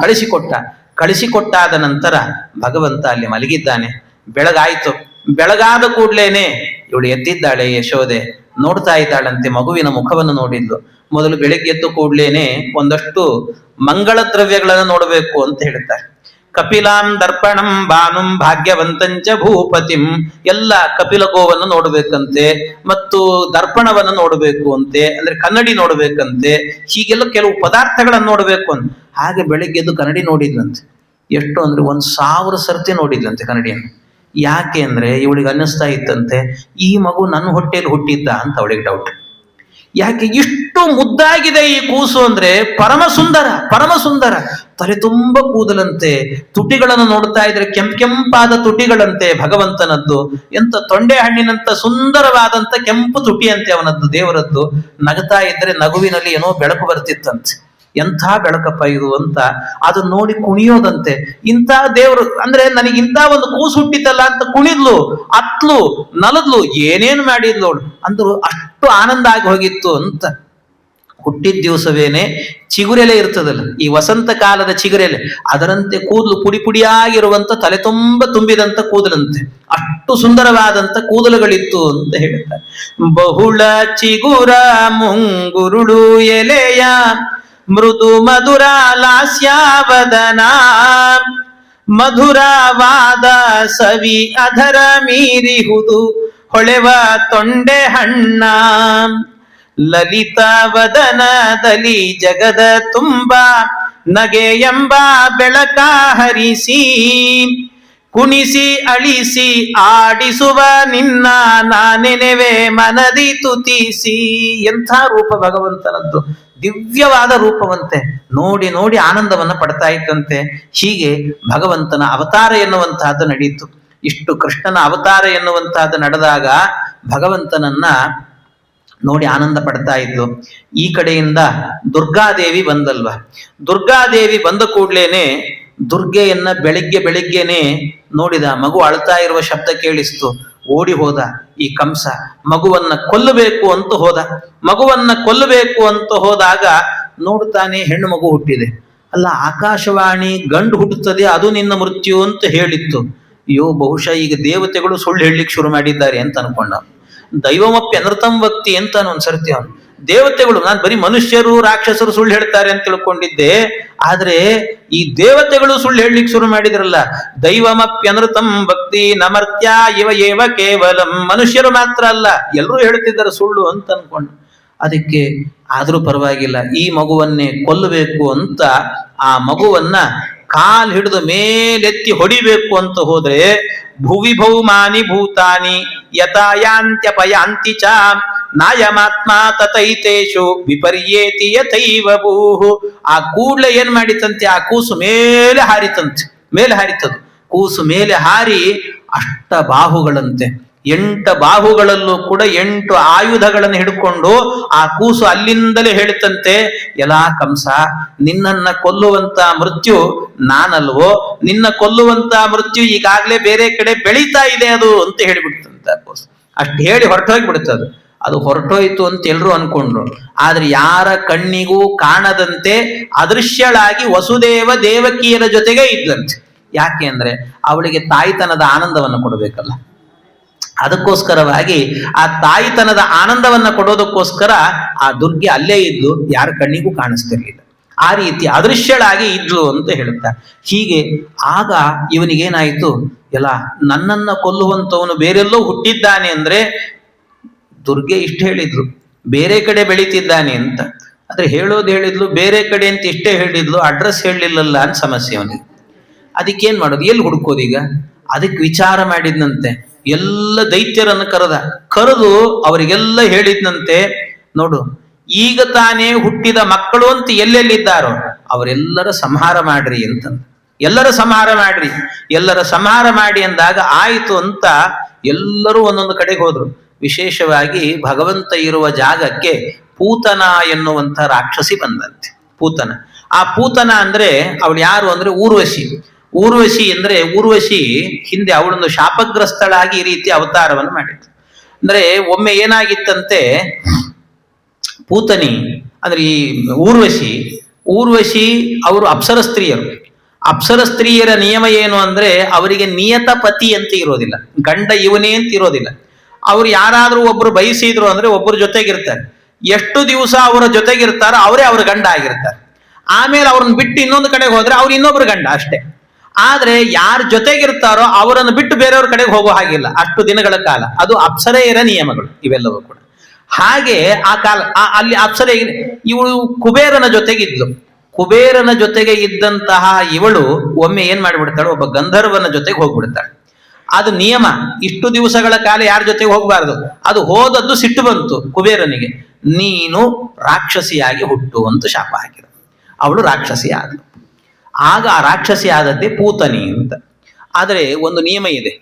ಕಳಿಸಿಕೊಟ್ಟಾದ ನಂತರ ಭಗವಂತ ಅಲ್ಲಿ ಮಲಗಿದ್ದಾನೆ. ಬೆಳಗಾಯ್ತು. ಬೆಳಗಾದ ಕೂಡ್ಲೇನೆ ಇವಳು ಎದ್ದಿದ್ದಾಳೆ ಯಶೋದೆ, ನೋಡ್ತಾ ಇದ್ದಾಳಂತೆ, ಮಗುವಿನ ಮುಖವನ್ನು ನೋಡಿದ್ಲು. ಮೊದಲು ಬೆಳಿಗ್ಗೆ ಎದ್ದು ಕೂಡ್ಲೇನೆ ಒಂದಷ್ಟು ಮಂಗಳ ದ್ರವ್ಯಗಳನ್ನು ನೋಡಬೇಕು ಅಂತ ಹೇಳ್ತಾರೆ. ಕಪಿಲಾಂ ದರ್ಪಣಂ ಬಾನುಂ ಭಾಗ್ಯವಂತಂಚ ಭೂಪತಿಂ, ಎಲ್ಲ ಕಪಿಲ ಗೋವನ್ನು ನೋಡ್ಬೇಕಂತೆ, ಮತ್ತು ದರ್ಪಣವನ್ನು ನೋಡಬೇಕು ಅಂತೆ, ಅಂದ್ರೆ ಕನ್ನಡಿ ನೋಡ್ಬೇಕಂತೆ, ಹೀಗೆಲ್ಲ ಕೆಲವು ಪದಾರ್ಥಗಳನ್ನು ನೋಡ್ಬೇಕು ಅಂತ. ಹಾಗೆ ಬೆಳಿಗ್ಗೆ ಎದ್ದು ಕನ್ನಡಿ ನೋಡಿದ್ಲಂತೆ. ಎಷ್ಟು ಅಂದ್ರೆ 1000 ಸರ್ತಿ ನೋಡಿದ್ಲಂತೆ ಕನ್ನಡಿಯನ್ನು. ಯಾಕೆ ಅಂದ್ರೆ ಇವಳಿಗೆ ಅನ್ನಿಸ್ತಾ ಇತ್ತಂತೆ, ಈ ಮಗು ನನ್ನ ಹೊಟ್ಟೆಯಲ್ಲಿ ಹುಟ್ಟಿದ್ದ ಅಂತ ಅವಳಿಗೆ ಡೌಟ್. ಯಾಕೆ ಇಷ್ಟು ಮುದ್ದಾಗಿದೆ ಈ ಕೂಸು ಅಂದ್ರೆ, ಪರಮ ಸುಂದರ, ತಲೆ ತುಂಬ ಕೂದಲಂತೆ, ತುಟಿಗಳನ್ನು ನೋಡ್ತಾ ಇದ್ರೆ ಕೆಂಪಾದ ತುಟಿಗಳಂತೆ ಭಗವಂತನದ್ದು, ಎಂತ ತೊಂಡೆ ಹಣ್ಣಿನಂತ ಸುಂದರವಾದಂತ ಕೆಂಪು ತುಟಿ ಅಂತೆ ಅವನದ್ದು, ದೇವರದ್ದು. ನಗತಾ ಇದ್ರೆ ನಗುವಿನಲ್ಲಿ ಏನೋ ಬೆಳಕು ಬರ್ತಿತ್ತಂತೆ. ಎಂಥ ಬೆಳಕಪ್ಪ ಇದು ಅಂತ ಅದು ನೋಡಿ ಕುಣಿಯೋದಂತೆ. ಇಂಥ ದೇವರು ಅಂದ್ರೆ ನನಗಿಂತ ಒಂದು ಕೂಸು ಹುಟ್ಟಿತಲ್ಲ ಅಂತ ಕುಣಿದ್ಲು, ಅತ್ಲು, ನಲದ್ಲು, ಏನೇನು ಮಾಡಿದ್ಲು ಅಂದ್ರು. ಅಷ್ಟು ಆನಂದ ಆಗಿ ಹೋಗಿತ್ತು ಅಂತ. ಹುಟ್ಟಿದ ದಿವಸವೇನೆ ಚಿಗುರೆಲೆ ಇರ್ತದಲ್ಲ, ಈ ವಸಂತ ಕಾಲದ ಚಿಗುರೆಲೆ, ಅದರಂತೆ ಕೂದಲು ಪುಡಿಯಾಗಿರುವಂತ ತಲೆ ತುಂಬಿದಂತ ಕೂದಲಂತೆ, ಅಷ್ಟು ಸುಂದರವಾದಂತ ಕೂದಲುಗಳಿತ್ತು ಅಂತ ಹೇಳ್ತಾರೆ. ಬಹುಳ ಚಿಗುರ ಮುಂಗುರುಳು ಎಲೆಯ ಮೃದು ಮಧುರ ಲಾಸ್ಯವದನ, ಮಧುರವಾದ ಸವಿ ಅಧರ ಮೀರಿಹುದು ಹೊಳೆವ ತೊಂಡೆ ಹಣ್ಣ, ಲಲಿತ ವದನದಲ್ಲಿ ಜಗದ ತುಂಬ ನಗೆ ಎಂಬ ಬೆಳಕ ಹರಿಸಿ, ಕುಣಿಸಿ ಅಳಿಸಿ ಆಡಿಸುವ ನಿನ್ನ ನಾನೆನೆವೆ ಮನದಿ ತುತಿಸಿ. ಎಂಥ ರೂಪ ಭಗವಂತನದ್ದು, ದಿವ್ಯವಾದ ರೂಪವಂತೆ. ನೋಡಿ ನೋಡಿ ಆನಂದವನ್ನು ಪಡ್ತಾ ಇತ್ತಂತೆ. ಹೀಗೆ ಭಗವಂತನ ಅವತಾರ ಎನ್ನುವಂತಹದ್ದು ನಡೆಯಿತು. ಇಷ್ಟು ಕೃಷ್ಣನ ಅವತಾರ ಎನ್ನುವಂತಹದ್ದು ನಡೆದಾಗ ಭಗವಂತನನ್ನ ನೋಡಿ ಆನಂದ ಪಡ್ತಾ ಇದ್ಲು. ಈ ಕಡೆಯಿಂದ ದುರ್ಗಾದೇವಿ ಬಂದಲ್ವ. ದುರ್ಗಾದೇವಿ ಬಂದ ಕೂಡ್ಲೇನೆ ದುರ್ಗೆಯನ್ನ ಬೆಳಿಗ್ಗೆನೆ ನೋಡಿದ. ಮಗು ಅಳ್ತಾ ಇರುವ ಶಬ್ದ ಕೇಳಿಸ್ತು. ಓಡಿ ಹೋದ ಈ ಕಂಸ. ಮಗುವನ್ನ ಕೊಲ್ಲಬೇಕು ಅಂತ ಹೋದಾಗ ನೋಡ್ತಾನೆ ಹೆಣ್ಣು ಮಗು ಹುಟ್ಟಿದೆ. ಅಲ್ಲ, ಆಕಾಶವಾಣಿ ಗಂಡು ಹುಟ್ಟುತ್ತದೆ, ಅದು ನಿನ್ನ ಮೃತ್ಯು ಅಂತ ಹೇಳಿತ್ತು. ಅಯ್ಯೋ, ಬಹುಶಃ ಈಗ ದೇವತೆಗಳು ಸುಳ್ಳು ಹೇಳಲಿಕ್ಕೆ ಶುರು ಮಾಡಿದ್ದಾರೆ ಅಂತ ಅನ್ಕೊಂಡ. ದೈವಮಪ್ಪಿ ಅನೃತಂ ವಕ್ತಿ ಅಂತ ಒಂದ್ಸರ್ತಿ ಅವನು. ದೇವತೆಗಳು, ನಾನು ಬರೀ ಮನುಷ್ಯರು ರಾಕ್ಷಸರು ಸುಳ್ಳು ಹೇಳ್ತಾರೆ ಅಂತ ತಿಳ್ಕೊಂಡಿದ್ದೆ, ಆದ್ರೆ ಈ ದೇವತೆಗಳು ಸುಳ್ಳು ಹೇಳಲಿಕ್ಕೆ ಶುರು ಮಾಡಿದ್ರಲ್ಲ. ದೈವಮಪ್ಯನೃತಂ ಭಕ್ತಿ ನಮರ್ತ್ಯ ಇವ ಏವ ಕೇವಲಂ, ಮನುಷ್ಯರು ಮಾತ್ರ ಅಲ್ಲ, ಎಲ್ಲರೂ ಹೇಳ್ತಿದ್ದಾರೆ ಸುಳ್ಳು ಅಂತ ಅನ್ಕೊಂಡು. ಅದಕ್ಕೆ ಆದ್ರೂ ಪರವಾಗಿಲ್ಲ, ಈ ಮಗುವನ್ನೇ ಕೊಲ್ಲಬೇಕು ಅಂತ ಆ ಮಗುವನ್ನ ಕಾಲ್ ಹಿಡಿದು ಮೇಲೆತ್ತಿ ಹೊಡಿಬೇಕು ಅಂತ ಹೋದ್ರೆ, ಭುವಿ ಭೌಮಾನಿ ಭೂತಾನಿ ಯಥಾಯಾಂತ್ಯಪಯಾಂತಿ ಚ ನಾಯಮಾತ್ಮ ತತೈತೇಶು ವಿಪರ್ಯೇತಿ ಯಥೈವ ಭೂಹು. ಆ ಕೂಡ್ಲೆ ಏನ್ ಮಾಡಿತಂತೆ, ಆ ಕೂಸು ಮೇಲೆ ಹಾರಿತದು. ಕೂಸು ಮೇಲೆ ಹಾರಿ ಅಷ್ಟ ಬಾಹುಗಳಂತೆ, 8 ಬಾಹುಗಳಲ್ಲೂ ಕೂಡ 8 ಆಯುಧಗಳನ್ನು ಹಿಡ್ಕೊಂಡು ಆ ಕೂಸು ಅಲ್ಲಿಂದಲೇ ಹೇಳ್ತಂತೆ, ಎಲ್ಲಾ ಕಂಸ, ನಿನ್ನನ್ನ ಕೊಲ್ಲುವಂತ ಮೃತ್ಯು ನಾನಲ್ವೋ, ನಿನ್ನ ಕೊಲ್ಲುವಂತ ಮೃತ್ಯು ಈಗಾಗಲೇ ಬೇರೆ ಕಡೆ ಬೆಳೀತಾ ಇದೆ ಅದು ಅಂತ ಹೇಳಿಬಿಡ್ತಂತ ಆ ಕೂಸು. ಅಷ್ಟು ಹೇಳಿ ಹೊರಟೋಗಿ ಬಿಡ್ತದೆ. ಅದು ಹೊರಟೋಯ್ತು ಅಂತ ಎಲ್ರು ಅನ್ಕೊಂಡ್ರು. ಆದ್ರೆ ಯಾರ ಕಣ್ಣಿಗೂ ಕಾಣದಂತೆ ಅದೃಶ್ಯಳಾಗಿ ವಸುದೇವ ದೇವಕಿಯರ ಜೊತೆಗೆ ಇದ್ದಂತೆ. ಯಾಕೆ ಅಂದ್ರೆ ಅವಳಿಗೆ ತಾಯ್ತನದ ಆನಂದವನ್ನು ಕೊಡಬೇಕಲ್ಲ. ಅದಕ್ಕೋಸ್ಕರವಾಗಿ ಆ ತಾಯಿತನದ ಆನಂದವನ್ನ ಕೊಡೋದಕ್ಕೋಸ್ಕರ ಆ ದುರ್ಗೆ ಅಲ್ಲೇ ಇದ್ಲು, ಯಾರ ಕಣ್ಣಿಗೂ ಕಾಣಿಸ್ತಿರ್ಲಿಲ್ಲ. ಆ ರೀತಿ ಅದೃಶ್ಯಳಾಗಿ ಇದ್ಲು ಅಂತ ಹೇಳುತ್ತಾರೆ. ಹೀಗೆ ಆಗ ಇವನಿಗೇನಾಯಿತು, ಎಲ್ಲ ನನ್ನನ್ನ ಕೊಲ್ಲುವಂತವನು ಬೇರೆಲ್ಲೋ ಹುಟ್ಟಿದ್ದಾನೆ ಅಂದ್ರೆ, ದುರ್ಗೆ ಇಷ್ಟು ಹೇಳಿದ್ಲು ಬೇರೆ ಕಡೆ ಬೆಳೀತಿದ್ದಾನೆ ಅಂತ. ಆದ್ರೆ ಹೇಳಿದ್ಲು ಬೇರೆ ಕಡೆ ಅಂತ ಇಷ್ಟೇ ಹೇಳಿದ್ಲು, ಅಡ್ರೆಸ್ ಹೇಳಲಿಲ್ಲಲ್ಲ ಅಂತ ಸಮಸ್ಯೆ ಅವನಿಗೆ. ಅದಕ್ಕೇನ್ ಮಾಡೋದು, ಎಲ್ಲಿ ಹುಡುಕೋದೀಗ? ಅದಕ್ಕೆ ವಿಚಾರ ಮಾಡಿದ್ನಂತೆ. ಎಲ್ಲ ದೈತ್ಯರನ್ನು ಕರೆದು ಅವರಿಗೆಲ್ಲ ಹೇಳಿದ್ನಂತೆ, ನೋಡು, ಈಗ ತಾನೇ ಹುಟ್ಟಿದ ಮಕ್ಕಳು ಅಂತ ಎಲ್ಲೆಲ್ಲಿದ್ದಾರೋ ಅವರೆಲ್ಲರ ಸಂಹಾರ ಮಾಡ್ರಿ ಅಂತ. ಎಲ್ಲರ ಸಂಹಾರ ಮಾಡ್ರಿ, ಎಲ್ಲರ ಸಂಹಾರ ಮಾಡಿ ಅಂದಾಗ ಆಯಿತು ಅಂತ ಎಲ್ಲರೂ ಒಂದೊಂದು ಕಡೆಗೆ ಹೋದ್ರು. ವಿಶೇಷವಾಗಿ ಭಗವಂತ ಇರುವ ಜಾಗಕ್ಕೆ ಪೂತನ ಎನ್ನುವಂಥ ರಾಕ್ಷಸಿ ಬಂದಂತೆ. ಪೂತನ, ಆ ಪೂತನ ಅಂದ್ರೆ ಅವಳು ಯಾರು ಅಂದ್ರೆ ಊರ್ವಶಿ. ಊರ್ವಶಿ ಅಂದ್ರೆ ಊರ್ವಶಿ ಹಿಂದೆ ಅವಳೊಂದು ಶಾಪಗ್ರಸ್ತಳಾಗಿ ಈ ರೀತಿ ಅವತಾರವನ್ನು ಮಾಡಿತ್ತು. ಅಂದ್ರೆ ಒಮ್ಮೆ ಏನಾಗಿತ್ತಂತೆ, ಪೂತನಿ ಅಂದ್ರೆ ಈ ಊರ್ವಶಿ ಅವರು ಅಪ್ಸರ ಸ್ತ್ರೀಯರು. ಅಪ್ಸರ ಸ್ತ್ರೀಯರ ನಿಯಮ ಏನು ಅಂದ್ರೆ ಅವರಿಗೆ ನಿಯತ ಪತಿ ಅಂತ ಇರೋದಿಲ್ಲ, ಗಂಡ ಇವನೇ ಅಂತ ಇರೋದಿಲ್ಲ. ಅವ್ರು ಯಾರಾದ್ರೂ ಒಬ್ರು ಬಯಸಿದ್ರು ಅಂದ್ರೆ ಒಬ್ಬರ ಜೊತೆಗಿರ್ತಾರೆ. ಎಷ್ಟು ದಿವಸ ಅವರ ಜೊತೆಗಿರ್ತಾರೋ ಅವರೇ ಅವ್ರ ಗಂಡ ಆಗಿರ್ತಾರೆ. ಆಮೇಲೆ ಅವ್ರನ್ನ ಬಿಟ್ಟು ಇನ್ನೊಂದು ಕಡೆಗೆ ಹೋದ್ರೆ ಅವ್ರು ಇನ್ನೊಬ್ರು ಗಂಡ ಅಷ್ಟೇ. ಆದ್ರೆ ಯಾರ ಜೊತೆಗಿರ್ತಾರೋ ಅವರನ್ನು ಬಿಟ್ಟು ಬೇರೆಯವ್ರ ಕಡೆಗೆ ಹೋಗೋ ಹಾಗಿಲ್ಲ ಅಷ್ಟು ದಿನಗಳ ಕಾಲ. ಅದು ಅಪ್ಸರೆಯರ ನಿಯಮಗಳು ಇವೆಲ್ಲವೂ ಕೂಡ. ಹಾಗೆ ಆ ಕಾಲ ಅಲ್ಲಿ ಅಪ್ಸರೆ ಇವಳು ಕುಬೇರನ ಜೊತೆಗಿದ್ಲು. ಕುಬೇರನ ಜೊತೆಗೆ ಇದ್ದಂತಹ ಇವಳು ಒಮ್ಮೆ ಏನ್ ಮಾಡಿಬಿಡ್ತಾಳೆ, ಒಬ್ಬ ಗಂಧರ್ವನ ಜೊತೆಗೆ ಹೋಗ್ಬಿಡ್ತಾಳೆ. ಅದು ನಿಯಮ, ಇಷ್ಟು ದಿವಸಗಳ ಕಾಲ ಯಾರ ಜೊತೆಗೆ ಹೋಗಬಾರದು. ಅದು ಹೋದದ್ದು ಸಿಟ್ಟು ಬಂತು ಕುಬೇರನಿಗೆ, ನೀನು ರಾಕ್ಷಸಿಯಾಗಿ ಹುಟ್ಟು ಅಂತ ಶಾಪ ಹಾಕಿದ. ಅವಳು ರಾಕ್ಷಸಿ ಆದಳು. ಆಗ ಆ ರಾಕ್ಷಸಿ ಆದದ್ದೇ ಪೂತನಿ ಅಂತ. ಆದರೆ ಒಂದು ನಿಯಮ ಇದೆ,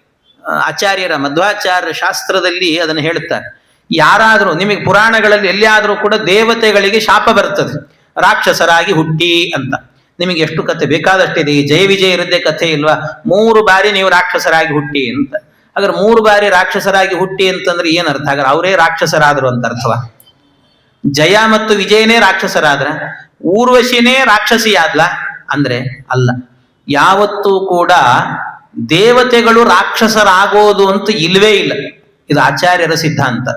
ಆಚಾರ್ಯರ ಮಧ್ವಾಚಾರ್ಯ ಶಾಸ್ತ್ರದಲ್ಲಿ ಅದನ್ನು ಹೇಳುತ್ತಾರೆ. ಯಾರಾದರೂ ನಿಮಗೆ ಪುರಾಣಗಳಲ್ಲಿ ಎಲ್ಲಿಯಾದರೂ ಕೂಡ ದೇವತೆಗಳಿಗೆ ಶಾಪ ಬರ್ತದೆ ರಾಕ್ಷಸರಾಗಿ ಹುಟ್ಟಿ ಅಂತ. ನಿಮಗೆ ಎಷ್ಟು ಕಥೆ ಬೇಕಾದಷ್ಟಿದೆ. ಈ ಜಯ ವಿಜಯ ಇರದ್ದೇ ಕಥೆ ಇಲ್ವಾ, 3 ಬಾರಿ ನೀವು ರಾಕ್ಷಸರಾಗಿ ಹುಟ್ಟಿ ಅಂತ. ಹಾಗಾದ್ರೆ 3 ಬಾರಿ ರಾಕ್ಷಸರಾಗಿ ಹುಟ್ಟಿ ಅಂತಂದ್ರೆ ಏನರ್ಥ? ಹಾಗಾದ್ರೆ ಅವರೇ ರಾಕ್ಷಸರಾದ್ರು ಅಂತ ಅರ್ಥವಾ? ಜಯ ಮತ್ತು ವಿಜಯನೇ ರಾಕ್ಷಸರಾದ್ರ, ಊರ್ವಶಿನೇ ರಾಕ್ಷಸಿ ಆದ್ಲ ಅಂದ್ರೆ ಅಲ್ಲ. ಯಾವತ್ತೂ ಕೂಡ ದೇವತೆಗಳು ರಾಕ್ಷಸರಾಗೋದು ಅಂತ ಇಲ್ವೇ ಇಲ್ಲ. ಇದು ಆಚಾರ್ಯರ ಸಿದ್ಧಾಂತ.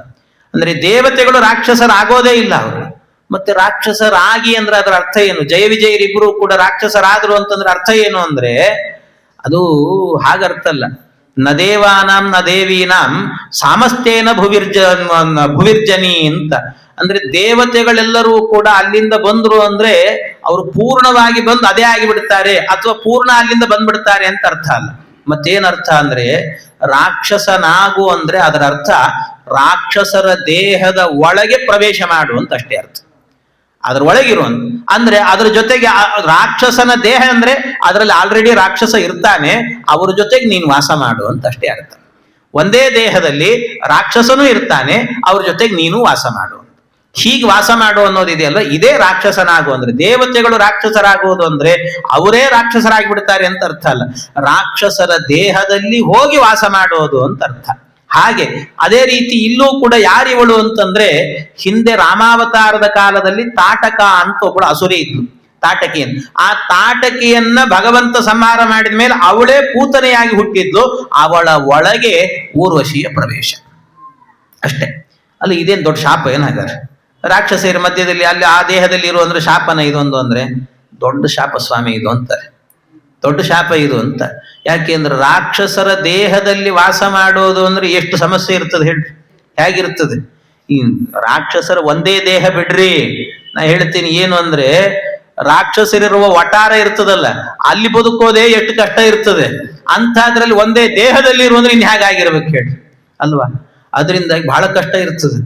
ಅಂದ್ರೆ ದೇವತೆಗಳು ರಾಕ್ಷಸರಾಗೋದೇ ಇಲ್ಲ ಅವರು. ಮತ್ತೆ ರಾಕ್ಷಸರಾಗಿ ಅಂದ್ರೆ ಅದರ ಅರ್ಥ ಏನು? ಜಯ ವಿಜಯರಿಬ್ಬರು ಕೂಡ ರಾಕ್ಷಸರಾದ್ರು ಅಂತಂದ್ರೆ ಅರ್ಥ ಏನು ಅಂದ್ರೆ ಅದು ಹಾಗರ್ಥ ಅಲ್ಲ. ನ ದೇವಾನಾಂ ನ ದೇವೀನಾಂ ಸಾಮಸ್ತೇನ ಭುವಿರ್ಜನಿ ಅಂತ. ಅಂದ್ರೆ ದೇವತೆಗಳೆಲ್ಲರೂ ಕೂಡ ಅಲ್ಲಿಂದ ಬಂದ್ರು ಅಂದ್ರೆ ಅವರು ಪೂರ್ಣವಾಗಿ ಬಂದು ಅದೇ ಆಗಿಬಿಡ್ತಾರೆ ಅಥವಾ ಪೂರ್ಣ ಅಲ್ಲಿಂದ ಬಂದ್ಬಿಡ್ತಾರೆ ಅಂತ ಅರ್ಥ ಅಲ್ಲ. ಮತ್ತೇನರ್ಥ ಅಂದ್ರೆ ರಾಕ್ಷಸನಾಗು ಅಂದ್ರೆ ಅದರ ಅರ್ಥ ರಾಕ್ಷಸರ ದೇಹದ ಒಳಗೆ ಪ್ರವೇಶ ಮಾಡು ಅಂತ ಅಷ್ಟೇ ಅರ್ಥ. ಅದ್ರ ಒಳಗಿರುವಂತ ಅಂದ್ರೆ ಅದ್ರ ಜೊತೆಗೆ ರಾಕ್ಷಸನ ದೇಹ ಅಂದ್ರೆ ಅದರಲ್ಲಿ ಆಲ್ರೆಡಿ ರಾಕ್ಷಸ ಇರ್ತಾನೆ, ಅವ್ರ ಜೊತೆಗೆ ನೀನು ವಾಸ ಮಾಡು ಅಂತ ಅಷ್ಟೇ ಅರ್ಥ. ಒಂದೇ ದೇಹದಲ್ಲಿ ರಾಕ್ಷಸನೂ ಇರ್ತಾನೆ, ಅವ್ರ ಜೊತೆಗೆ ನೀನು ವಾಸ ಮಾಡು. ಹೀಗೆ ವಾಸ ಮಾಡು ಅನ್ನೋದಿದೆಯಲ್ಲ, ಇದೇ ರಾಕ್ಷಸನಾಗು ಅಂದ್ರೆ. ದೇವತೆಗಳು ರಾಕ್ಷಸರಾಗುವುದು ಅಂದ್ರೆ ಅವರೇ ರಾಕ್ಷಸರಾಗಿ ಬಿಡ್ತಾರೆ ಅಂತ ಅರ್ಥ ಅಲ್ಲ, ರಾಕ್ಷಸರ ದೇಹದಲ್ಲಿ ಹೋಗಿ ವಾಸ ಮಾಡೋದು ಅಂತ ಅರ್ಥ. ಹಾಗೆ ಅದೇ ರೀತಿ ಇಲ್ಲೂ ಕೂಡ ಯಾರಿವಳು ಅಂತಂದ್ರೆ, ಹಿಂದೆ ರಾಮಾವತಾರದ ಕಾಲದಲ್ಲಿ ತಾಟಕ ಅಂತ ಒಬ್ಬಳು ಅಸುರಿ ಇದ್ಲು, ತಾಟಕಿಯನ್ನು. ಆ ತಾಟಕಿಯನ್ನ ಭಗವಂತ ಸಂಹಾರ ಮಾಡಿದ ಮೇಲೆ ಅವಳೇ ಪೂತನೆಯಾಗಿ ಹುಟ್ಟಿದ್ಲು. ಅವಳ ಒಳಗೆ ಊರ್ವಶಿಯ ಪ್ರವೇಶ ಅಷ್ಟೇ. ಅಲ್ಲಿ ಇದೇನು ದೊಡ್ಡ ಶಾಪ ಏನಾಗಾರೆ? ರಾಕ್ಷಸರ ಮಧ್ಯದಲ್ಲಿ ಅಲ್ಲಿ ಆ ದೇಹದಲ್ಲಿ ಇರು ಅಂದ್ರೆ ಶಾಪನ ಇದೊಂದು ಅಂದ್ರೆ ದೊಡ್ಡ ಶಾಪ ಸ್ವಾಮಿ ಇದು ಅಂತಾರೆ. ದೊಡ್ಡ ಶಾಪ ಇದು ಅಂತ. ಯಾಕೆಂದ್ರೆ ರಾಕ್ಷಸರ ದೇಹದಲ್ಲಿ ವಾಸ ಮಾಡೋದು ಅಂದ್ರೆ ಎಷ್ಟು ಸಮಸ್ಯೆ ಇರ್ತದೆ ಹೇಳ್ರಿ, ಹೇಗಿರ್ತದೆ? ಈ ರಾಕ್ಷಸರ ಒಂದೇ ದೇಹ ಬಿಡ್ರಿ, ನಾ ಹೇಳ್ತೀನಿ ಏನು ಅಂದ್ರೆ ರಾಕ್ಷಸರಿರುವ ವಟಾರ ಇರ್ತದಲ್ಲ, ಅಲ್ಲಿ ಬದುಕೋದೇ ಎಷ್ಟು ಕಷ್ಟ ಇರ್ತದೆ. ಅಂಥದ್ರಲ್ಲಿ ಒಂದೇ ದೇಹದಲ್ಲಿ ಇರುವಂದ್ರೆ ಇನ್ ಹೇಗಾಗಿರ್ಬೇಕು ಹೇಳಿ ಅಲ್ವಾ? ಅದರಿಂದಾಗಿ ಬಹಳ ಕಷ್ಟ ಇರ್ತದೆ.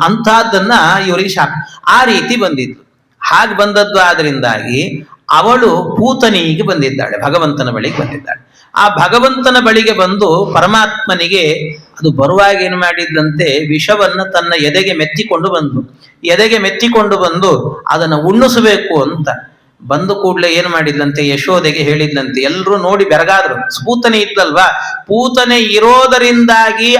ಅಂಥದ್ದನ್ನ ಇವರಿಗೆ ಶಾಪ ಆ ರೀತಿ ಬಂದಿದ್ದು. ಹಾಗೆ ಬಂದದ್ದು ಆದ್ರಿಂದಾಗಿ ಅವಳು ಪೂತನಿಗೆ ಬಂದಿದ್ದಾಳೆ, ಭಗವಂತನ ಬಳಿಗೆ ಬಂದಿದ್ದಾಳೆ. ಆ ಭಗವಂತನ ಬಳಿಗೆ ಬಂದು ಪರಮಾತ್ಮನಿಗೆ ಅದು ಬರುವಾಗ ಏನು ಮಾಡಿದ್ದಂತೆ, ವಿಷವನ್ನ ತನ್ನ ಎದೆಗೆ ಮೆತ್ತಿಕೊಂಡು ಬಂದು ಅದನ್ನು ಉಣ್ಣಿಸಬೇಕು ಅಂತ ಬಂದು ಕೂಡಲೇ ಏನು ಮಾಡಿದ್ಲಂತೆ, ಯಶೋದೆಗೆ ಹೇಳಿದ್ಲಂತೆ. ಎಲ್ಲರೂ ನೋಡಿ ಬೆರಗಾದ್ರು. ಪೂತನೆ ಇದ್ದಲ್ವಾ, ಪೂತನೆ ಇರೋದರಿಂದಾಗಿ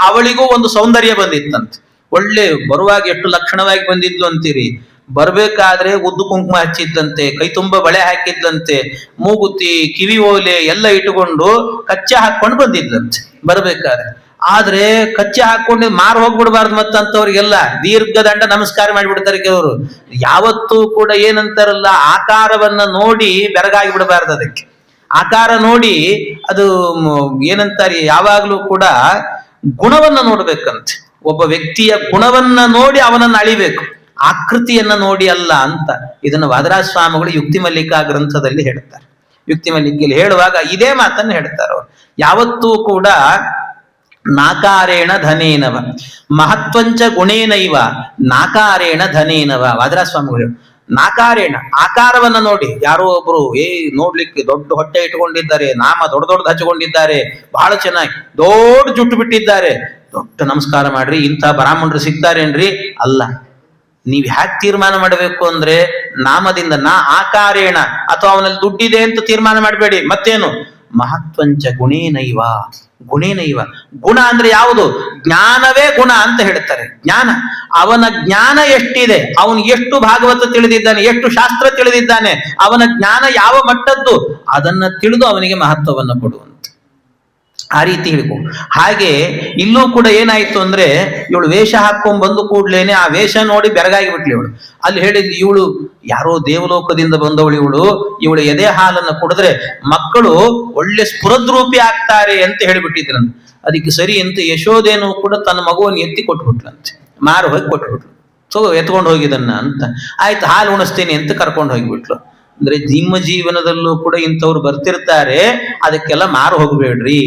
ಅವಳಿಗೂ ಒಂದು ಸೌಂದರ್ಯ ಬಂದಿತ್ತಂತೆ. ಒಳ್ಳೆ ಬರುವಾಗ ಎಷ್ಟು ಲಕ್ಷಣವಾಗಿ ಬಂದಿದ್ಲು ಅಂತೀರಿ. ಬರ್ಬೇಕಾದ್ರೆ ಉದ್ದು ಕುಂಕುಮ ಹಚ್ಚಿದ್ದಂತೆ, ಕೈ ತುಂಬ ಬಳೆ ಹಾಕಿದ್ದಂತೆ, ಮೂಗುತಿ ಕಿವಿ ಓಲೆ ಎಲ್ಲ ಇಟ್ಟುಕೊಂಡು ಕಚ್ಚೆ ಹಾಕೊಂಡು ಬಂದಿದ್ದಂತೆ ಬರ್ಬೇಕಾದ್ರೆ. ಆದ್ರೆ ಕಚ್ಚೆ ಹಾಕೊಂಡು ಮಾರು ಹೋಗ್ಬಿಡ್ಬಾರ್ದು ಮತ್ತಂತವ್ರಿಗೆಲ್ಲ ದೀರ್ಘದಂಡ ನಮಸ್ಕಾರ ಮಾಡಿಬಿಡ್ತಾರೆ ಕೆಲವರು. ಯಾವತ್ತೂ ಕೂಡ ಏನಂತಾರಲ್ಲ, ಆಕಾರವನ್ನ ನೋಡಿ ಬೆರಗಾಗಿ ಬಿಡಬಾರ್ದು. ಅದಕ್ಕೆ ಆಕಾರ ನೋಡಿ ಅದು ಏನಂತಾರೆ, ಯಾವಾಗ್ಲೂ ಕೂಡ ಗುಣವನ್ನ ನೋಡ್ಬೇಕಂತೆ. ಒಬ್ಬ ವ್ಯಕ್ತಿಯ ಗುಣವನ್ನ ನೋಡಿ ಅವನನ್ನು ಅಳಿಬೇಕು, ಆಕೃತಿಯನ್ನ ನೋಡಿ ಅಲ್ಲ ಅಂತ. ಇದನ್ನು ವಾದರಾಜ ಸ್ವಾಮಿಗಳು ಯುಕ್ತಿ ಮಲ್ಲಿಕಾ ಗ್ರಂಥದಲ್ಲಿ ಹೇಳ್ತಾರೆ. ಯುಕ್ತಿ ಮಲ್ಲಿಕೆಯಲ್ಲಿ ಹೇಳುವಾಗ ಇದೇ ಮಾತನ್ನು ಹೇಳ್ತಾರೆ ಅವರು. ಯಾವತ್ತೂ ಕೂಡ ನಾಕಾರೇಣ ಧನೇನವ ಮಹತ್ವಂಚ ಗುಣೇನೈವ ನಾಕಾರೇಣ ಧನೇನವ. ವಾದರಾಜಸ್ವಾಮಿಗಳು ನಾಕಾರೇಣ ಆಕಾರವನ್ನ ನೋಡಿ, ಯಾರೋ ಒಬ್ರು ನೋಡ್ಲಿಕ್ಕೆ ದೊಡ್ಡ ಹೊಟ್ಟೆ ಇಟ್ಕೊಂಡಿದ್ದಾರೆ, ನಾಮ ದೊಡ್ಡ ದೊಡ್ಡದು ಹಚ್ಚಿಕೊಂಡಿದ್ದಾರೆ, ಬಹಳ ಚೆನ್ನಾಗಿ ದೊಡ್ಡ ಜುಟ್ಟು ಬಿಟ್ಟಿದ್ದಾರೆ, ದೊಡ್ಡ ನಮಸ್ಕಾರ ಮಾಡ್ರಿ, ಇಂಥ ಬ್ರಾಹ್ಮಣರು ಸಿಗ್ತಾರೇನ್ರಿ? ಅಲ್ಲ. ನೀವ್ ಹ್ಯಾಕ್ ತೀರ್ಮಾನ ಮಾಡಬೇಕು ಅಂದ್ರೆ ನಾಮದಿಂದ, ಆಕಾರೇಣ, ಅಥವಾ ಅವನಲ್ಲಿ ದುಡ್ಡಿದೆ ಅಂತ ತೀರ್ಮಾನ ಮಾಡಬೇಡಿ. ಮತ್ತೇನು? ಮಹತ್ವಂಚ ಗುಣೇನೈವ. ಗುಣೇನೈವ, ಗುಣ ಅಂದ್ರೆ ಯಾವುದು? ಜ್ಞಾನವೇ ಗುಣ ಅಂತ ಹೇಳ್ತಾರೆ. ಜ್ಞಾನ, ಅವನ ಜ್ಞಾನ ಎಷ್ಟಿದೆ, ಅವನು ಎಷ್ಟು ಭಾಗವತ ತಿಳಿದಿದ್ದಾನೆ, ಎಷ್ಟು ಶಾಸ್ತ್ರ ತಿಳಿದಿದ್ದಾನೆ, ಅವನ ಜ್ಞಾನ ಯಾವ ಮಟ್ಟದ್ದು, ಅದನ್ನ ತಿಳಿದು ಅವನಿಗೆ ಮಹತ್ವವನ್ನು ಕೊಡುವಂತ ಆ ರೀತಿ ಹಿಡ್ಕೊ. ಹಾಗೆ ಇಲ್ಲೂ ಕೂಡ ಏನಾಯ್ತು ಅಂದ್ರೆ, ಇವಳು ವೇಷ ಹಾಕೊಂಡ್ ಬಂದು ಕೂಡ್ಲೇನೆ ಆ ವೇಷ ನೋಡಿ ಬೆರಗಾಗಿ ಬಿಟ್ಲಿ ಇವಳು. ಅಲ್ಲಿ ಹೇಳಿದ್ಲು, ಇವಳು ಯಾರೋ ದೇವಲೋಕದಿಂದ ಬಂದವಳು, ಇವಳು ಎದೆ ಹಾಲನ್ನು ಕುಡಿದ್ರೆ ಮಕ್ಕಳು ಒಳ್ಳೆ ಸ್ಫುರದ್ರೂಪಿ ಆಗ್ತಾರೆ ಅಂತ ಹೇಳಿಬಿಟ್ಟಿದ್ರಂತೆ. ಅದಕ್ಕೆ ಸರಿ ಅಂತ ಯಶೋದೇನು ಕೂಡ ತನ್ನ ಮಗುವನ್ನು ಎತ್ತಿ ಕೊಟ್ಬಿಟ್ಲಂತೆ, ಮಾರು ಹೋಗಿ ಕೊಟ್ಬಿಟ್ಲು. ಎತ್ಕೊಂಡು ಹೋಗಿದನ್ನ ಅಂತ ಆಯ್ತು, ಹಾಲು ಉಣಿಸ್ತೇನೆ ಅಂತ ಕರ್ಕೊಂಡು ಹೋಗಿಬಿಟ್ಲು. ಅಂದ್ರೆ ನಿಮ್ಮ ಜೀವನದಲ್ಲೂ ಕೂಡ ಇಂಥವ್ರು ಬರ್ತಿರ್ತಾರೆ, ಅದಕ್ಕೆಲ್ಲ ಮಾರು ಹೋಗ್ಬೇಡ್ರಿ.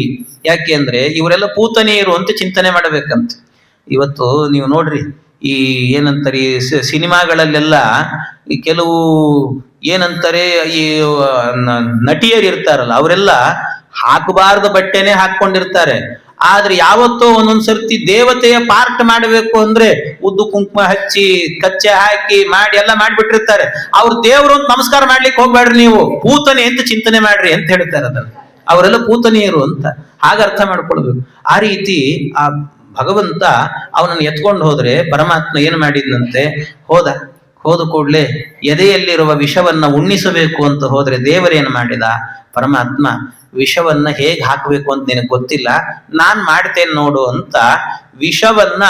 ಯಾಕೆ ಅಂದ್ರೆ ಇವರೆಲ್ಲ ಪೂತನೆಯರು ಅಂತ ಚಿಂತನೆ ಮಾಡಬೇಕಂತ. ಇವತ್ತು ನೀವು ನೋಡ್ರಿ, ಈ ಏನಂತಾರೆ ಸಿನಿಮಾಗಳಲ್ಲೆಲ್ಲ ಈ ಕೆಲವು ಏನಂತಾರೆ ಈ ನಟಿಯರು ಇರ್ತಾರಲ್ಲ, ಅವರೆಲ್ಲ ಹಾಕಬಾರ್ದ ಬಟ್ಟೆನೆ ಹಾಕೊಂಡಿರ್ತಾರೆ. ಆದ್ರೆ ಯಾವತ್ತೋ ಒಂದೊಂದ್ಸರ್ತಿ ದೇವತೆಯ ಪಾರ್ಟ್ ಮಾಡಬೇಕು ಅಂದ್ರೆ ಉದ್ದು ಕುಂಕುಮ ಹಚ್ಚಿ ಕಚ್ಚೆ ಹಾಕಿ ಮಾಡಿ ಎಲ್ಲ ಮಾಡ್ಬಿಟ್ಟಿರ್ತಾರೆ. ಅವ್ರ ದೇವರು ಅಂತ ನಮಸ್ಕಾರ ಮಾಡ್ಲಿಕ್ಕೆ ಹೋಗ್ಬೇಡ್ರಿ, ನೀವು ಪೂತನೆ ಅಂತ ಚಿಂತನೆ ಮಾಡ್ರಿ ಅಂತ ಹೇಳ್ತಾರೆ. ಅದನ್ನ ಅವರೆಲ್ಲ ಪೂತನೆಯರು ಅಂತ ಹಾಗೆ ಅರ್ಥ ಮಾಡ್ಕೊಳ್ಬೇಕು. ಆ ರೀತಿ ಆ ಭಗವಂತ ಅವನನ್ನು ಎತ್ಕೊಂಡು ಹೋದ್ರೆ ಪರಮಾತ್ಮ ಏನು ಮಾಡಿದ್ನಂತೆ, ಹೋದ ಕೂಡ್ಲೆ ಎದೆಯಲ್ಲಿರುವ ವಿಷವನ್ನ ಉಣ್ಣಿಸಬೇಕು ಅಂತ ಹೋದ್ರೆ ದೇವರೇನು ಮಾಡಿದ, ಪರಮಾತ್ಮ ವಿಷವನ್ನ ಹೇಗೆ ಹಾಕಬೇಕು ಅಂತ ನಿನಗೆ ಗೊತ್ತಿಲ್ಲ, ನಾನ್ ಮಾಡ್ತೇನೆ ನೋಡು ಅಂತ ವಿಷವನ್ನ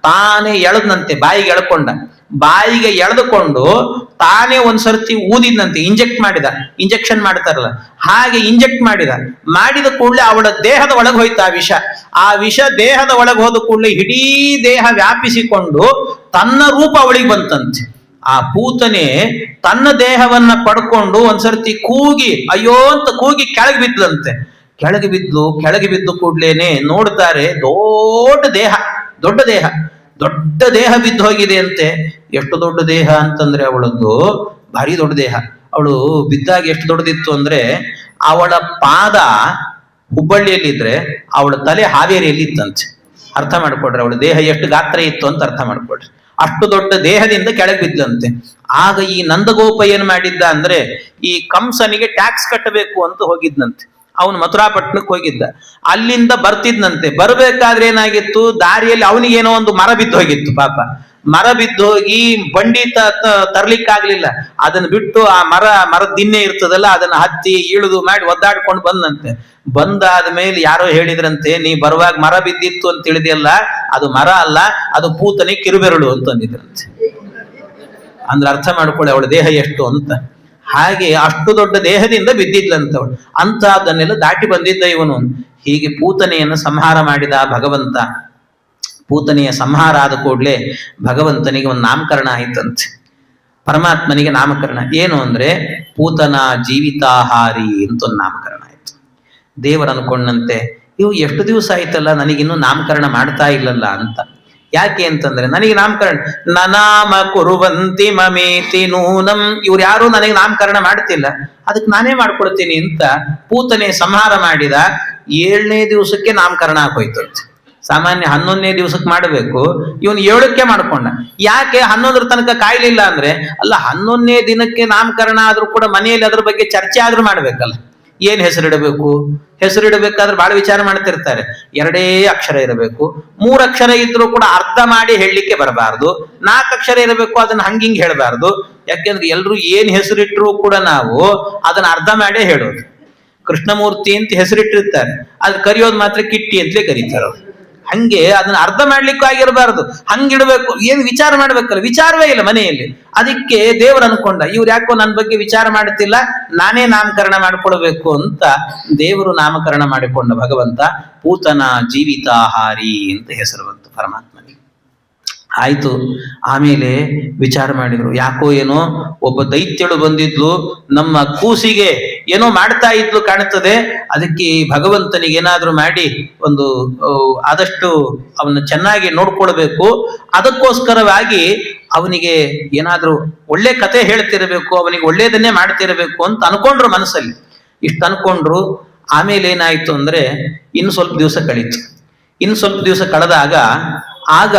ತಾನೇ ಎಳೆದ್ನಂತೆ, ಬಾಯಿಗೆ ಎಳ್ಕೊಂಡ. ಬಾಯಿಗೆ ಎಳೆದುಕೊಂಡು ತಾನೇ ಒಂದ್ಸರ್ತಿ ಊದಿದ್ನಂತೆ, ಇಂಜೆಕ್ಷನ್ ಮಾಡ್ತಾರಲ್ಲ ಹಾಗೆ ಇಂಜೆಕ್ಟ್ ಮಾಡಿದ ಕೂಡಲೇ ಅವಳ ದೇಹದ ಒಳಗೆ ಹೋಯ್ತು ಆ ವಿಷ ದೇಹದ ಒಳಗೆ ಹೋದ ಕೂಡಲೇ ಇಡೀ ದೇಹ ವ್ಯಾಪಿಸಿಕೊಂಡು ತನ್ನ ರೂಪ ಅವಳಿಗೆ ಬಂತಂತೆ. ಆ ಪೂತನೆ ತನ್ನ ದೇಹವನ್ನ ಪಡ್ಕೊಂಡು ಒಂದ್ಸರ್ತಿ ಕೂಗಿ ಅಯ್ಯೋ ಅಂತ ಕೂಗಿ ಕೆಳಗೆ ಬಿದ್ದಂತೆ. ಕೆಳಗೆ ಬಿದ್ದು ಕೂಡ್ಲೇನೆ ನೋಡ್ತಾರೆ, ದೊಡ್ಡ ದೇಹ ಬಿದ್ದು ಹೋಗಿದೆ ಅಂತೆ. ಎಷ್ಟು ದೊಡ್ಡ ದೇಹ ಅಂತಂದ್ರೆ ಅವಳದ್ದು ಭಾರಿ ದೊಡ್ಡ ದೇಹ. ಅವಳು ಬಿದ್ದಾಗ ಎಷ್ಟು ದೊಡ್ಡದಿತ್ತು ಅಂದ್ರೆ, ಅವಳ ಪಾದ ಹುಬ್ಬಳ್ಳಿಯಲ್ಲಿದ್ರೆ ಅವಳ ತಲೆ ಹಾವೇರಿಯಲ್ಲಿ ಇತ್ತಂತೆ. ಅರ್ಥ ಮಾಡ್ಕೊಡ್ರಿ ಅವಳ ದೇಹ ಎಷ್ಟು ಗಾತ್ರ ಇತ್ತು ಅಂತ ಅರ್ಥ ಮಾಡ್ಕೊಡ್ರಿ. ಅಷ್ಟು ದೊಡ್ಡ ದೇಹದಿಂದ ಕೆಳಗೆ ಬಿದ್ದಂತೆ. ಆಗ ಈ ನಂದಗೋಪ ಏನ್ ಮಾಡಿದ್ದ ಅಂದ್ರೆ, ಈ ಕಂಸನಿಗೆ ಟ್ಯಾಕ್ಸ್ ಕಟ್ಟಬೇಕು ಅಂತ ಹೋಗಿದ್ನಂತೆ. ಅವನು ಮಥುರಾಪಟ್ಟಣಕ್ಕೆ ಹೋಗಿದ್ದ, ಅಲ್ಲಿಂದ ಬರ್ತಿದ್ನಂತೆ. ಬರ್ಬೇಕಾದ್ರೆ ಏನಾಗಿತ್ತು, ದಾರಿಯಲ್ಲಿ ಅವನಿಗೇನೋ ಒಂದು ಮರ ಬಿದ್ದು ಹೋಗಿತ್ತು. ಪಾಪ ಮರ ಬಿದ್ದು ಹೋಗಿ ಬಂಡಿ ತರ್ಲಿಕ್ಕಾಗ್ಲಿಲ್ಲ. ಅದನ್ನ ಬಿಟ್ಟು ಆ ಮರದ ದಿನ್ನೆ ಇರ್ತದಲ್ಲ, ಅದನ್ನ ಹತ್ತಿ ಇಳಿದು ಮಾಡಿ ಒದ್ದಾಡ್ಕೊಂಡು ಬಂದಂತೆ. ಬಂದಾದ ಮೇಲೆ ಯಾರೋ ಹೇಳಿದ್ರಂತೆ, ನೀ ಬರುವಾಗ ಮರ ಬಿದ್ದಿತ್ತು ಅಂತ ತಿಳಿದಿಯಲ್ಲ, ಅದು ಮರ ಅಲ್ಲ, ಅದು ಪೂತನೆ ಕಿರುಬೆರಳು ಅಂತ ಅಂದಿದ್ರಂತೆ. ಅಂದ್ರೆ ಅರ್ಥ ಮಾಡ್ಕೊಳ್ಳಿ ಅವಳ ದೇಹ ಎಷ್ಟು ಅಂತ. ಹಾಗೆ ಅಷ್ಟು ದೊಡ್ಡ ದೇಹದಿಂದ ಬಿದ್ದಿದ್ಲಂತವಳು. ಅಂತಹದನ್ನೆಲ್ಲ ದಾಟಿ ಬಂದಿದ್ದ ಇವನು. ಹೀಗೆ ಪೂತನೆಯನ್ನು ಸಂಹಾರ ಮಾಡಿದ ಭಗವಂತ. ಪೂತನೆಯ ಸಂಹಾರ ಆದ ಕೂಡಲೇ ಭಗವಂತನಿಗೆ ಒಂದು ನಾಮಕರಣ ಆಯ್ತಂತೆ. ಪರಮಾತ್ಮನಿಗೆ ನಾಮಕರಣ ಏನು ಅಂದ್ರೆ ಪೂತನ ಜೀವಿತಾಹಾರಿ ಅಂತ ಒಂದು ನಾಮಕರಣ ಆಯ್ತು. ದೇವರು ಅನ್ಕೊಂಡಂತೆ, ಇವು ಎಷ್ಟು ದಿವಸ ಆಯ್ತಲ್ಲ ನನಗಿನ್ನೂ ನಾಮಕರಣ ಮಾಡ್ತಾ ಇಲ್ಲಲ್ಲ ಅಂತ. ಯಾಕೆ ಅಂತಂದ್ರೆ ನನಗೆ ನಾಮಕರಣ ನನಾಮ ಕುರುವಂತಿ ಮಮೇತಿ ನೂನಂ, ಇವ್ರು ಯಾರು ನನಗೆ ನಾಮಕರಣ ಮಾಡ್ತಿಲ್ಲ, ಅದಕ್ಕೆ ನಾನೇ ಮಾಡ್ಕೊಡ್ತೀನಿ ಅಂತ ಪೂತನೆ ಸಂಹಾರ ಮಾಡಿದ. 7ನೇ ದಿವಸಕ್ಕೆ ನಾಮಕರಣ ಆಗೋಯ್ತಂತೆ. ಸಾಮಾನ್ಯ 11ನೇ ದಿವಸಕ್ಕೆ ಮಾಡಬೇಕು, ಇವನು 7ಕ್ಕೆ ಮಾಡ್ಕೊಂಡ. ಯಾಕೆ 11ರ ತನಕ ಕಾಯ್ಲಿಲ್ಲ ಅಂದ್ರೆ, ಅಲ್ಲ 11ನೇ ದಿನಕ್ಕೆ ನಾಮಕರಣ ಆದ್ರೂ ಕೂಡ ಮನೆಯಲ್ಲಿ ಅದ್ರ ಬಗ್ಗೆ ಚರ್ಚೆ ಆದ್ರೂ ಮಾಡ್ಬೇಕಲ್ಲ. ಏನ್ ಹೆಸರಿಡಬೇಕಾದ್ರೆ ಬಹಳ ವಿಚಾರ ಮಾಡ್ತಿರ್ತಾರೆ. 2 ಅಕ್ಷರ ಇರಬೇಕು, 3 ಅಕ್ಷರ ಇದ್ರೂ ಕೂಡ ಅರ್ಧ ಮಾಡಿ ಹೇಳಲಿಕ್ಕೆ ಬರಬಾರ್ದು, 4 ಅಕ್ಷರ ಇರಬೇಕು, ಅದನ್ನ ಹಂಗಿಂಗ್ ಹೇಳಬಾರ್ದು. ಯಾಕೆಂದ್ರೆ ಎಲ್ರು ಏನ್ ಹೆಸರಿಟ್ರು ಕೂಡ ನಾವು ಅದನ್ನ ಅರ್ಧ ಮಾಡೇ ಹೇಳೋದು. ಕೃಷ್ಣಮೂರ್ತಿ ಅಂತ ಹೆಸರಿಟ್ಟಿರ್ತಾರೆ, ಅದ್ ಕರೆಯೋದು ಮಾತ್ರ ಕಿಟ್ಟಿ ಅಂತಲೇ ಕರೀತಾರೆ. ಹಂಗೆ ಅದನ್ನ ಅರ್ಧ ಮಾಡ್ಲಿಕ್ಕೂ ಆಗಿರಬಾರ್ದು, ಹಂಗಿಡ್ಬೇಕು. ಏನ್ ವಿಚಾರ ಮಾಡ್ಬೇಕಲ್ಲ, ವಿಚಾರವೇ ಇಲ್ಲ ಮನೆಯಲ್ಲಿ. ಅದಕ್ಕೆ ದೇವರು ಅನ್ಕೊಂಡ, ಇವ್ರು ಯಾಕೋ ನನ್ನ ಬಗ್ಗೆ ವಿಚಾರ ಮಾಡ್ತಿಲ್ಲ, ನಾನೇ ನಾಮಕರಣ ಮಾಡಿಕೊಳ್ಬೇಕು ಅಂತ ದೇವರು ನಾಮಕರಣ ಮಾಡಿಕೊಂಡ ಭಗವಂತ. ಪೂತನ ಜೀವಿತಾಹಾರಿ ಅಂತ ಹೆಸರು ಬಂತು ಪರಮಾತ್ಮನಿಗೆ. ಆಯ್ತು. ಆಮೇಲೆ ವಿಚಾರ ಮಾಡಿದ್ರು, ಯಾಕೋ ಏನೋ ಒಬ್ಬ ದೈತ್ಯಳು ಬಂದಿದ್ಲು, ನಮ್ಮ ಕೂಸಿಗೆ ಏನೋ ಮಾಡ್ತಾ ಇದ್ಲು ಕಾಣುತ್ತದೆ. ಅದಕ್ಕೆ ಭಗವಂತನಿಗೆ ಏನಾದ್ರೂ ಮಾಡಿ ಒಂದು ಆದಷ್ಟು ಅವನ್ನ ಚೆನ್ನಾಗಿ ನೋಡ್ಕೊಳ್ಬೇಕು, ಅದಕ್ಕೋಸ್ಕರವಾಗಿ ಅವನಿಗೆ ಏನಾದ್ರೂ ಒಳ್ಳೆ ಕತೆ ಹೇಳ್ತಿರಬೇಕು, ಅವನಿಗೆ ಒಳ್ಳೇದನ್ನೇ ಮಾಡ್ತಿರಬೇಕು ಅಂತ ಅನ್ಕೊಂಡ್ರು ಮನಸ್ಸಲ್ಲಿ. ಇಷ್ಟು ಅನ್ಕೊಂಡ್ರು. ಆಮೇಲೆ ಏನಾಯ್ತು ಅಂದ್ರೆ ಇನ್ನು ಸ್ವಲ್ಪ ದಿವಸ ಕಳೀತು. ಇನ್ನು ಸ್ವಲ್ಪ ದಿವಸ ಕಳೆದಾಗ ಆಗ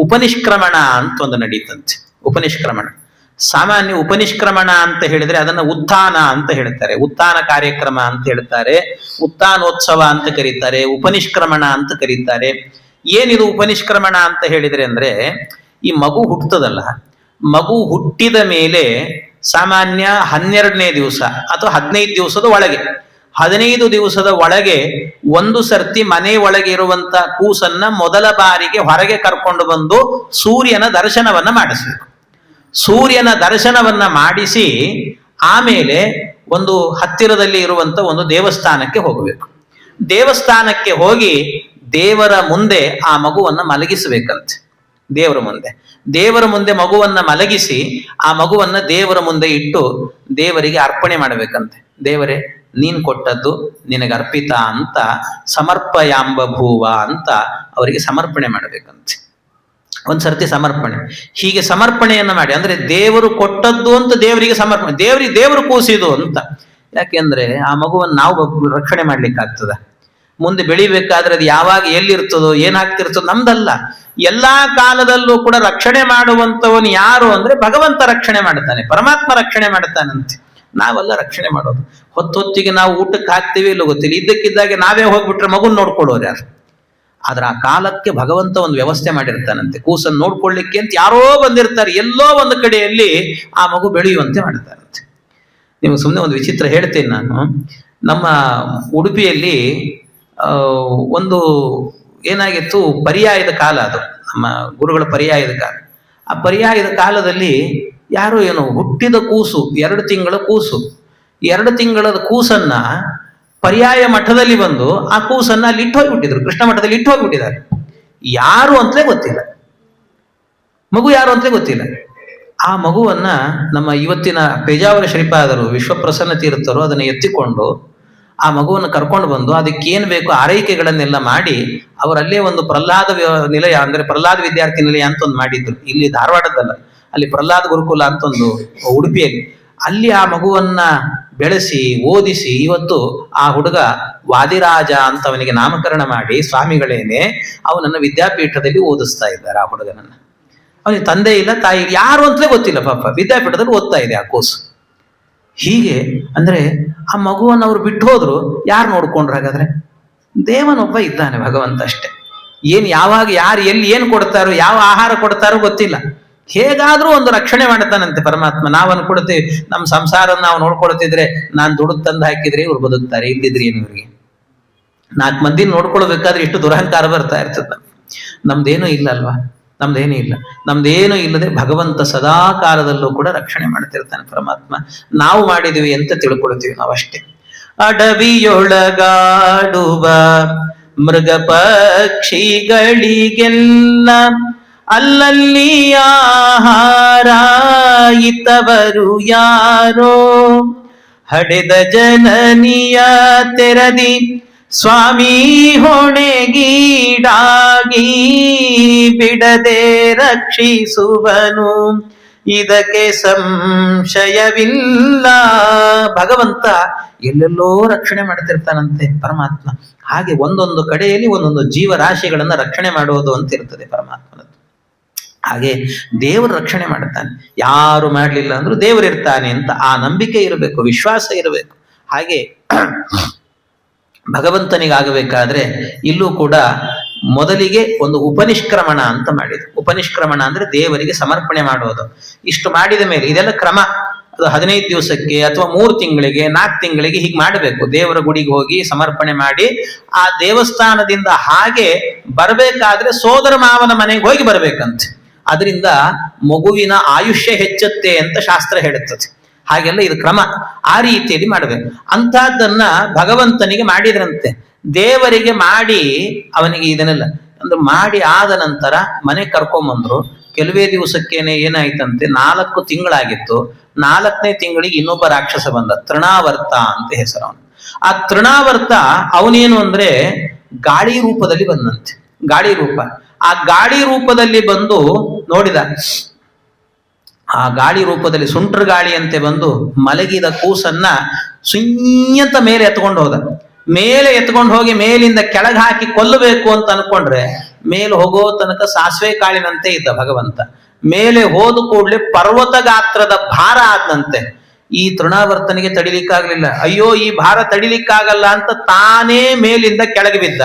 ಉಪನಿಷ್ಕ್ರಮಣ ಅಂತ ಒಂದು ನಡೀತಂತೆ. ಉಪನಿಷ್ಕ್ರಮಣ, ಸಾಮಾನ್ಯ ಉಪನಿಷ್ಕ್ರಮಣ ಅಂತ ಹೇಳಿದ್ರೆ ಅದನ್ನ ಉತ್ಥಾನ ಅಂತ ಹೇಳ್ತಾರೆ, ಉತ್ಥಾನ ಕಾರ್ಯಕ್ರಮ ಅಂತ ಹೇಳ್ತಾರೆ, ಉತ್ಥಾನೋತ್ಸವ ಅಂತ ಕರೀತಾರೆ, ಉಪನಿಷ್ಕ್ರಮಣ ಅಂತ ಕರೀತಾರೆ. ಏನಿದು ಉಪನಿಷ್ಕ್ರಮಣ ಅಂತ ಹೇಳಿದ್ರೆ ಅಂದ್ರೆ, ಈ ಮಗು ಹುಟ್ಟುತ್ತದಲ್ಲ, ಮಗು ಹುಟ್ಟಿದ ಮೇಲೆ ಸಾಮಾನ್ಯ 12ನೇ ದಿವಸ ಅಥವಾ 15 ದಿವಸದ ಒಳಗೆ, 15 ದಿವಸದ ಒಳಗೆ ಒಂದು ಸರ್ತಿ ಮನೆ ಒಳಗೆ ಇರುವಂತ ಕೂಸನ್ನ ಮೊದಲ ಬಾರಿಗೆ ಹೊರಗೆ ಕರ್ಕೊಂಡು ಬಂದು ಸೂರ್ಯನ ದರ್ಶನವನ್ನ ಮಾಡಿಸಬೇಕು. ಸೂರ್ಯನ ದರ್ಶನವನ್ನ ಮಾಡಿಸಿ ಆಮೇಲೆ ಒಂದು ಹತ್ತಿರದಲ್ಲಿ ಇರುವಂತ ಒಂದು ದೇವಸ್ಥಾನಕ್ಕೆ ಹೋಗಬೇಕು. ದೇವಸ್ಥಾನಕ್ಕೆ ಹೋಗಿ ದೇವರ ಮುಂದೆ ಆ ಮಗುವನ್ನ ಮಲಗಿಸಬೇಕಂತೆ. ದೇವರ ಮುಂದೆ ಮಗುವನ್ನ ಮಲಗಿಸಿ ಆ ಮಗುವನ್ನ ದೇವರ ಮುಂದೆ ಇಟ್ಟು ದೇವರಿಗೆ ಅರ್ಪಣೆ ಮಾಡಬೇಕಂತೆ. ದೇವರೇ, ನೀನ್ ಕೊಟ್ಟದ್ದು ನಿನಗೆ ಅರ್ಪಿತ ಅಂತ ಸಮರ್ಪಯಾಂಬ ಭೂವ ಅಂತ ಅವರಿಗೆ ಸಮರ್ಪಣೆ ಮಾಡಬೇಕಂತೆ. ಒಂದ್ಸರ್ತಿ ಸಮರ್ಪಣೆ, ಹೀಗೆ ಸಮರ್ಪಣೆಯನ್ನು ಮಾಡಿ, ಅಂದ್ರೆ ದೇವರು ಕೊಟ್ಟದ್ದು ಅಂತ ದೇವರಿಗೆ ಸಮರ್ಪಣೆ, ದೇವರು ಕೂಸಿದು ಅಂತ. ಯಾಕೆಂದ್ರೆ ಆ ಮಗುವನ್ನು ನಾವು ರಕ್ಷಣೆ ಮಾಡ್ಲಿಕ್ಕಾಗ್ತದ? ಮುಂದೆ ಬೆಳಿಬೇಕಾದ್ರೆ ಅದು ಯಾವಾಗ ಎಲ್ಲಿರ್ತದೋ ಏನಾಗ್ತಿರ್ತದೋ ನಮ್ದಲ್ಲ. ಎಲ್ಲಾ ಕಾಲದಲ್ಲೂ ಕೂಡ ರಕ್ಷಣೆ ಮಾಡುವಂತವನು ಯಾರು ಅಂದ್ರೆ ಭಗವಂತ ರಕ್ಷಣೆ ಮಾಡ್ತಾನೆ, ಪರಮಾತ್ಮ ರಕ್ಷಣೆ ಮಾಡ್ತಾನಂತೆ. ನಾವೆಲ್ಲ ರಕ್ಷಣೆ ಮಾಡೋದು. ಹೊತ್ತಿಗೆ ನಾವು ಊಟಕ್ಕೆ ಹಾಕ್ತೀವಿ ಇಲ್ಲೋ ಗೊತ್ತಿಲ್ಲ, ಇದ್ದಕ್ಕಿದ್ದಾಗೆ ನಾವೇ ಹೋಗ್ಬಿಟ್ರೆ ಮಗುನ್ ನೋಡ್ಕೊಳ್ಳೋರು ಯಾರು? ಆದ್ರೆ ಆ ಕಾಲಕ್ಕೆ ಭಗವಂತ ಒಂದು ವ್ಯವಸ್ಥೆ ಮಾಡಿರ್ತಾನಂತೆ. ಕೂಸನ್ನು ನೋಡ್ಕೊಳ್ಳಿಕ್ಕೆ ಅಂತ ಯಾರೋ ಬಂದಿರ್ತಾರೆ, ಎಲ್ಲೋ ಒಂದು ಕಡೆಯಲ್ಲಿ ಆ ಮಗು ಬೆಳೆಯುವಂತೆ ಮಾಡ್ತಾರಂತೆ. ನಿಮ್ಗೆ ಸುಮ್ಮನೆ ಒಂದು ವಿಚಿತ್ರ ಹೇಳ್ತೇನೆ ನಾನು. ನಮ್ಮ ಉಡುಪಿಯಲ್ಲಿ ಒಂದು ಏನಾಗಿತ್ತು, ಪರ್ಯಾಯದ ಕಾಲ, ಅದು ನಮ್ಮ ಗುರುಗಳ ಪರ್ಯಾಯದ ಕಾಲ. ಆ ಪರ್ಯಾಯದ ಕಾಲದಲ್ಲಿ ಯಾರೋ ಏನೋ ಹುಟ್ಟಿದ ಕೂಸು, 2 ತಿಂಗಳ ಕೂಸು, 2 ತಿಂಗಳದ ಕೂಸನ್ನ ಪರ್ಯಾಯ ಮಠದಲ್ಲಿ ಬಂದು ಆ ಕೂಸನ್ನ ಅಲ್ಲಿ ಇಟ್ಟು ಹೋಗ್ಬಿಟ್ಟಿದ್ರು, ಕೃಷ್ಣ ಮಠದಲ್ಲಿ ಇಟ್ಟು ಹೋಗ್ಬಿಟ್ಟಿದ್ದಾರೆ. ಯಾರು ಅಂತಲೇ ಗೊತ್ತಿಲ್ಲ, ಮಗು ಯಾರು ಅಂತಲೇ ಗೊತ್ತಿಲ್ಲ. ಆ ಮಗುವನ್ನ ನಮ್ಮ ಇವತ್ತಿನ ಪೇಜಾವರ ಶ್ರೀಪಾದರು ವಿಶ್ವಪ್ರಸನ್ನ ತೀರ್ಥರು ಅದನ್ನು ಎತ್ತಿಕೊಂಡು ಆ ಮಗುವನ್ನು ಕರ್ಕೊಂಡು ಬಂದು ಅದಕ್ಕೇನು ಬೇಕು ಆರೈಕೆಗಳನ್ನೆಲ್ಲ ಮಾಡಿ ಅವರಲ್ಲೇ ಒಂದು ಪ್ರಹ್ಲಾದ ನಿಲಯ, ಅಂದ್ರೆ ಪ್ರಹ್ಲಾದ ವಿದ್ಯಾರ್ಥಿ ನಿಲಯ ಅಂತ ಒಂದು ಮಾಡಿದ್ರು. ಇಲ್ಲಿ ಧಾರವಾಡದಲ್ಲ, ಅಲ್ಲಿ ಪ್ರಹ್ಲಾದ ಗುರುಕುಲ ಅಂತ ಒಂದು ಉಡುಪಿಯಲ್ಲಿ. ಅಲ್ಲಿ ಆ ಮಗುವನ್ನ ಬೆಳೆಸಿ ಓದಿಸಿ ಇವತ್ತು ಆ ಹುಡುಗ ವಾದಿರಾಜ ಅಂತ ಅವನಿಗೆ ನಾಮಕರಣ ಮಾಡಿ ಸ್ವಾಮಿಗಳೇನೆ ಅವನನ್ನು ವಿದ್ಯಾಪೀಠದಲ್ಲಿ ಓದಿಸ್ತಾ ಇದ್ದಾರೆ. ಆ ಹುಡುಗನನ್ನ, ಅವನಿಗೆ ತಂದೆ ಇಲ್ಲ ತಾಯಿ ಯಾರು ಅಂತಲೇ ಗೊತ್ತಿಲ್ಲ, ಪಾಪ ವಿದ್ಯಾಪೀಠದಲ್ಲಿ ಓದ್ತಾ ಇದೆ ಆ ಕೋರ್ಸ್. ಹೀಗೆ ಅಂದ್ರೆ ಆ ಮಗುವನ್ನು ಅವ್ರು ಬಿಟ್ಟು ಹೋದ್ರು, ಯಾರು ನೋಡ್ಕೊಂಡ್ರು? ಹಾಗಾದ್ರೆ ದೇವನೊಬ್ಬ ಇದ್ದಾನೆ, ಭಗವಂತ ಅಷ್ಟೇ. ಯಾವಾಗ ಯಾರು ಎಲ್ಲಿ ಏನು ಕೊಡ್ತಾರೋ, ಯಾವ ಆಹಾರ ಕೊಡ್ತಾರೋ ಗೊತ್ತಿಲ್ಲ, ಹೇಗಾದ್ರೂ ಒಂದು ರಕ್ಷಣೆ ಮಾಡ್ತಾನಂತೆ ಪರಮಾತ್ಮ. ನಾವು ಅನ್ಕೊಡ್ತೀವಿ ನಮ್ಮ ಸಂಸಾರ ನಾವು ನೋಡ್ಕೊಳ್ತಿದ್ರೆ, ನಾನು ದುಡ್ಡು ತಂದು ಹಾಕಿದ್ರೆ ಇವ್ರು ಬದುಕ್ತಾರೆ, ಇದ್ದಿದ್ರೆ ಏನು ಇವ್ರಿಗೆ 4 ಮಂದಿ ನೋಡ್ಕೊಳ್ಬೇಕಾದ್ರೆ ಇಷ್ಟು ದುರಹಂಕಾರ ಬರ್ತಾ ಇರ್ತದೆ. ನಮ್ದೇನೂ ಇಲ್ಲ ಅಲ್ವಾ, ನಮ್ದೇನೂ ಇಲ್ಲದೆ ಭಗವಂತ ಸದಾ ಕಾಲದಲ್ಲೂ ಕೂಡ ರಕ್ಷಣೆ ಮಾಡ್ತಿರ್ತಾನೆ ಪರಮಾತ್ಮ. ನಾವು ಮಾಡಿದೀವಿ ಅಂತ ತಿಳ್ಕೊಳ್ತೀವಿ ನಾವಷ್ಟೇ. ಅಡವಿಯೊಳಗಾಡುವ ಮೃಗ ಪಕ್ಷಿಗಳಿಗೆಲ್ಲ ಅಲ್ಲಲ್ಲಿ ಆಹಾರ ಇತ್ತವರು ಯಾರೋ, ಹಡೆದ ಜನನಿಯ ತೆರದಿ ಸ್ವಾಮಿ ಹೊಣೆಗೀಡಾಗಿ ಬಿಡದೆ ರಕ್ಷಿಸುವನು, ಇದಕ್ಕೆ ಸಂಶಯವಿಲ್ಲ. ಭಗವಂತ ಎಲ್ಲೆಲ್ಲೋ ರಕ್ಷಣೆ ಮಾಡ್ತಿರ್ತಾನಂತೆ ಪರಮಾತ್ಮ. ಹಾಗೆ ಒಂದೊಂದು ಕಡೆಯಲ್ಲಿ ಒಂದೊಂದು ಜೀವರಾಶಿಗಳನ್ನ ರಕ್ಷಣೆ ಮಾಡುವುದು ಅಂತ ಇರ್ತದೆ ಪರಮಾತ್ಮನದ್ದು. ಹಾಗೆ ದೇವರು ರಕ್ಷಣೆ ಮಾಡ್ತಾನೆ, ಯಾರು ಮಾಡಲಿಲ್ಲ ಅಂದ್ರೂ ದೇವರಿರ್ತಾನೆ ಅಂತ ಆ ನಂಬಿಕೆ ಇರಬೇಕು, ವಿಶ್ವಾಸ ಇರಬೇಕು. ಹಾಗೆ ಭಗವಂತನಿಗಾಗಬೇಕಾದ್ರೆ ಇಲ್ಲೂ ಕೂಡ ಮೊದಲಿಗೆ ಒಂದು ಉಪನಿಷ್ಕ್ರಮಣ ಅಂತ ಮಾಡಿದ್ರು. ಉಪನಿಷ್ಕ್ರಮಣ ಅಂದ್ರೆ ದೇವರಿಗೆ ಸಮರ್ಪಣೆ ಮಾಡೋದು. ಇಷ್ಟು ಮಾಡಿದ ಮೇಲೆ ಇದೆಲ್ಲ ಕ್ರಮ, ಅದು 15 ದಿವಸಕ್ಕೆ ಅಥವಾ 3 ತಿಂಗಳಿಗೆ 4 ತಿಂಗಳಿಗೆ ಹೀಗೆ ಮಾಡಬೇಕು. ದೇವರ ಗುಡಿಗೆ ಹೋಗಿ ಸಮರ್ಪಣೆ ಮಾಡಿ ಆ ದೇವಸ್ಥಾನದಿಂದ ಹಾಗೆ ಬರಬೇಕಾದ್ರೆ ಸೋದರ ಮಾವನ ಮನೆಗೆ ಹೋಗಿ ಬರ್ಬೇಕಂತೆ. ಅದರಿಂದ ಮಗುವಿನ ಆಯುಷ್ಯ ಹೆಚ್ಚುತ್ತೆ ಅಂತ ಶಾಸ್ತ್ರ ಹೇಳುತ್ತದೆ. ಹಾಗೆಲ್ಲ ಇದು ಕ್ರಮ, ಆ ರೀತಿಯಲ್ಲಿ ಮಾಡಬೇಕು. ಅಂಥದ್ದನ್ನ ಭಗವಂತನಿಗೆ ಮಾಡಿದ್ರಂತೆ. ದೇವರಿಗೆ ಮಾಡಿ ಅವನಿಗೆ ಇದನ್ನೆಲ್ಲ ಅಂದ್ರೆ ಮಾಡಿ ಆದ ನಂತರ ಮನೆ ಕರ್ಕೊಂಬಂದ್ರು. ಕೆಲವೇ ದಿವಸಕ್ಕೇನೆ ಏನಾಯ್ತಂತೆ, 4 ತಿಂಗಳಾಗಿತ್ತು. 4ನೇ ತಿಂಗಳಿಗೆ ಇನ್ನೊಬ್ಬ ರಾಕ್ಷಸ ಬಂದ, ತೃಣಾವರ್ತ ಅಂತ ಹೆಸರು ಅವನು. ಆ ತೃಣಾವರ್ತ ಅವನೇನು ಅಂದ್ರೆ ಗಾಳಿ ರೂಪದಲ್ಲಿ ಬಂದಂತೆ, ಗಾಳಿ ರೂಪ. ಆ ಗಾಳಿ ರೂಪದಲ್ಲಿ ಬಂದು ನೋಡಿದ, ಆ ಗಾಳಿ ರೂಪದಲ್ಲಿ ಸುಂಟ್ರ ಗಾಳಿಯಂತೆ ಬಂದು ಮಲಗಿದ ಕೂಸನ್ನ ಸುಂಯಂತ ಮೇಲೆ ಎತ್ಕೊಂಡು ಹೋದ. ಮೇಲೆ ಎತ್ಕೊಂಡು ಹೋಗಿ ಮೇಲಿಂದ ಕೆಳಗೆ ಹಾಕಿ ಕೊಲ್ಲಬೇಕು ಅಂತ ಅನ್ಕೊಂಡ್ರೆ ಮೇಲೆ ಹೋಗೋ ತನಕ ಸಾಸಿವೆ ಕಾಳಿನಂತೆ ಇದ್ದ ಭಗವಂತ. ಮೇಲೆ ಹೋದ ಕೂಡಲೇ ಪರ್ವತ ಗಾತ್ರದ ಭಾರ ಆದಂತೆ. ಈ ತೃಣಾವರ್ತನಿಗೆ ತಡಿಲಿಕ್ಕಾಗ್ಲಿಲ್ಲ. ಅಯ್ಯೋ ಈ ಭಾರ ತಡಿಲಿಕ್ಕಾಗಲ್ಲ ಅಂತ ತಾನೇ ಮೇಲಿಂದ ಕೆಳಗೆ ಬಿದ್ದ.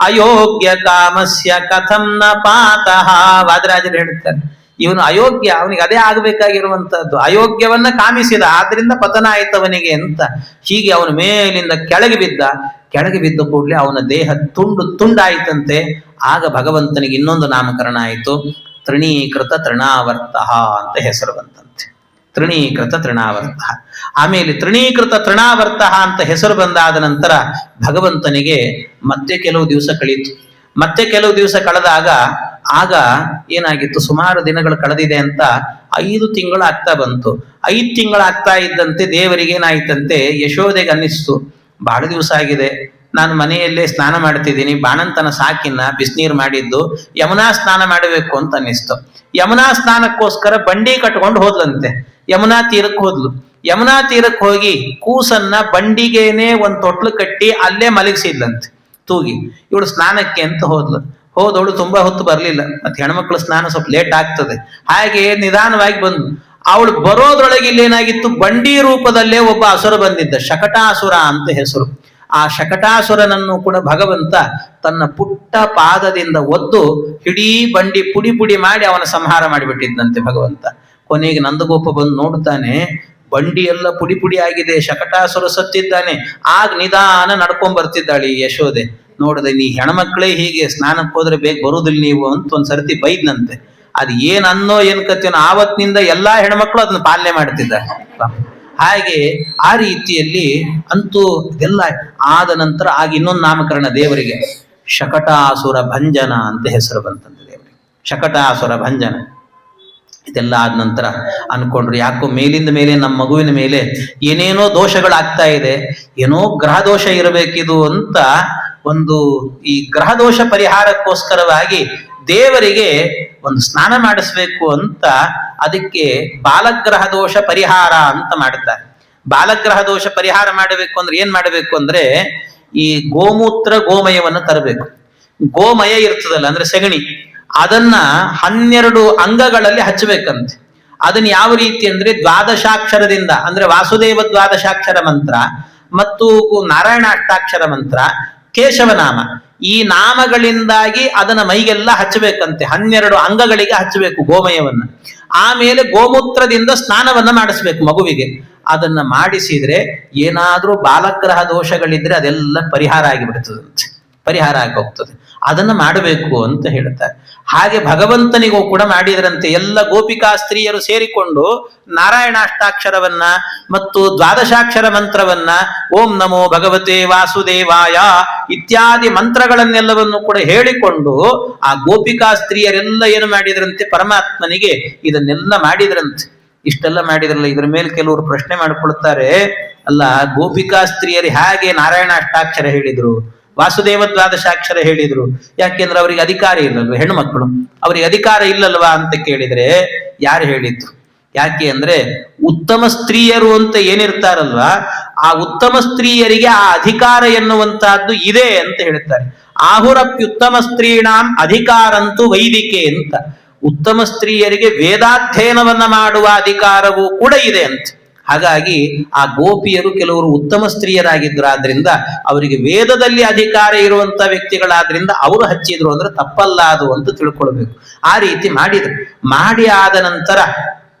ಅಯೋಗ್ಯ ಕಾಮಸ್ಯ ಕಥಂ ನ ಪಾತಃ. ವಾದರಾಜರು ಹೇಳ್ತಾರೆ, ಇವನು ಅಯೋಗ್ಯ, ಅವನಿಗೆ ಅದೇ ಆಗಬೇಕಾಗಿರುವಂತಹದ್ದು, ಅಯೋಗ್ಯವನ್ನ ಕಾಮಿಸಿದ, ಆದ್ರಿಂದ ಪತನ ಆಯ್ತವನಿಗೆ ಅಂತ. ಹೀಗೆ ಅವನು ಮೇಲಿಂದ ಕೆಳಗೆ ಬಿದ್ದ. ಕೆಳಗೆ ಬಿದ್ದ ಕೂಡಲೇ ಅವನ ದೇಹ ತುಂಡಾಯಿತಂತೆ. ಆಗ ಭಗವಂತನಿಗೆ ಇನ್ನೊಂದು ನಾಮಕರಣ ಆಯಿತು, ತೃಣೀಕೃತ ತೃಣಾವರ್ತ ಅಂತ ಹೆಸರು ಬಂತಂತೆ. ತೃಣೀಕೃತ ತೃಣಾವರ್ತ. ಆಮೇಲೆ ತೃಣೀಕೃತ ತೃಣಾವರ್ತ ಅಂತ ಹೆಸರು ಬಂದಾದ ನಂತರ ಭಗವಂತನಿಗೆ ಮತ್ತೆ ಕೆಲವು ದಿವಸ ಕಳೀತು. ಮತ್ತೆ ಕೆಲವು ದಿವಸ ಕಳೆದಾಗ ಆಗ ಏನಾಗಿತ್ತು, ಸುಮಾರು ದಿನಗಳು ಕಳೆದಿದೆ ಅಂತ 5 ತಿಂಗಳು ಆಗ್ತಾ ಬಂತು. 5 ತಿಂಗಳಾಗ್ತಾ ಇದ್ದಂತೆ ದೇವರಿಗೆ ಏನಾಯ್ತಂತೆ, ಯಶೋದೆಗೆ ಅನ್ನಿಸ್ತು, ಬಹಳ ದಿವಸ ಆಗಿದೆ, ನಾನು ಮನೆಯಲ್ಲೇ ಸ್ನಾನ ಮಾಡ್ತಿದ್ದೀನಿ, ಬಾಣಂತನ ಸಾಕಿನ ಬಿಸಿನೀರು ಮಾಡಿದ್ದು, ಯಮುನಾ ಸ್ನಾನ ಮಾಡಬೇಕು ಅಂತ ಅನ್ನಿಸ್ತು. ಯಮುನಾ ಸ್ನಾನಕ್ಕೋಸ್ಕರ ಬಂಡಿ ಕಟ್ಕೊಂಡು ಹೋದ್ಲಂತೆ. ಯಮುನಾ ತೀರಕ್ಕೆ ಹೋದ್ಲು. ಯಮುನಾ ತೀರಕ್ಕೆ ಹೋಗಿ ಕೂಸನ್ನ ಬಂಡಿಗೇನೆ ಒಂದು ತೊಟ್ಲು ಕಟ್ಟಿ ಅಲ್ಲೇ ಮಲಗಿಸಿದ್ಲಂತೆ ತೂಗಿ. ಇವಳು ಸ್ನಾನಕ್ಕೆ ಅಂತ ಹೋದವಳು ತುಂಬಾ ಹೊತ್ತು ಬರಲಿಲ್ಲ. ಮತ್ತೆ ಹೆಣ್ಮಕ್ಳು ಸ್ನಾನ ಸ್ವಲ್ಪ ಲೇಟ್ ಆಗ್ತದೆ, ಹಾಗೆ ನಿಧಾನವಾಗಿ ಬಂದು ಅವಳು ಬರೋದ್ರೊಳಗೆ ಇಲ್ಲೇನಾಗಿತ್ತು, ಬಂಡಿ ರೂಪದಲ್ಲೇ ಒಬ್ಬ ಅಸುರ ಬಂದಿದ್ದ, ಶಕಟಾಸುರ ಅಂತ ಹೆಸರು. ಆ ಶಕಟಾಸುರನನ್ನು ಕೂಡ ಭಗವಂತ ತನ್ನ ಪುಟ್ಟ ಪಾದದಿಂದ ಒದ್ದು ಇಡೀ ಬಂಡಿ ಪುಡಿ ಪುಡಿ ಮಾಡಿ ಅವನ ಸಂಹಾರ ಮಾಡಿಬಿಟ್ಟಿದ್ದಂತೆ ಭಗವಂತ. ಕೊನೆಗೆ ನಂದಗೋಪ ಬಂದು ನೋಡ್ತಾನೆ, ಬಂಡಿ ಎಲ್ಲ ಪುಡಿ ಪುಡಿ ಆಗಿದೆ, ಶಕಟಾಸುರ ಸತ್ತಿದ್ದಾನೆ. ಆಗ ನಿಧಾನ ನಡ್ಕೊಂಡ್ ಬರ್ತಿದ್ದಾಳೆ ಈ ಯಶೋದೆ. ನೋಡಿದೆ, ನೀ ಹೆಣ್ಮಕ್ಳೇ ಹೀಗೆ ಸ್ನಾನಕ್ಕೆ ಹೋದ್ರೆ ಬೇಗ ಬರುದಿಲ್ಲ ನೀವು ಅಂತ ಒಂದ್ ಸರ್ತಿ ಬೈದ್ನಂತೆ. ಅದು ಏನ್ ಅನ್ನೋ ಏನ್ ಕತ್ತೇನೋ, ಆವತ್ತಿನಿಂದ ಎಲ್ಲಾ ಹೆಣ್ಮಕ್ಳು ಅದನ್ನ ಪಾಲನೆ ಮಾಡ್ತಿದ್ದಾರೆ. ಹಾಗೆ ಆ ರೀತಿಯಲ್ಲಿ ಅಂತೂ ಇದೆಲ್ಲ ಆದ ನಂತರ ಆಗ ಇನ್ನೊಂದು ನಾಮಕರಣ ದೇವರಿಗೆ, ಶಕಟಾಸುರ ಭಂಜನ ಅಂತ ಹೆಸರು ಬಂತಂತೆ ದೇವರಿಗೆ, ಶಕಟಾಸುರ ಭಂಜನ. ಇದೆಲ್ಲ ಆದ ನಂತರ ಅನ್ಕೊಂಡ್ರು, ಯಾಕೋ ಮೇಲಿಂದ ಮೇಲೆ ನಮ್ಮ ಮಗುವಿನ ಮೇಲೆ ಏನೇನೋ ದೋಷಗಳಾಗ್ತಾ ಇದೆ, ಏನೋ ಗ್ರಹ ದೋಷ ಇರಬೇಕಿದು ಅಂತ ಒಂದು ಈ ಗ್ರಹ ದೋಷ ಪರಿಹಾರಕ್ಕೋಸ್ಕರವಾಗಿ ದೇವರಿಗೆ ಒಂದು ಸ್ನಾನ ಮಾಡಿಸ್ಬೇಕು ಅಂತ ಅದಕ್ಕೆ ಬಾಲಗ್ರಹ ದೋಷ ಪರಿಹಾರ ಅಂತ ಮಾಡ್ತಾರೆ. ಬಾಲಗ್ರಹ ದೋಷ ಪರಿಹಾರ ಮಾಡಬೇಕು ಅಂದ್ರೆ ಏನ್ ಮಾಡಬೇಕು ಅಂದ್ರೆ, ಈ ಗೋಮೂತ್ರ ಗೋಮಯವನ್ನು ತರಬೇಕು. ಗೋಮಯ ಇರ್ತದಲ್ಲ ಅಂದ್ರೆ ಸೆಗಣಿ, ಅದನ್ನ 12 ಅಂಗಗಳಲ್ಲಿ ಹಚ್ಚಬೇಕಂತೆ. ಅದನ್ನ ಯಾವ ರೀತಿ ಅಂದ್ರೆ ದ್ವಾದಶಾಕ್ಷರದಿಂದ, ಅಂದ್ರೆ ವಾಸುದೇವ ದ್ವಾದಶಾಕ್ಷರ ಮಂತ್ರ ಮತ್ತು ನಾರಾಯಣ ಅಷ್ಟಾಕ್ಷರ ಮಂತ್ರ, ಕೇಶವನಾಮ, ಈ ನಾಮಗಳಿಂದಾಗಿ ಅದನ್ನ ಮೈಗೆಲ್ಲ ಹಚ್ಚಬೇಕಂತೆ. 12 ಅಂಗಗಳಿಗೆ ಹಚ್ಚಬೇಕು ಗೋಮಯವನ್ನ. ಆಮೇಲೆ ಗೋಮೂತ್ರದಿಂದ ಸ್ನಾನವನ್ನ ಮಾಡಿಸ್ಬೇಕು ಮಗುವಿಗೆ. ಅದನ್ನ ಮಾಡಿಸಿದ್ರೆ ಏನಾದ್ರೂ ಬಾಲಗ್ರಹ ದೋಷಗಳಿದ್ರೆ ಅದೆಲ್ಲ ಪರಿಹಾರ ಆಗಿಬಿಡ್ತದಂತೆ, ಪರಿಹಾರ ಆಗಿ ಹೋಗ್ತದೆ. ಅದನ್ನ ಮಾಡಬೇಕು ಅಂತ ಹೇಳ್ತಾರೆ. ಹಾಗೆ ಭಗವಂತನಿಗೂ ಕೂಡ ಮಾಡಿದ್ರಂತೆ. ಎಲ್ಲ ಗೋಪಿಕಾ ಸ್ತ್ರೀಯರು ಸೇರಿಕೊಂಡು ನಾರಾಯಣಾಷ್ಟಾಕ್ಷರವನ್ನ ಮತ್ತು ದ್ವಾದಶಾಕ್ಷರ ಮಂತ್ರವನ್ನ, ಓಂ ನಮೋ ಭಗವತೆ ವಾಸುದೇವಾಯ ಇತ್ಯಾದಿ ಮಂತ್ರಗಳನ್ನೆಲ್ಲವನ್ನು ಕೂಡ ಹೇಳಿಕೊಂಡು ಆ ಗೋಪಿಕಾ ಸ್ತ್ರೀಯರೆಲ್ಲ ಏನು ಮಾಡಿದ್ರಂತೆ, ಪರಮಾತ್ಮನಿಗೆ ಇದನ್ನೆಲ್ಲ ಮಾಡಿದ್ರಂತೆ. ಇಷ್ಟೆಲ್ಲ ಮಾಡಿದ್ರಲ್ಲ, ಇದ್ರ ಮೇಲೆ ಕೆಲವರು ಪ್ರಶ್ನೆ ಮಾಡಿಕೊಳ್ತಾರೆ, ಅಲ್ಲ ಗೋಪಿಕಾ ಸ್ತ್ರೀಯರು ಹೇಗೆ ನಾರಾಯಣ ಅಷ್ಟಾಕ್ಷರ ಹೇಳಿದ್ರು, ವಾಸುದೇವ ದ್ವಾದಶಾಕ್ಷರ ಹೇಳಿದ್ರು, ಯಾಕೆಂದ್ರೆ ಅವರಿಗೆ ಅಧಿಕಾರ ಇಲ್ಲಲ್ವ, ಹೆಣ್ಣು ಮಕ್ಕಳು ಅವರಿಗೆ ಅಧಿಕಾರ ಇಲ್ಲಲ್ವಾ ಅಂತ ಕೇಳಿದ್ರೆ ಯಾರು ಹೇಳಿದ್ರು? ಯಾಕೆ ಅಂದ್ರೆ ಉತ್ತಮ ಸ್ತ್ರೀಯರು ಅಂತ ಏನಿರ್ತಾರಲ್ವಾ, ಆ ಉತ್ತಮ ಸ್ತ್ರೀಯರಿಗೆ ಆ ಅಧಿಕಾರ ಎನ್ನುವಂತಹದ್ದು ಇದೆ ಅಂತ ಹೇಳ್ತಾರೆ. ಆಹುರಪ್ಯುತ್ತಮ ಸ್ತ್ರೀಣಾಂ ಅಧಿಕಾರಂತೂ ವೈದಿಕೆ ಅಂತ. ಉತ್ತಮ ಸ್ತ್ರೀಯರಿಗೆ ವೇದಾಧ್ಯಯನವನ್ನ ಮಾಡುವ ಅಧಿಕಾರವೂ ಕೂಡ ಇದೆ ಅಂತ. ಹಾಗಾಗಿ ಆ ಗೋಪಿಯರು ಕೆಲವರು ಉತ್ತಮ ಸ್ತ್ರೀಯರಾಗಿದ್ದರಾದ್ರಿಂದ ಅವರಿಗೆ ವೇದದಲ್ಲಿ ಅಧಿಕಾರ ಇರುವಂತ ವ್ಯಕ್ತಿಗಳಾದ್ರಿಂದ ಅವರು ಹಚ್ಚಿದ್ರು ಅಂದ್ರೆ ತಪ್ಪಲ್ಲ ಅದು ಅಂತ ತಿಳ್ಕೊಳ್ಬೇಕು. ಆ ರೀತಿ ಮಾಡಿದ್ರು. ಮಾಡಿ ಆದ ನಂತರ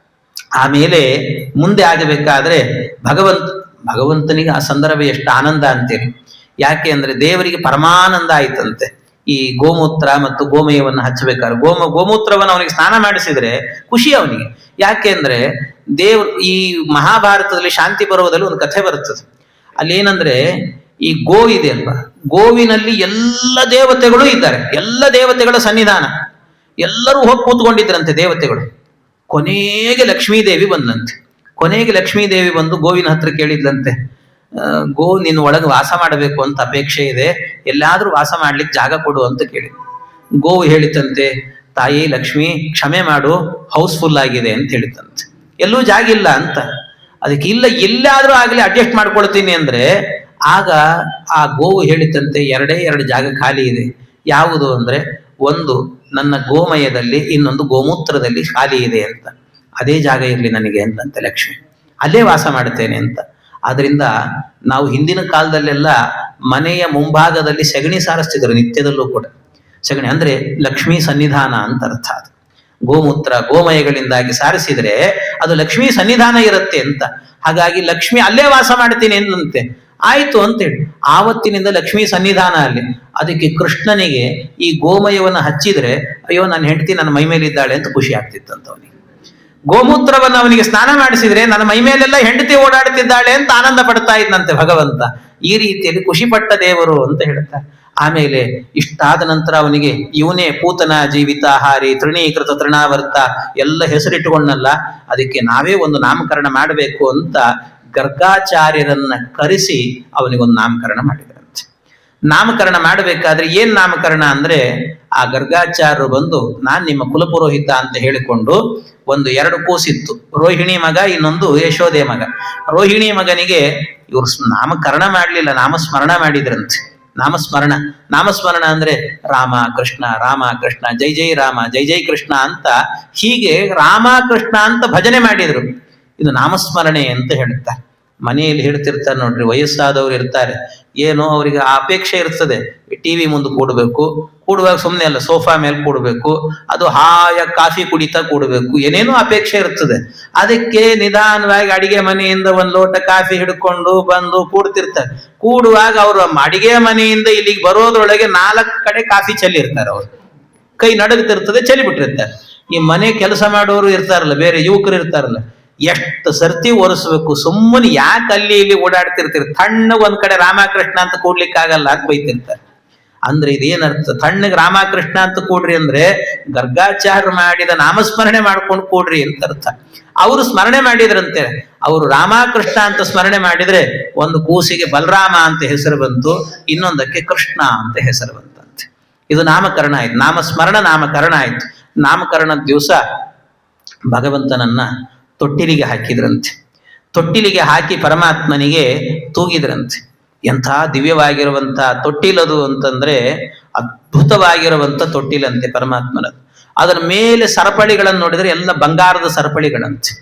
ಆಮೇಲೆ ಮುಂದೆ ಆಗಬೇಕಾದ್ರೆ ಭಗವಂತನಿಗೆ ಆ ಸಂದರ್ಭ ಎಷ್ಟು ಆನಂದ ಅಂತೇಳಿ. ಯಾಕೆ ಅಂದ್ರೆ ದೇವರಿಗೆ ಪರಮಾನಂದ ಆಯ್ತಂತೆ ಈ ಗೋಮೂತ್ರ ಮತ್ತು ಗೋಮಯವನ್ನು ಹಚ್ಚಬೇಕಾದ್ರೆ. ಗೋಮೂತ್ರವನ್ನು ಅವನಿಗೆ ಸ್ನಾನ ಮಾಡಿಸಿದ್ರೆ ಖುಷಿ ಅವನಿಗೆ. ಯಾಕೆ ಅಂದ್ರೆ ಈ ಮಹಾಭಾರತದಲ್ಲಿ ಶಾಂತಿ ಪರ್ವದಲ್ಲಿ ಒಂದು ಕಥೆ ಬರುತ್ತದೆ. ಅಲ್ಲೇನಂದ್ರೆ ಈ ಗೋ ಇದೆ ಅಲ್ವಾ, ಗೋವಿನಲ್ಲಿ ಎಲ್ಲ ದೇವತೆಗಳು ಇದ್ದಾರೆ, ಎಲ್ಲ ದೇವತೆಗಳ ಸನ್ನಿಧಾನ, ಎಲ್ಲರೂ ಹೋಗಿ ಕೂತ್ಕೊಂಡಿದ್ರಂತೆ ದೇವತೆಗಳು. ಕೊನೆಗೆ ಲಕ್ಷ್ಮೀದೇವಿ ಬಂದಂತೆ. ಕೊನೆಗೆ ಲಕ್ಷ್ಮೀದೇವಿ ಬಂದು ಗೋವಿನ ಹತ್ರ ಕೇಳಿದ್ಲಂತೆ, ಗೋ ನಿನ್ನ ಒಳಗೆ ವಾಸ ಮಾಡಬೇಕು ಅಂತ ಅಪೇಕ್ಷೆ ಇದೆ, ಎಲ್ಲಾದ್ರೂ ವಾಸ ಮಾಡ್ಲಿಕ್ಕೆ ಜಾಗ ಕೊಡು ಅಂತ ಕೇಳಿ. ಗೋವು ಹೇಳಿತಂತೆ, ತಾಯಿ ಲಕ್ಷ್ಮಿ ಕ್ಷಮೆ ಮಾಡು, ಹೌಸ್ಫುಲ್ ಆಗಿದೆ ಅಂತ ಹೇಳಿತಂತೆ, ಎಲ್ಲೂ ಜಾಗ ಇಲ್ಲ ಅಂತ. ಅದಕ್ಕೆ ಇಲ್ಲ, ಎಲ್ಲಾದ್ರೂ ಆಗ್ಲಿ ಅಡ್ಜಸ್ಟ್ ಮಾಡ್ಕೊಳ್ತೀನಿ ಅಂದ್ರೆ, ಆಗ ಆ ಗೋವು ಹೇಳಿತಂತೆ, ಎರಡು ಜಾಗ ಖಾಲಿ ಇದೆ. ಯಾವುದು ಅಂದ್ರೆ, ಒಂದು ನನ್ನ ಗೋಮಯದಲ್ಲಿ, ಇನ್ನೊಂದು ಗೋಮೂತ್ರದಲ್ಲಿ ಖಾಲಿ ಇದೆ ಅಂತ. ಅದೇ ಜಾಗ ಇರಲಿ ನನಗೆ ಅಂತಂತೆ ಲಕ್ಷ್ಮಿ, ಅಲ್ಲೇ ವಾಸ ಮಾಡುತ್ತೇನೆ ಅಂತ. ಆದ್ರಿಂದ ನಾವು ಹಿಂದಿನ ಕಾಲದಲ್ಲೆಲ್ಲ ಮನೆಯ ಮುಂಭಾಗದಲ್ಲಿ ಸಗಣಿ ಸಾರಿಸ್ತಿದ್ರು, ನಿತ್ಯದಲ್ಲೂ ಕೂಡ. ಸಗಣಿ ಅಂದ್ರೆ ಲಕ್ಷ್ಮೀ ಸನ್ನಿಧಾನ ಅಂತ ಅರ್ಥ. ಅದು ಗೋಮೂತ್ರ ಗೋಮಯಗಳಿಂದಾಗಿ ಸಾರಿಸಿದ್ರೆ ಅದು ಲಕ್ಷ್ಮೀ ಸನ್ನಿಧಾನ ಇರುತ್ತೆ ಅಂತ. ಹಾಗಾಗಿ ಲಕ್ಷ್ಮಿ ಅಲ್ಲೇ ವಾಸ ಮಾಡ್ತೀನಿ ಎಂದಂತೆ. ಆಯ್ತು ಅಂತೇಳಿ ಆವತ್ತಿನಿಂದ ಲಕ್ಷ್ಮೀ ಸನ್ನಿಧಾನ ಅಲ್ಲಿ. ಅದಕ್ಕೆ ಕೃಷ್ಣನಿಗೆ ಈ ಗೋಮಯವನ್ನು ಹಚ್ಚಿದ್ರೆ, ಅಯ್ಯೋ ನನ್ನ ಹೆಂಡತಿ ನನ್ನ ಮೈ ಮೇಲೆ ಇದ್ದಾಳೆ ಅಂತ ಖುಷಿ ಆಗ್ತಿತ್ತಂತ ಅವನಿಗೆ. ಗೋಮೂತ್ರವನ್ನು ಅವನಿಗೆ ಸ್ನಾನ ಮಾಡಿಸಿದ್ರೆ ನನ್ನ ಮೈ ಮೇಲೆಲ್ಲ ಹೆಂಡತಿ ಓಡಾಡ್ತಿದ್ದಾಳೆ ಅಂತ ಆನಂದ ಪಡ್ತಾ ಇದ್ದಂತೆ ಭಗವಂತ. ಈ ರೀತಿಯಲ್ಲಿ ಖುಷಿ ಪಟ್ಟ ದೇವರು ಅಂತ ಹೇಳ್ತಾರೆ. ಆಮೇಲೆ ಇಷ್ಟಾದ ನಂತರ ಅವನಿಗೆ ಇವನೇ ಪೂತನ ಜೀವಿತಾಹಾರಿ ತೃಣೀಕೃತ ತೃಣಾವರ್ತ ಎಲ್ಲ ಹೆಸರಿಟ್ಟುಕೊಂಡಲ್ಲ, ಅದಕ್ಕೆ ನಾವೇ ಒಂದು ನಾಮಕರಣ ಮಾಡಬೇಕು ಅಂತ ಗರ್ಗಾಚಾರ್ಯರನ್ನ ಕರೆಸಿ ಅವನಿಗೊಂದು ನಾಮಕರಣ ಮಾಡಿದ್ರಂತೆ. ನಾಮಕರಣ ಮಾಡಬೇಕಾದ್ರೆ ಏನ್ ನಾಮಕರಣ ಅಂದ್ರೆ, ಆ ಗರ್ಗಾಚಾರ್ಯರು ಬಂದು ನಾನ್ ನಿಮ್ಮ ಕುಲಪುರೋಹಿತ ಅಂತ ಹೇಳಿಕೊಂಡು ಎರಡು ಕೂಸಿತ್ತು, ರೋಹಿಣಿ ಮಗ, ಇನ್ನೊಂದು ಯಶೋದೆ ಮಗ. ರೋಹಿಣಿ ಮಗನಿಗೆ ಇವರು ನಾಮಕರಣ ಮಾಡಲಿಲ್ಲ, ನಾಮಸ್ಮರಣ ಮಾಡಿದ್ರಂತೆ. ನಾಮಸ್ಮರಣ ಅಂದ್ರೆ ರಾಮ ಕೃಷ್ಣ ರಾಮ ಕೃಷ್ಣ, ಜೈ ಜೈ ರಾಮ ಜೈ ಜೈ ಕೃಷ್ಣ ಅಂತ, ಹೀಗೆ ರಾಮ ಕೃಷ್ಣ ಅಂತ ಭಜನೆ ಮಾಡಿದ್ರು. ಇದು ನಾಮಸ್ಮರಣೆ ಅಂತ ಹೇಳ್ತಾರೆ. ಮನೆಯಲ್ಲಿ ಹೇಳ್ತಿರ್ತಾರೆ ನೋಡ್ರಿ, ವಯಸ್ಸಾದವ್ರು ಇರ್ತಾರೆ, ಏನೋ ಅವರಿಗೆ ಅಪೇಕ್ಷೆ ಇರ್ತದೆ, ಟಿವಿ ಮುಂದೆ ಕೂಡುವಾಗ ಸುಮ್ಮನೆ ಅಲ್ಲ, ಸೋಫಾ ಮೇಲೆ ಕೂಡಬೇಕು, ಅದು ಹಾಯ ಕಾಫಿ ಕುಡಿತಾ ಕೂಡಬೇಕು, ಏನೇನೋ ಅಪೇಕ್ಷೆ ಇರ್ತದೆ. ಅದಕ್ಕೆ ನಿಧಾನವಾಗಿ ಅಡಿಗೆ ಮನೆಯಿಂದ ಒಂದು ಲೋಟ ಕಾಫಿ ಹಿಡ್ಕೊಂಡು ಬಂದು ಕೂಡ್ತಿರ್ತಾರೆ. ಕೂಡುವಾಗ ಅವರು ಅಡಿಗೆ ಮನೆಯಿಂದ ಇಲ್ಲಿಗೆ ಬರೋದ್ರೊಳಗೆ 4 ಕಡೆ ಕಾಫಿ ಚೆಲ್ಲಿರ್ತಾರೆ. ಅವರು ಕೈ ನಡಗ್ತಿರ್ತದೆ, ಚೆಲ್ಲಿ ಬಿಟ್ಟಿರ್ತಾರೆ. ಈ ಮನೆ ಕೆಲಸ ಮಾಡೋರು ಇರ್ತಾರಲ್ಲ, ಬೇರೆ ಯುವಕರು ಇರ್ತಾರಲ್ಲ, ಎಷ್ಟು ಸರ್ತಿ ಒರೆಸ್ಬೇಕು, ಸುಮ್ಮನೆ ಯಾಕೆ ಅಲ್ಲಿ ಇಲ್ಲಿ ಓಡಾಡ್ತಿರ್ತೀರಿ, ತಣ್ಣಗೆ ಒಂದ್ ಕಡೆ ರಾಮಕೃಷ್ಣ ಅಂತ ಕೂಡ್ಲಿಕ್ಕಾಗಲ್ಲ ಅಂತ ಬೈತಿರ್ತಾರೆ. ಅಂದ್ರೆ ಇದೇನರ್ಥ, ತಣ್ಣಗೆ ರಾಮಕೃಷ್ಣ ಅಂತ ಕೂಡ್ರಿ ಅಂದ್ರೆ ಗರ್ಗಾಚಾರ್ಯ ಮಾಡಿದ ನಾಮಸ್ಮರಣೆ ಮಾಡ್ಕೊಂಡು ಕೂಡ್ರಿ ಅಂತ ಅರ್ಥ. ಅವರು ಸ್ಮರಣೆ ಮಾಡಿದ್ರಂತೆ, ಅವರು ರಾಮಕೃಷ್ಣ ಅಂತ ಸ್ಮರಣೆ ಮಾಡಿದ್ರೆ ಒಂದು ಕೂಸಿಗೆ ಬಲರಾಮ ಅಂತ ಹೆಸರು ಬಂತು, ಇನ್ನೊಂದಕ್ಕೆ ಕೃಷ್ಣ ಅಂತ ಹೆಸರು ಬಂತಂತೆ. ಇದು ನಾಮಕರಣ ಆಯ್ತು, ನಾಮಕರಣ ಆಯ್ತು. ನಾಮಕರಣದ ದಿವಸ ಭಗವಂತನನ್ನ ತೊಟ್ಟಿಲಿಗೆ ಹಾಕಿದ್ರಂತೆ. ತೊಟ್ಟಿಲಿಗೆ ಹಾಕಿ ಪರಮಾತ್ಮನಿಗೆ ತೂಗಿದ್ರಂತೆ. ಎಂಥ ದಿವ್ಯವಾಗಿರುವಂಥ ತೊಟ್ಟಿಲದು ಅಂತಂದ್ರೆ, ಅದ್ಭುತವಾಗಿರುವಂಥ ತೊಟ್ಟಿಲಂತೆ ಪರಮಾತ್ಮನದು. ಅದರ ಮೇಲೆ ಸರಪಳಿಗಳನ್ನು ನೋಡಿದ್ರೆ ಎಲ್ಲ ಬಂಗಾರದ ಸರಪಳಿಗಳಂತೆ.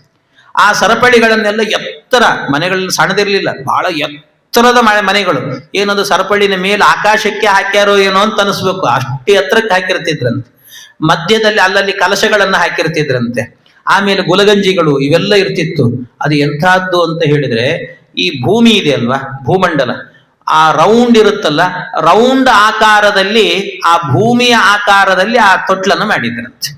ಆ ಸರಪಳಿಗಳನ್ನೆಲ್ಲ ಎತ್ತರ, ಮನೆಗಳಲ್ಲಿ ಸಣ್ಣದಿರ್ಲಿಲ್ಲ, ಬಹಳ ಎತ್ತರದ ಮನೆಗಳು. ಏನದು ಸರಪಳಿನ ಮೇಲೆ ಆಕಾಶಕ್ಕೆ ಹಾಕ್ಯಾರೋ ಏನೋ ಅಂತ ಅನಿಸ್ಬೇಕು, ಅಷ್ಟು ಎತ್ತರಕ್ಕೆ ಹಾಕಿರ್ತಿದ್ರಂತೆ. ಮಧ್ಯದಲ್ಲಿ ಅಲ್ಲಲ್ಲಿ ಕಲಶಗಳನ್ನು ಹಾಕಿರ್ತಿದ್ರಂತೆ. ಆಮೇಲೆ ಗುಲಗಂಜಿಗಳು ಇವೆಲ್ಲ ಇರ್ತಿತ್ತು. ಅದು ಎಂಥದ್ದು ಅಂತ ಹೇಳಿದ್ರೆ, ಈ ಭೂಮಿ ಇದೆ ಅಲ್ವಾ, ಭೂಮಂಡಲ, ಆ ರೌಂಡ್ ಇರುತ್ತಲ್ಲ, ರೌಂಡ್ ಆಕಾರದಲ್ಲಿ, ಆ ಭೂಮಿಯ ಆಕಾರದಲ್ಲಿ ಆ ತೊಟ್ಲನ್ನು ಮಾಡಿದ್ರಂತೆ.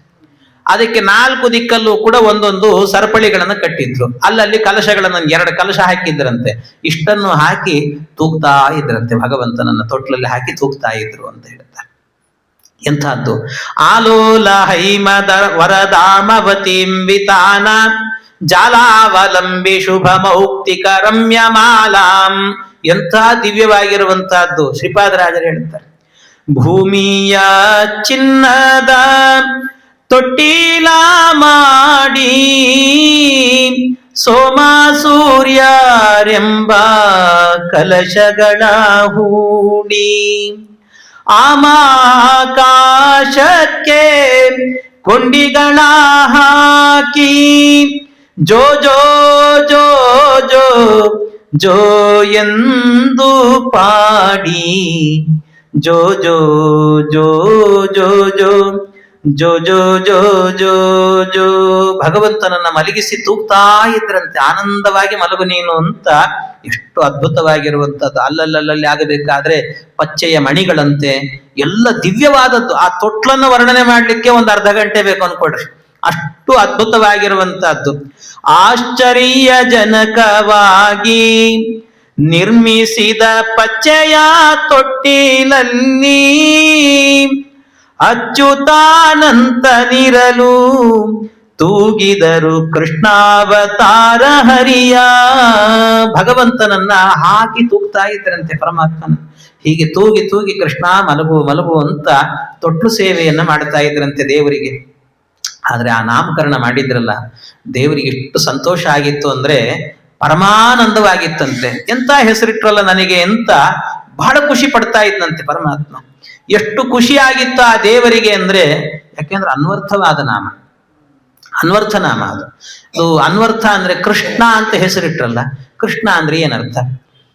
ಅದಕ್ಕೆ 4 ದಿಕ್ಕಲ್ಲೂ ಕೂಡ ಒಂದೊಂದು ಸರಪಳಿಗಳನ್ನು ಕಟ್ಟಿದ್ರು. ಅಲ್ಲಲ್ಲಿ ಕಲಶಗಳನ್ನು 2 ಕಲಶ ಹಾಕಿದ್ರಂತೆ. ಇಷ್ಟನ್ನು ಹಾಕಿ ತೂಗ್ತಾ ಇದ್ರಂತೆ, ಭಗವಂತನನ್ನ ತೊಟ್ಲಲ್ಲಿ ಹಾಕಿ ತೂಗ್ತಾ ಇದ್ರು ಅಂತ ಹೇಳ್ತಾರೆ. ಎಂಥದ್ದು, ಆಲೋಲ ಹೈಮದ ವರದಾಮವತಿಂಬಿತಾನ ಜಾಲಾವಲಂಬಿ ಶುಭ ಮೌಕ್ತಿಕ ರಮ್ಯಮಾಲಾಂ. ಎಂಥ ದಿವ್ಯವಾಗಿರುವಂತಹದ್ದು. ಶ್ರೀಪಾದರಾಜರು ಹೇಳ್ತಾರೆ, ಭೂಮಿಯ ಚಿನ್ನದ ತೊಟ್ಟಿಲ ಮಾಡಿ ಸೋಮ ಸೂರ್ಯರೆಂಬ ಕಲಶಗಳ ಹೂಡಿ ಆಮಾಕಾಶಕ್ಕೆ ಕೊಂಡಿಗಳ ಹಾಕಿ ಜೋ ಜೋ ಜೋ ಜೋ ಜೋ ಎಂದು ಪಾಡಿ ಜೋ ಜೋ ಜೋ ಜೋ ಜೋ ಜೋ ಜೋ ಜೋ ಜೋ ಜೋ ಭಗವಂತನನ್ನ ಮಲಗಿಸಿ ತೂಗ್ತಾ ಇದ್ರಂತೆ. ಆನಂದವಾಗಿ ಮಲಗು ನೀನು ಅಂತ. ಎಷ್ಟು ಅದ್ಭುತವಾಗಿರುವಂಥದ್ದು. ಅಲ್ಲಲ್ಲಿ ಆಗಬೇಕಾದ್ರೆ ಪಚ್ಚೆಯ ಮಣಿಗಳಂತೆ ಎಲ್ಲ ದಿವ್ಯವಾದದ್ದು. ಆ ತೊಟ್ಲನ್ನು ವರ್ಣನೆ ಮಾಡ್ಲಿಕ್ಕೆ ಒಂದು ಅರ್ಧ ಗಂಟೆ ಬೇಕು ಅನ್ಕೊಡ್ರಿ, ಅಷ್ಟು ಅದ್ಭುತವಾಗಿರುವಂತಹದ್ದು. ಆಶ್ಚರ್ಯ ಜನಕವಾಗಿ ನಿರ್ಮಿಸಿದ ಪಚ್ಚೆಯ ತೊಟ್ಟಿಲಲ್ಲಿ ಅಚ್ಯುತಾನಂತನಿರಲು ತೂಗಿದರು ಕೃಷ್ಣಾವತಾರ ಹರಿಯ. ಭಗವಂತನನ್ನ ಹಾಕಿ ತೂಗ್ತಾ ಇದ್ರಂತೆ ಪರಮಾತ್ಮನ. ಹೀಗೆ ತೂಗಿ ತೂಗಿ ಕೃಷ್ಣ ಮಲಗು ಮಲಗು ಅಂತ ತೊಟ್ಲು ಸೇವೆಯನ್ನ ಮಾಡ್ತಾ ಇದ್ರಂತೆ ದೇವರಿಗೆ. ಆದ್ರೆ ಆ ನಾಮಕರಣ ಮಾಡಿದ್ರಲ್ಲ, ದೇವರಿಗೆ ಎಷ್ಟು ಸಂತೋಷ ಆಗಿತ್ತು ಅಂದ್ರೆ ಪರಮಾನಂದವಾಗಿತ್ತಂತೆ. ಎಂತ ಹೆಸರಿಟ್ರಲ್ಲ ನನಗೆ ಅಂತ ಬಹಳ ಖುಷಿ ಪಡ್ತಾ ಇದ್ದಂತೆ ಪರಮಾತ್ಮ. ಎಷ್ಟು ಖುಷಿಯಾಗಿತ್ತು ಆ ದೇವರಿಗೆ ಅಂದ್ರೆ, ಯಾಕೆಂದ್ರೆ ಅನ್ವರ್ಥವಾದ ನಾಮ, ಅನ್ವರ್ಥ ನಾಮ ಅದು. ಅನ್ವರ್ಥ ಅಂದ್ರೆ ಕೃಷ್ಣ ಅಂತ ಹೆಸರಿಟ್ರಲ್ಲ, ಕೃಷ್ಣ ಅಂದ್ರೆ ಏನರ್ಥ?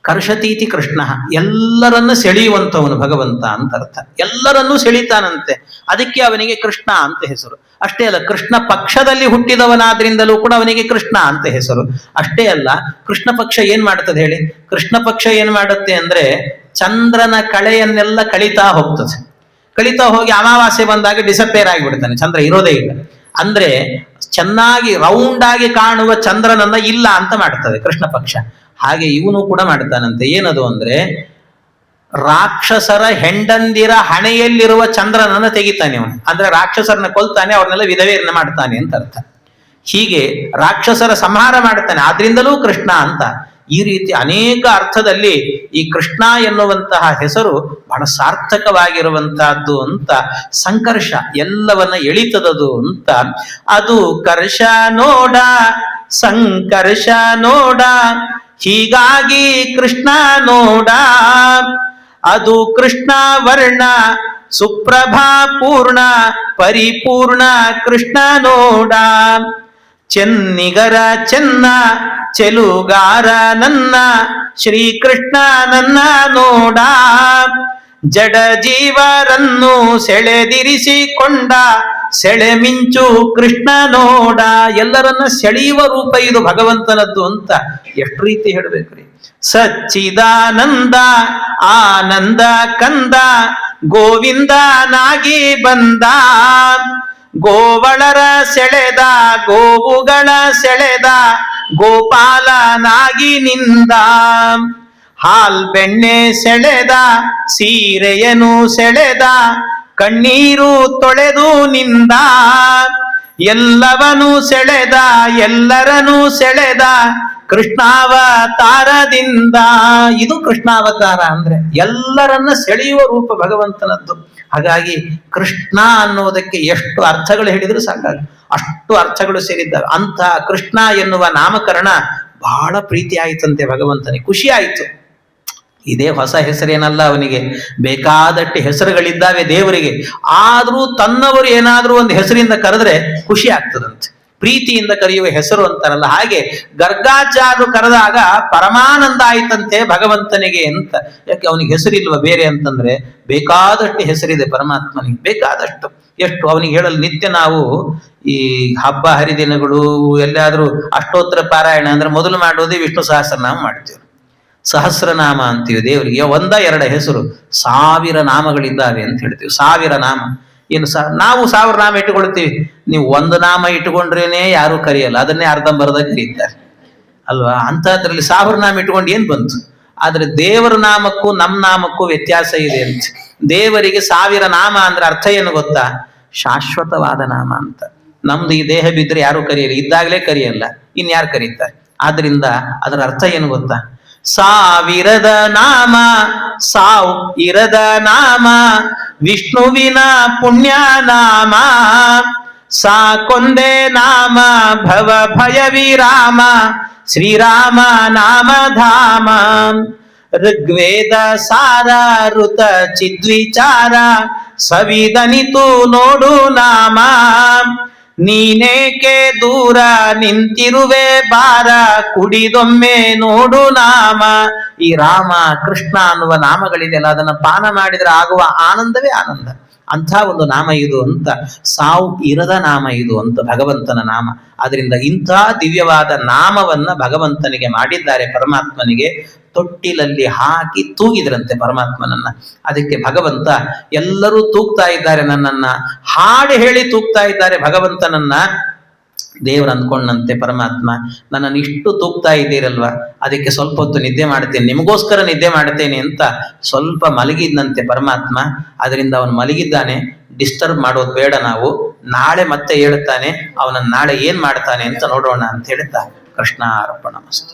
ಕರ್ಷತೀತಿ ಕೃಷ್ಣ, ಎಲ್ಲರನ್ನ ಸೆಳೆಯುವಂಥವನು ಭಗವಂತ ಅಂತ ಅರ್ಥ. ಎಲ್ಲರನ್ನೂ ಸೆಳೀತಾನಂತೆ, ಅದಕ್ಕೆ ಅವನಿಗೆ ಕೃಷ್ಣ ಅಂತ ಹೆಸರು. ಅಷ್ಟೇ ಅಲ್ಲ, ಕೃಷ್ಣ ಪಕ್ಷದಲ್ಲಿ ಹುಟ್ಟಿದವನಾದ್ರಿಂದಲೂ ಕೂಡ ಅವನಿಗೆ ಕೃಷ್ಣ ಅಂತ ಹೆಸರು. ಅಷ್ಟೇ ಅಲ್ಲ, ಕೃಷ್ಣ ಪಕ್ಷ ಏನ್ ಮಾಡ್ತದೆ ಹೇಳಿ? ಕೃಷ್ಣ ಪಕ್ಷ ಏನ್ ಮಾಡುತ್ತೆ ಅಂದ್ರೆ ಚಂದ್ರನ ಕಳೆಯನ್ನೆಲ್ಲ ಕಳೀತಾ ಹೋಗ್ತದೆ. ಕಳೀತಾ ಹೋಗಿ ಅಮಾವಾಸ್ಯೆ ಬಂದಾಗ ಡಿಸಪೇರ್ ಆಗಿಬಿಡ್ತಾನೆ, ಚಂದ್ರ ಇರೋದೇ ಇಲ್ಲ. ಅಂದ್ರೆ ಚೆನ್ನಾಗಿ ರೌಂಡ್ ಆಗಿ ಕಾಣುವ ಚಂದ್ರನನ್ನ ಇಲ್ಲ ಅಂತ ಮಾಡ್ತದೆ ಕೃಷ್ಣ ಪಕ್ಷ. ಹಾಗೆ ಇವನು ಕೂಡ ಮಾಡ್ತಾನಂತೆ. ಏನದು ಅಂದ್ರೆ ರಾಕ್ಷಸರ ಹೆಂಡಂದಿರ ಹಣೆಯಲ್ಲಿರುವ ಚಂದ್ರನನ್ನ ತೆಗಿತಾನೆ ಅವನು. ಅಂದ್ರೆ ರಾಕ್ಷಸರನ್ನ ಕೊಲ್ತಾನೆ, ಅವ್ರನ್ನೆಲ್ಲ ವಿಧವೆಯನ್ನ ಮಾಡ್ತಾನೆ ಅಂತ ಅರ್ಥ. ಹೀಗೆ ರಾಕ್ಷಸರ ಸಂಹಾರ ಮಾಡ್ತಾನೆ, ಆದ್ರಿಂದಲೂ ಕೃಷ್ಣ ಅಂತ. ಈ ರೀತಿ ಅನೇಕ ಅರ್ಥದಲ್ಲಿ ಈ ಕೃಷ್ಣ ಎನ್ನುವಂತಹ ಹೆಸರು ಬಹಳ ಸಾರ್ಥಕವಾಗಿರುವಂತಹದ್ದು ಅಂತ. ಸಂಕರ್ಷ ಎಲ್ಲವನ್ನ ಎಳಿತದದು ಅಂತ. ಅದು ಕರ್ಷ ನೋಡ, ಸಂಕರ್ಷ ನೋಡ, ಹೀಗಾಗಿ ಕೃಷ್ಣ ನೋಡ. ಅದು ಕೃಷ್ಣ ವರ್ಣ, ಸುಪ್ರಭಾ ಪೂರ್ಣ, ಪರಿಪೂರ್ಣ ಕೃಷ್ಣ ನೋಡ. ಚೆನ್ನಿಗರ ಚೆನ್ನ, ಚೆಲುಗಾರ ನನ್ನ, ಶ್ರೀಕೃಷ್ಣ ನನ್ನ ನೋಡ. ಜಡ ಜೀವರನ್ನು ಸೆಳೆದಿರಿಸಿಕೊಂಡ, ಸೆಳೆ ಮಿಂಚು ಕೃಷ್ಣ ನೋಡ. ಎಲ್ಲರನ್ನ ಸೆಳೆಯುವ ರೂಪ ಇದು ಭಗವಂತನದ್ದು ಅಂತ ಎಷ್ಟು ರೀತಿ ಹೇಳ್ಬೇಕ್ರಿ. ಸಚ್ಚಿದಾನಂದ ಆನಂದ ಕಂದ, ಗೋವಿಂದನಾಗಿ ಬಂದ. ಗೋವಳರ ಸೆಳೆದ, ಗೋವುಗಳ ಸೆಳೆದ, ಗೋಪಾಲನಾಗಿ ನಿಂದ. ಹಾಲ್ ಬೆಣ್ಣೆ ಸೆಳೆದ, ಸೀರೆಯನು ಸೆಳೆದ, ಕಣ್ಣೀರು ತೊಳೆದು ನಿಂದ. ಎಲ್ಲವನು ಸೆಳೆದ, ಎಲ್ಲರನ್ನೂ ಸೆಳೆದ, ಕೃಷ್ಣಾವತಾರದಿಂದ. ಇದು ಕೃಷ್ಣಾವತಾರ ಅಂದ್ರೆ ಎಲ್ಲರನ್ನ ಸೆಳೆಯುವ ರೂಪ ಭಗವಂತನದ್ದು. ಹಾಗಾಗಿ ಕೃಷ್ಣ ಅನ್ನೋದಕ್ಕೆ ಎಷ್ಟು ಅರ್ಥಗಳು ಹೇಳಿದ್ರು ಸಾಕಾಗ, ಅಷ್ಟು ಅರ್ಥಗಳು ಸೇರಿದ್ದಾವೆ. ಅಂತ ಕೃಷ್ಣ ಎನ್ನುವ ನಾಮಕರಣ ಬಹಳ ಪ್ರೀತಿ ಆಯಿತಂತೆ ಭಗವಂತನಿಗೆ, ಖುಷಿ ಆಯಿತು. ಇದೇ ಹೊಸ ಹೆಸರೇನಲ್ಲ ಅವನಿಗೆ, ಬೇಕಾದಷ್ಟು ಹೆಸರುಗಳಿದ್ದಾವೆ ದೇವರಿಗೆ. ಆದ್ರೂ ತನ್ನವರು ಏನಾದ್ರೂ ಒಂದು ಹೆಸರಿಂದ ಕರೆದ್ರೆ ಖುಷಿ ಆಗ್ತದಂತೆ, ಪ್ರೀತಿಯಿಂದ ಕರೆಯುವ ಹೆಸರು ಅಂತಾರಲ್ಲ ಹಾಗೆ ಗರ್ಗಾಚಾರ್ಯರು ಕರೆದಾಗ ಪರಮಾನಂದ ಆಯ್ತಂತೆ ಭಗವಂತನಿಗೆ ಅಂತ. ಯಾಕೆ ಅವನಿಗೆ ಹೆಸರಿಲ್ವ ಬೇರೆ ಅಂತಂದ್ರೆ? ಬೇಕಾದಷ್ಟು ಹೆಸರಿದೆ ಪರಮಾತ್ಮನಿಗೆ, ಬೇಕಾದಷ್ಟು. ಎಷ್ಟು ಅವನಿಗೆ ಹೇಳಲು ನಿತ್ಯ ನಾವು ಈ ಹಬ್ಬ ಹರಿದಿನಗಳು ಎಲ್ಲಾದ್ರೂ ಅಷ್ಟೋತ್ತರ ಪಾರಾಯಣ ಅಂದ್ರೆ ಮೊದಲು ಮಾಡೋದೇ ವಿಷ್ಣು ಸಹಸ್ರನಾಮ ಮಾಡ್ತೀವಿ, ಸಹಸ್ರನಾಮ ಅಂತೀವಿ ದೇವರಿಗೆ. ಒಂದ ಎರಡ ಹೆಸರು, 1000 ನಾಮಗಳಿದ್ದಾವೆ ಅಂತ ಹೇಳ್ತೀವಿ. 1000 ನಾಮ. ಏನು ನಾವು 1000 ನಾಮ ಇಟ್ಟುಕೊಳ್ತೀವಿ, ನೀವು ಒಂದು ನಾಮ ಇಟ್ಟುಕೊಂಡ್ರೇನೆ ಯಾರು ಕರೆಯಲ್ಲ, ಅದನ್ನೇ ಅರ್ಧಂಬರ್ಧ ಕರೀತಾರೆ ಅಲ್ವಾ. ಅಂತದ್ರಲ್ಲಿ 1000 ನಾಮ ಇಟ್ಕೊಂಡು ಏನ್ ಬಂತು? ಆದ್ರೆ ದೇವರ ನಾಮಕ್ಕೂ ನಮ್ಮ ನಾಮಕ್ಕೂ ವ್ಯತ್ಯಾಸ ಇದೆ ಅಂತ. ದೇವರಿಗೆ 1000 ನಾಮ ಅಂದ್ರೆ ಅರ್ಥ ಏನು ಗೊತ್ತಾ? ಶಾಶ್ವತವಾದ ನಾಮ ಅಂತ. ನಮ್ದು ಈ ದೇಹ ಬಿದ್ರೆ ಯಾರು ಕರೆಯಲ್ಲ, ಇದ್ದಾಗಲೇ ಕರೆಯಲ್ಲ, ಇನ್ಯಾರು ಕರೀತಾರೆ? ಆದ್ರಿಂದ ಅದರ ಅರ್ಥ ಏನು ಗೊತ್ತಾ? 1000ದ ನಾಮ, ಸಾವು ಇರದ ನಾಮ, ವಿಷ್ಣುವಿನ ಪುಣ್ಯ ನಾಮ. ಸಾಕೊಂದೇ ನಾಮ, ಭವ ಭಯ ವಿರಾಮ, ಶ್ರೀರಾಮ ನಾಮಧಾಮ. ಋಗ್ವೇದ ಸಾರ, ಋತ ಚಿದ್ವಿಚಾರ, ಸವಿದನಿತು ನೋಡು ನಾಮ. ನೀನೇಕೆ ದೂರ ನಿಂತಿರುವೆ ಬಾರ, ಕುಡಿದೊಮ್ಮೆ ನೋಡು ನಾಮ. ಈ ರಾಮ ಕೃಷ್ಣ ಅನ್ನುವ ನಾಮಗಳಿದೆಯಲ್ಲ, ಅದನ್ನ ಪಾನ ಮಾಡಿದ್ರೆ ಆಗುವ ಆನಂದವೇ ಆನಂದ. ಅಂಥ ಒಂದು ನಾಮ ಇದು ಅಂತ. ಸಾವು ಇರದ ನಾಮ ಇದು ಅಂತ ಭಗವಂತನ ನಾಮ. ಆದ್ರಿಂದ ಇಂಥ ದಿವ್ಯವಾದ ನಾಮವನ್ನ ಭಗವಂತನಿಗೆ ಮಾಡಿದ್ದಾರೆ, ಪರಮಾತ್ಮನಿಗೆ. ತೊಟ್ಟಿಲಲ್ಲಿ ಹಾಕಿ ತೂಗಿದ್ರಂತೆ ಪರಮಾತ್ಮನನ್ನ. ಅದಕ್ಕೆ ಭಗವಂತ ಎಲ್ಲರೂ ತೂಗ್ತಾ ಇದ್ದಾರೆ ನನ್ನನ್ನ, ಹಾಡು ಹೇಳಿ ತೂಗ್ತಾ ಇದ್ದಾರೆ ಭಗವಂತನನ್ನ. ದೇವರು ಅಂದ್ಕೊಂಡಂತೆ ಪರಮಾತ್ಮ, ನನ್ನನ್ನು ಇಷ್ಟು ತೂಗ್ತಾ ಇದ್ದೀರಲ್ವಾ, ಅದಕ್ಕೆ ಸ್ವಲ್ಪ ಹೊತ್ತು ನಿದ್ದೆ ಮಾಡ್ತೇನೆ, ನಿಮಗೋಸ್ಕರ ನಿದ್ದೆ ಮಾಡ್ತೇನೆ ಅಂತ ಸ್ವಲ್ಪ ಮಲಗಿದ್ನಂತೆ ಪರಮಾತ್ಮ. ಅದರಿಂದ ಅವನು ಮಲಗಿದ್ದಾನೆ. ಡಿಸ್ಟರ್ಬ್ ಮಾಡೋದು ಬೇಡ ನಾವು. ನಾಳೆ ಮತ್ತೆ ಹೇಳ್ತಾನೆ, ಅವನನ್ನ ನಾಳೆ ಏನ್ ಮಾಡ್ತಾನೆ ಅಂತ ನೋಡೋಣ ಅಂತ ಹೇಳ್ತಾ ಕೃಷ್ಣಾರ್ಪಣಮಸ್ತು.